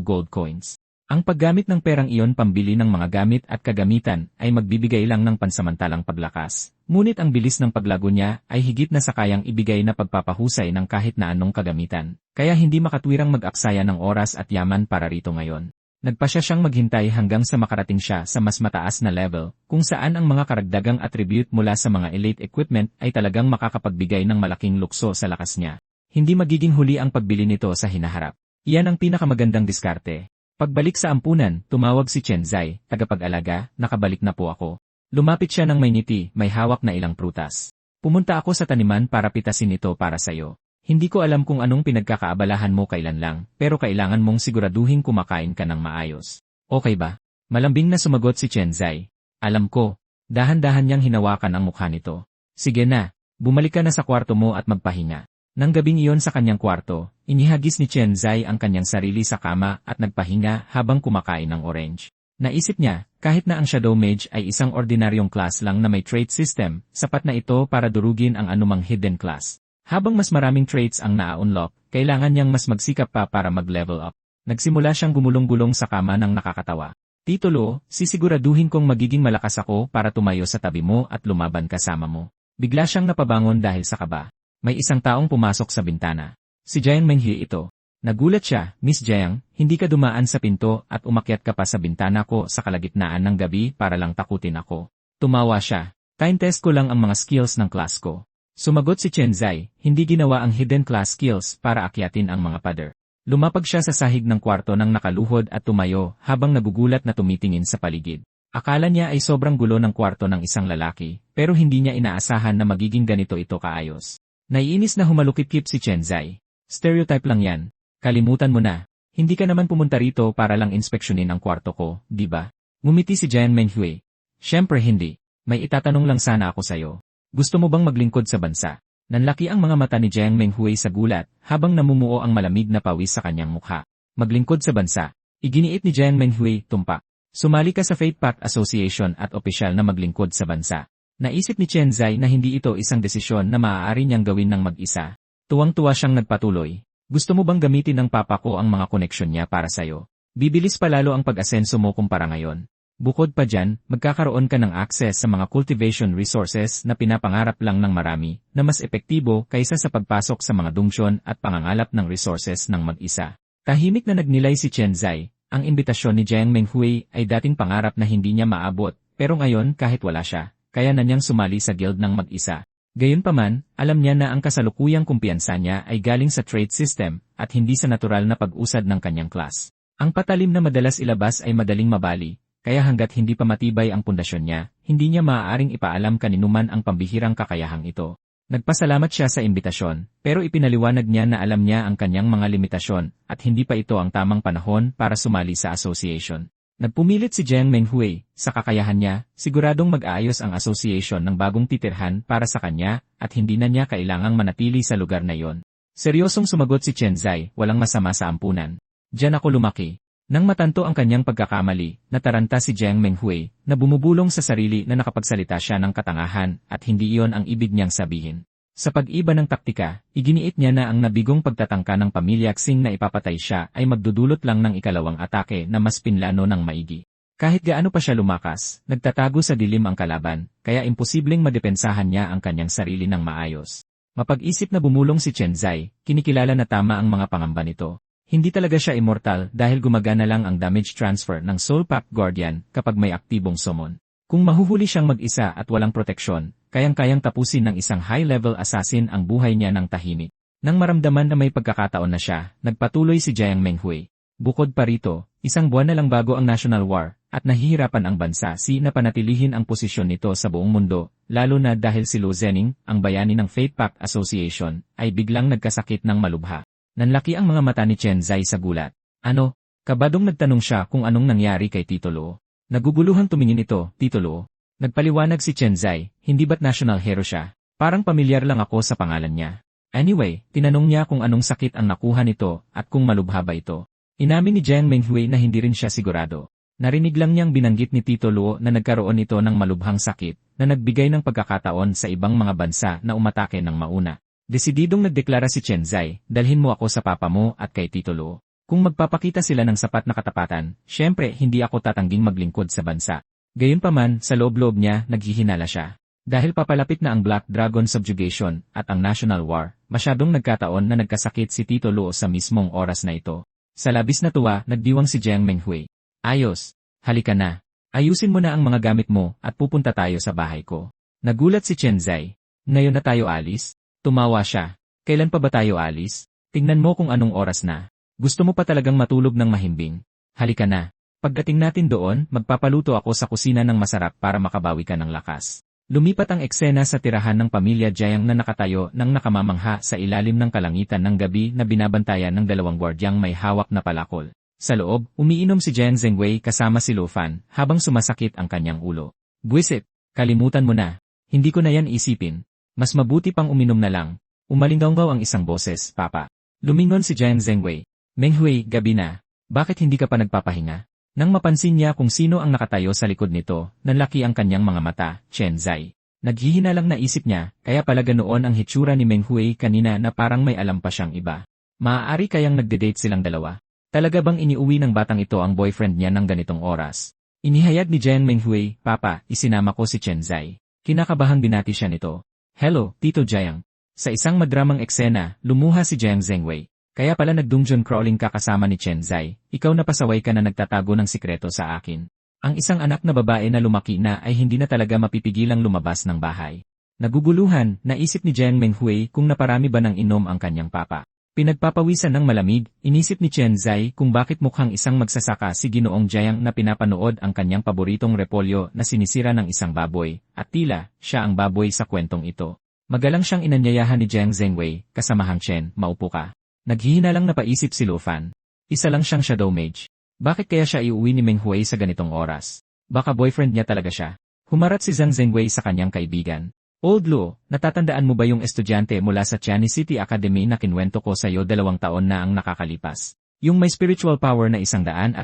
gold coins. Ang paggamit ng perang iyon pambili ng mga gamit at kagamitan ay magbibigay lang ng pansamantalang paglakas. Ngunit ang bilis ng paglago niya ay higit na sa kayang ibigay na pagpapahusay ng kahit na anong kagamitan. Kaya hindi makatwirang mag-aksaya ng oras at yaman para rito ngayon. Nagpasya siyang maghintay hanggang sa makarating siya sa mas mataas na level, kung saan ang mga karagdagang attribute mula sa mga elite equipment ay talagang makakapagbigay ng malaking lukso sa lakas niya. Hindi magiging huli ang pagbili nito sa hinaharap. Iyan ang pinakamagandang diskarte. Pagbalik sa ampunan, tumawag si Chen Zai, tagapag-alaga, nakabalik na po ako. Lumapit siya ng may ngiti, may hawak na ilang prutas. Pumunta ako sa taniman para pitasin ito para sa'yo. Hindi ko alam kung anong pinagkakaabalahan mo kailan lang, pero kailangan mong siguraduhin kumakain ka ng maayos. Okay ba? Malambing na sumagot si Chen Zai. Alam ko. Dahan-dahan niyang hinawakan ang mukha nito. Sige na, bumalik ka na sa kwarto mo at magpahinga. Nang gabing iyon sa kanyang kwarto, inihagis ni Chen Zai ang kanyang sarili sa kama at nagpahinga habang kumakain ng orange. Naisip niya, kahit na ang Shadow Mage ay isang ordinaryong class lang na may trait system, sapat na ito para durugin ang anumang hidden class. Habang mas maraming traits ang naa-unlock, kailangan niyang mas magsikap pa para mag-level up. Nagsimula siyang gumulong-gulong sa kama ng nakakatawa. Titulo, sisiguraduhin kong magiging malakas ako para tumayo sa tabi mo at lumaban kasama mo. Bigla siyang napabangon dahil sa kaba. May isang taong pumasok sa bintana. Si Jiang Menghui ito. Nagulat siya, Miss Jiang, hindi ka dumaan sa pinto at umakyat ka pa sa bintana ko sa kalagitnaan ng gabi para lang takutin ako. Tumawa siya. Time test ko lang ang mga skills ng class ko. Sumagot si Chen Zai, hindi ginawa ang hidden class skills para akyatin ang mga pader. Lumapag siya sa sahig ng kwarto ng nakaluhod at tumayo habang nagugulat na tumitingin sa paligid. Akala niya ay sobrang gulo ng kwarto ng isang lalaki, pero hindi niya inaasahan na magiging ganito ito kaayos. Naiinis na humalukip-kip si Chen Zai. Stereotype lang yan. Kalimutan mo na. Hindi ka naman pumunta rito para lang inspeksyonin ang kwarto ko, di ba? Ngumiti si Jiang Menghui. Siyempre hindi. May itatanong lang sana ako sa'yo. Gusto mo bang maglingkod sa bansa? Nanlaki ang mga mata ni Jiang Menghui sa gulat habang namumuo ang malamig na pawis sa kanyang mukha. Maglingkod sa bansa. Iginiit ni Jiang Menghui, tumpak. Sumali ka sa Fate Pact Association at opisyal na maglingkod sa bansa. Naisip ni Chen Zai na hindi ito isang desisyon na maaari niyang gawin ng mag-isa. Tuwang-tuwa siyang nagpatuloy. Gusto mo bang gamitin ng papa ko ang mga koneksyon niya para sa'yo? Bibilis palalo ang pag-asenso mo kumpara ngayon. Bukod pa dyan, magkakaroon ka ng access sa mga cultivation resources na pinapangarap lang ng marami, na mas epektibo kaysa sa pagpasok sa mga dungsyon at pangangalap ng resources ng mag-isa. Tahimik na nagnilay si Chen Zai. Ang imbitasyon ni Jiang Menghui ay dating pangarap na hindi niya maabot, pero ngayon kahit wala siya, kaya na niyang sumali sa guild ng mag-isa. Gayunpaman, alam niya na ang kasalukuyang kumpiyansa niya ay galing sa trade system at hindi sa natural na pag-usad ng kanyang class. Ang patalim na madalas ilabas ay madaling mabali, kaya hanggat hindi pa matibay ang pundasyon niya, hindi niya maaaring ipaalam kaninuman ang pambihirang kakayahang ito. Nagpasalamat siya sa imbitasyon, pero ipinaliwanag niya na alam niya ang kanyang mga limitasyon at hindi pa ito ang tamang panahon para sumali sa association. Nagpumilit si Jiang Menghui, sa kakayahan niya, siguradong mag-aayos ang association ng bagong titirhan para sa kanya at hindi na niya kailangang manatili sa lugar na iyon. Seryosong sumagot si Chen Zai, walang masama sa ampunan. Diyan ako lumaki. Nang matanto ang kanyang pagkakamali, nataranta si Jiang Menghui na bumubulong sa sarili na nakapagsalita siya ng katangahan at hindi iyon ang ibig niyang sabihin. Sa pag-iba ng taktika, iginiit niya na ang nabigong pagtatangka ng pamilya Xing na ipapatay siya ay magdudulot lang ng ikalawang atake na mas pinlano ng maigi. Kahit gaano pa siya lumakas, nagtatago sa dilim ang kalaban, kaya imposibleng madepensahan niya ang kanyang sarili ng maayos. Mapag-isip na bumulong si Chen Zai, kinikilala na tama ang mga pangamba nito. Hindi talaga siya immortal dahil gumagana lang ang damage transfer ng Soul Pact Guardian kapag may aktibong summon. Kung mahuhuli siyang mag-isa at walang proteksyon, kayang-kayang tapusin ng isang high-level assassin ang buhay niya ng tahimik. Nang maramdaman na may pagkakataon na siya, nagpatuloy si Jiang Menghui. Bukod pa rito, isang buwan na lang bago ang National War, at nahihirapan ang bansa na panatilihin ang posisyon nito sa buong mundo, lalo na dahil si Lu Zening, ang bayani ng Fate Pact Association, ay biglang nagkasakit ng malubha. Nanlaki ang mga mata ni Chen Zai sa gulat. Ano? Kabadong nagtanong siya kung anong nangyari kay Tito Luo. Naguguluhang tumingin ito, Tito Luo. Nagpaliwanag si Chen Zai, hindi ba't national hero siya? Parang pamilyar lang ako sa pangalan niya. Anyway, tinanong niya kung anong sakit ang nakuha nito at kung malubha ba ito. Inamin ni Jiang Menghui na hindi rin siya sigurado. Narinig lang niyang binanggit ni Tito Luo na nagkaroon ito ng malubhang sakit na nagbigay ng pagkakataon sa ibang mga bansa na umatake ng mauna. Desididong nagdeklara si Chen Zai, dalhin mo ako sa papa mo at kay Tito Luo. Kung magpapakita sila ng sapat na katapatan, syempre hindi ako tatangging maglingkod sa bansa. Gayunpaman, sa loob-loob niya, naghihinala siya. Dahil papalapit na ang Black Dragon Subjugation at ang National War, masyadong nagkataon na nagkasakit si Tito Luo sa mismong oras na ito. Sa labis na tuwa, nagdiwang si Jiang Menghui. Ayos, halika na. Ayusin mo na ang mga gamit mo at pupunta tayo sa bahay ko. Nagulat si Chen Zai. Ngayon na tayo alis? Tumawa siya. Kailan pa ba tayo alis? Tingnan mo kung anong oras na. Gusto mo pa talagang matulog ng mahimbing? Halika na. Pagdating natin doon, magpapaluto ako sa kusina ng masarap para makabawi ka ng lakas. Lumipat ang eksena sa tirahan ng pamilya Jiang na nakatayo ng nakamamangha sa ilalim ng kalangitan ng gabi na binabantayan ng dalawang gwardyang may hawak na palakol. Sa loob, umiinom si Jiang Zhengwei kasama si Lu Fan habang sumasakit ang kanyang ulo. Buwisit, kalimutan mo na. Hindi ko na yan isipin. Mas mabuti pang uminom na lang. Umalinggaw ang isang boses, Papa. Lumingon si Jiang Zhengwei. Menghui, gabi na. Bakit hindi ka pa nagpapahinga? Nang mapansin niya kung sino ang nakatayo sa likod nito, nanlaki ang kanyang mga mata, Chen Zai. Naghihinalang naisip niya, kaya pala ganoon ang hitsura ni Menghui kanina na parang may alam pa siyang iba. Maaari kayang nagde-date silang dalawa? Talaga bang iniuwi ng batang ito ang boyfriend niya ng ganitong oras? Inihayag ni Jiang Menghui, Papa, isinama ko si Chen Zai. Kinakabahang binati siya nito. Hello, Tito Jiang. Sa isang madramang eksena, lumuha si Jiang Zhengwei. Kaya pala nag-dungeon crawling ka kasama ni Chen Zai, ikaw na pasaway ka na nagtatago ng sikreto sa akin. Ang isang anak na babae na lumaki na ay hindi na talaga mapipigilang lumabas ng bahay. Naguguluhan, naisip ni Jiang Menghui kung naparami ba ng inom ang kanyang papa. Pinagpapawisan ng malamig, inisip ni Chen Zai kung bakit mukhang isang magsasaka si Ginoong Jiang na pinapanood ang kanyang paboritong repolyo na sinisira ng isang baboy, at tila, siya ang baboy sa kwentong ito. Magalang siyang inanyayahan ni Jiang Zhengwei, kasamahang Chen, maupo ka. Naghihinalang napaisip si Lu Fan. Isa lang siyang shadow mage. Bakit kaya siya iuwi ni Menghui sa ganitong oras? Baka boyfriend niya talaga siya. Humarat si Zhang Zhengwei sa kanyang kaibigan. Old Luo, natatandaan mo ba yung estudyante mula sa Chinese City Academy na kinwento ko sa iyo 2 taon na ang nakakalipas? Yung may spiritual power na 150.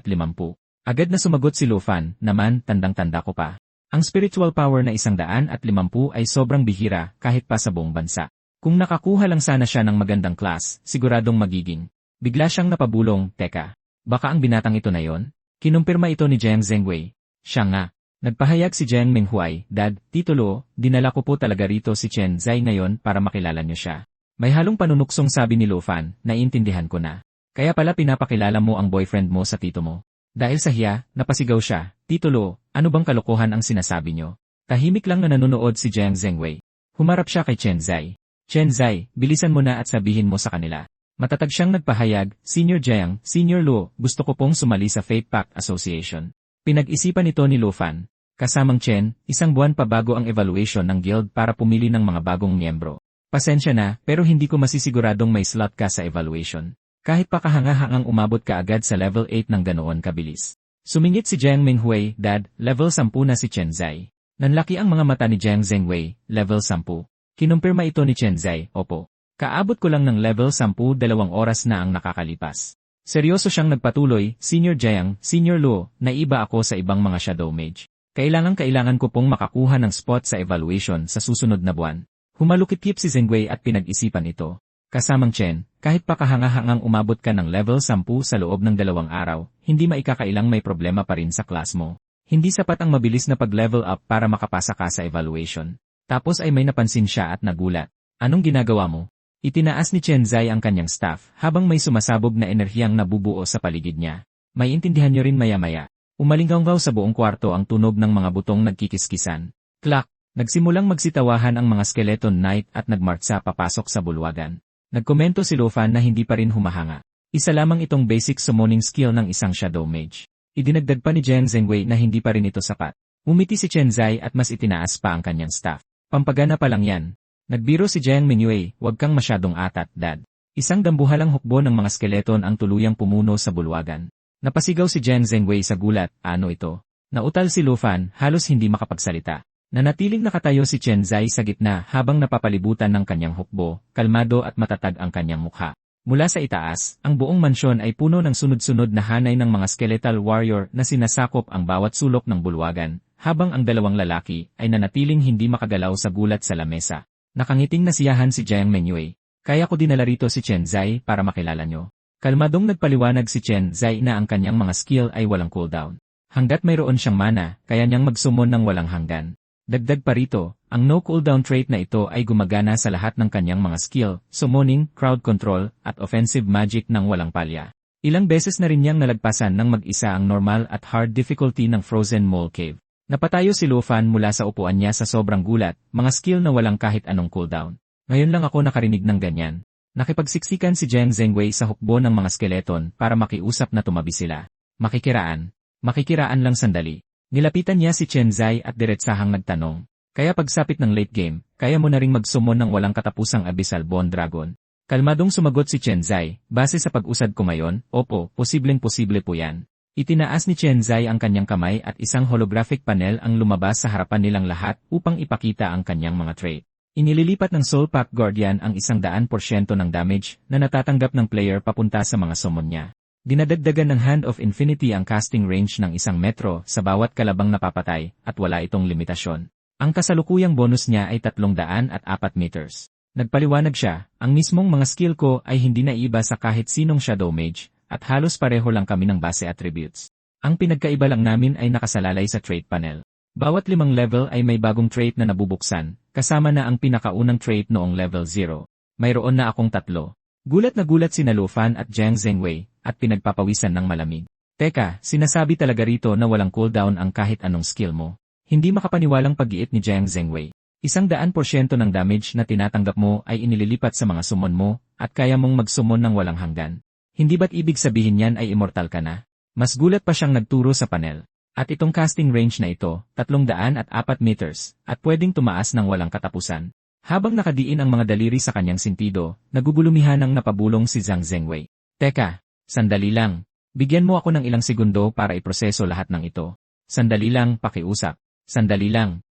Agad na sumagot si Lu Fan, naman, tandang-tanda ko pa. Ang spiritual power na 150 ay sobrang bihira kahit pa sa buong bansa. Kung nakakuha lang sana siya ng magandang class, siguradong magiging. Bigla siyang napabulong, teka. Baka ang binatang ito na yon? Kinumpirma ito ni Jiang Zhengwei. Siya nga. Nagpahayag si Jiang Menghui, Dad, Tito Luo, dinala ko po talaga rito si Chen Zai ngayon para makilala niyo siya. May halong panunuksong sabi ni Lu Fan, naiintindihan ko na. Kaya pala pinapakilala mo ang boyfriend mo sa tito mo. Dahil sa hiya, napasigaw siya, Tito Luo, ano bang kalokohan ang sinasabi niyo? Tahimik lang na nanonood si Jiang Zhengwei. Humarap siya kay Chen Zai. Chen Zai, bilisan mo na at sabihin mo sa kanila. Matatag siyang nagpahayag, Senior Jiang, Senior Luo, gusto ko pong sumali sa Fate Pact Association. Pinag-isipan ito ni Lu Fan. Kasamang Chen, 1 buwan pa bago ang evaluation ng guild para pumili ng mga bagong miyembro. Pasensya na, pero hindi ko masisiguradong may slot ka sa evaluation. Kahit pa kahanga-hangang umabot ka agad sa level 8 ng ganoon kabilis. Sumingit si Jiang Menghui, Dad, level 10 na si Chen Zai. Nanlaki ang mga mata ni Jiang Zhengwei, level 10. Kinumpirma ito ni Chen Zai, opo. Kaabot ko lang ng level 10 2 oras na ang nakakalipas. Seryoso siyang nagpatuloy, Senior Jiang, Senior Luo, naiba ako sa ibang mga shadow mage. Kailangan ko pong makakuha ng spot sa evaluation sa susunod na buwan. Humalukip-kip si Zhengwei at pinag-isipan ito. Kasamang Chen, kahit pa kahanga-hangang umabot ka ng level 10 sa loob ng 2 araw, hindi maikakailang may problema pa rin sa class mo. Hindi sapat ang mabilis na pag-level up para makapasa ka sa evaluation. Tapos ay may napansin siya at nagulat. Anong ginagawa mo? Itinaas ni Chen Zai ang kanyang staff habang may sumasabog na enerhiyang nabubuo sa paligid niya. May intindihan niyo rin maya-maya. Umalinggaw sa buong kwarto ang tunog ng mga butong nagkikiskisan. Clack! Nagsimulang magsitawahan ang mga skeleton knight at nagmartsa papasok sa bulwagan. Nagkomento si Lu Fan na hindi pa rin humahanga. Isa lamang itong basic summoning skill ng isang shadow mage. Idinagdag pa ni Jiang Zhengwei na hindi pa rin ito sapat. Umiti si Chen Zai at mas itinaas pa ang kanyang staff. Pampagana pa lang yan. Nagbiro si Jiang Menghui, huwag kang masyadong atat, Dad. Isang dambuhalang hukbo ng mga skeleton ang tuluyang pumuno sa bulwagan. Napasigaw si Jiang Zhengwei sa gulat, ano ito? Nautal si Lu Fan, halos hindi makapagsalita. Nanatiling nakatayo si Chen Zai sa gitna habang napapalibutan ng kanyang hukbo, kalmado at matatag ang kanyang mukha. Mula sa itaas, ang buong mansyon ay puno ng sunod-sunod na hanay ng mga skeletal warrior na sinasakop ang bawat sulok ng bulwagan, habang ang dalawang lalaki ay nanatiling hindi makagalaw sa gulat sa lamesa. Nakangiting nasiyahan si Jiang Mengyue. Kaya ko dinala rito si Chen Zai para makilala nyo. Kalmadong nagpaliwanag si Chen Zai na ang kanyang mga skill ay walang cooldown. Hanggat mayroon siyang mana, kaya niyang magsumon ng walang hanggan. Dagdag pa rito, ang no cooldown trait na ito ay gumagana sa lahat ng kanyang mga skill, summoning, crowd control, at offensive magic ng walang palya. Ilang beses na rin niyang nalagpasan ng mag-isa ang normal at hard difficulty ng Frozen Mole Cave. Napatayo si Lu Fan mula sa upuan niya sa sobrang gulat, mga skill na walang kahit anong cooldown. Ngayon lang ako nakarinig ng ganyan. Nakipagsiksikan si Jiang Zhengwei sa hukbo ng mga skeleton para makiusap na tumabi sila. Makikiraan. Makikiraan lang sandali. Nilapitan niya si Chen Zai at diretsahang nagtanong. Kaya pagsapit ng late game, kaya mo na ring magsumon ng walang katapusang Abyssal Bone Dragon. Kalmadong sumagot si Chen Zai, base sa pag-usad ko ngayon, opo, posibleng-posible po yan. Itinaas ni Chen Zai ang kanyang kamay at isang holographic panel ang lumabas sa harapan nilang lahat upang ipakita ang kanyang mga trait. Inililipat ng Soul Pack Guardian ang 100% ng damage na natatanggap ng player papunta sa mga summon niya. Dinadagdagan ng Hand of Infinity ang casting range ng 1 metro sa bawat kalabang napapatay at wala itong limitasyon. Ang kasalukuyang bonus niya ay 304 meters. Nagpaliwanag siya, ang mismong mga skill ko ay hindi naiiba sa kahit sinong Shadow Mage at halos pareho lang kami ng base attributes. Ang pinagkaiba lang namin ay nakasalalay sa trait panel. Bawat 5 level ay may bagong trait na nabubuksan, kasama na ang pinakaunang trait noong level 0. Mayroon na akong 3. Gulat na gulat sina Lu Fan at Jiang Zhengwei, at pinagpapawisan ng malamig. Teka, sinasabi talaga rito na walang cooldown ang kahit anong skill mo. Hindi makapaniwalang pag-iit ni Jiang Zhengwei. 100% ng damage na tinatanggap mo ay inililipat sa mga summon mo, at kaya mong magsumon ng walang hanggan. Hindi ba't ibig sabihin yan ay immortal ka na? Mas gulat pa siyang nagturo sa panel. At itong casting range na ito, 304 meters, at pwedeng tumaas ng walang katapusan. Habang nakadiin ang mga daliri sa kanyang sintido, nagugulumihan ng napabulong si Jiang Zhengwei. Teka, sandali lang. Bigyan mo ako ng ilang segundo para iproseso lahat ng ito. Sandali lang, pakiusap. Sandali lang.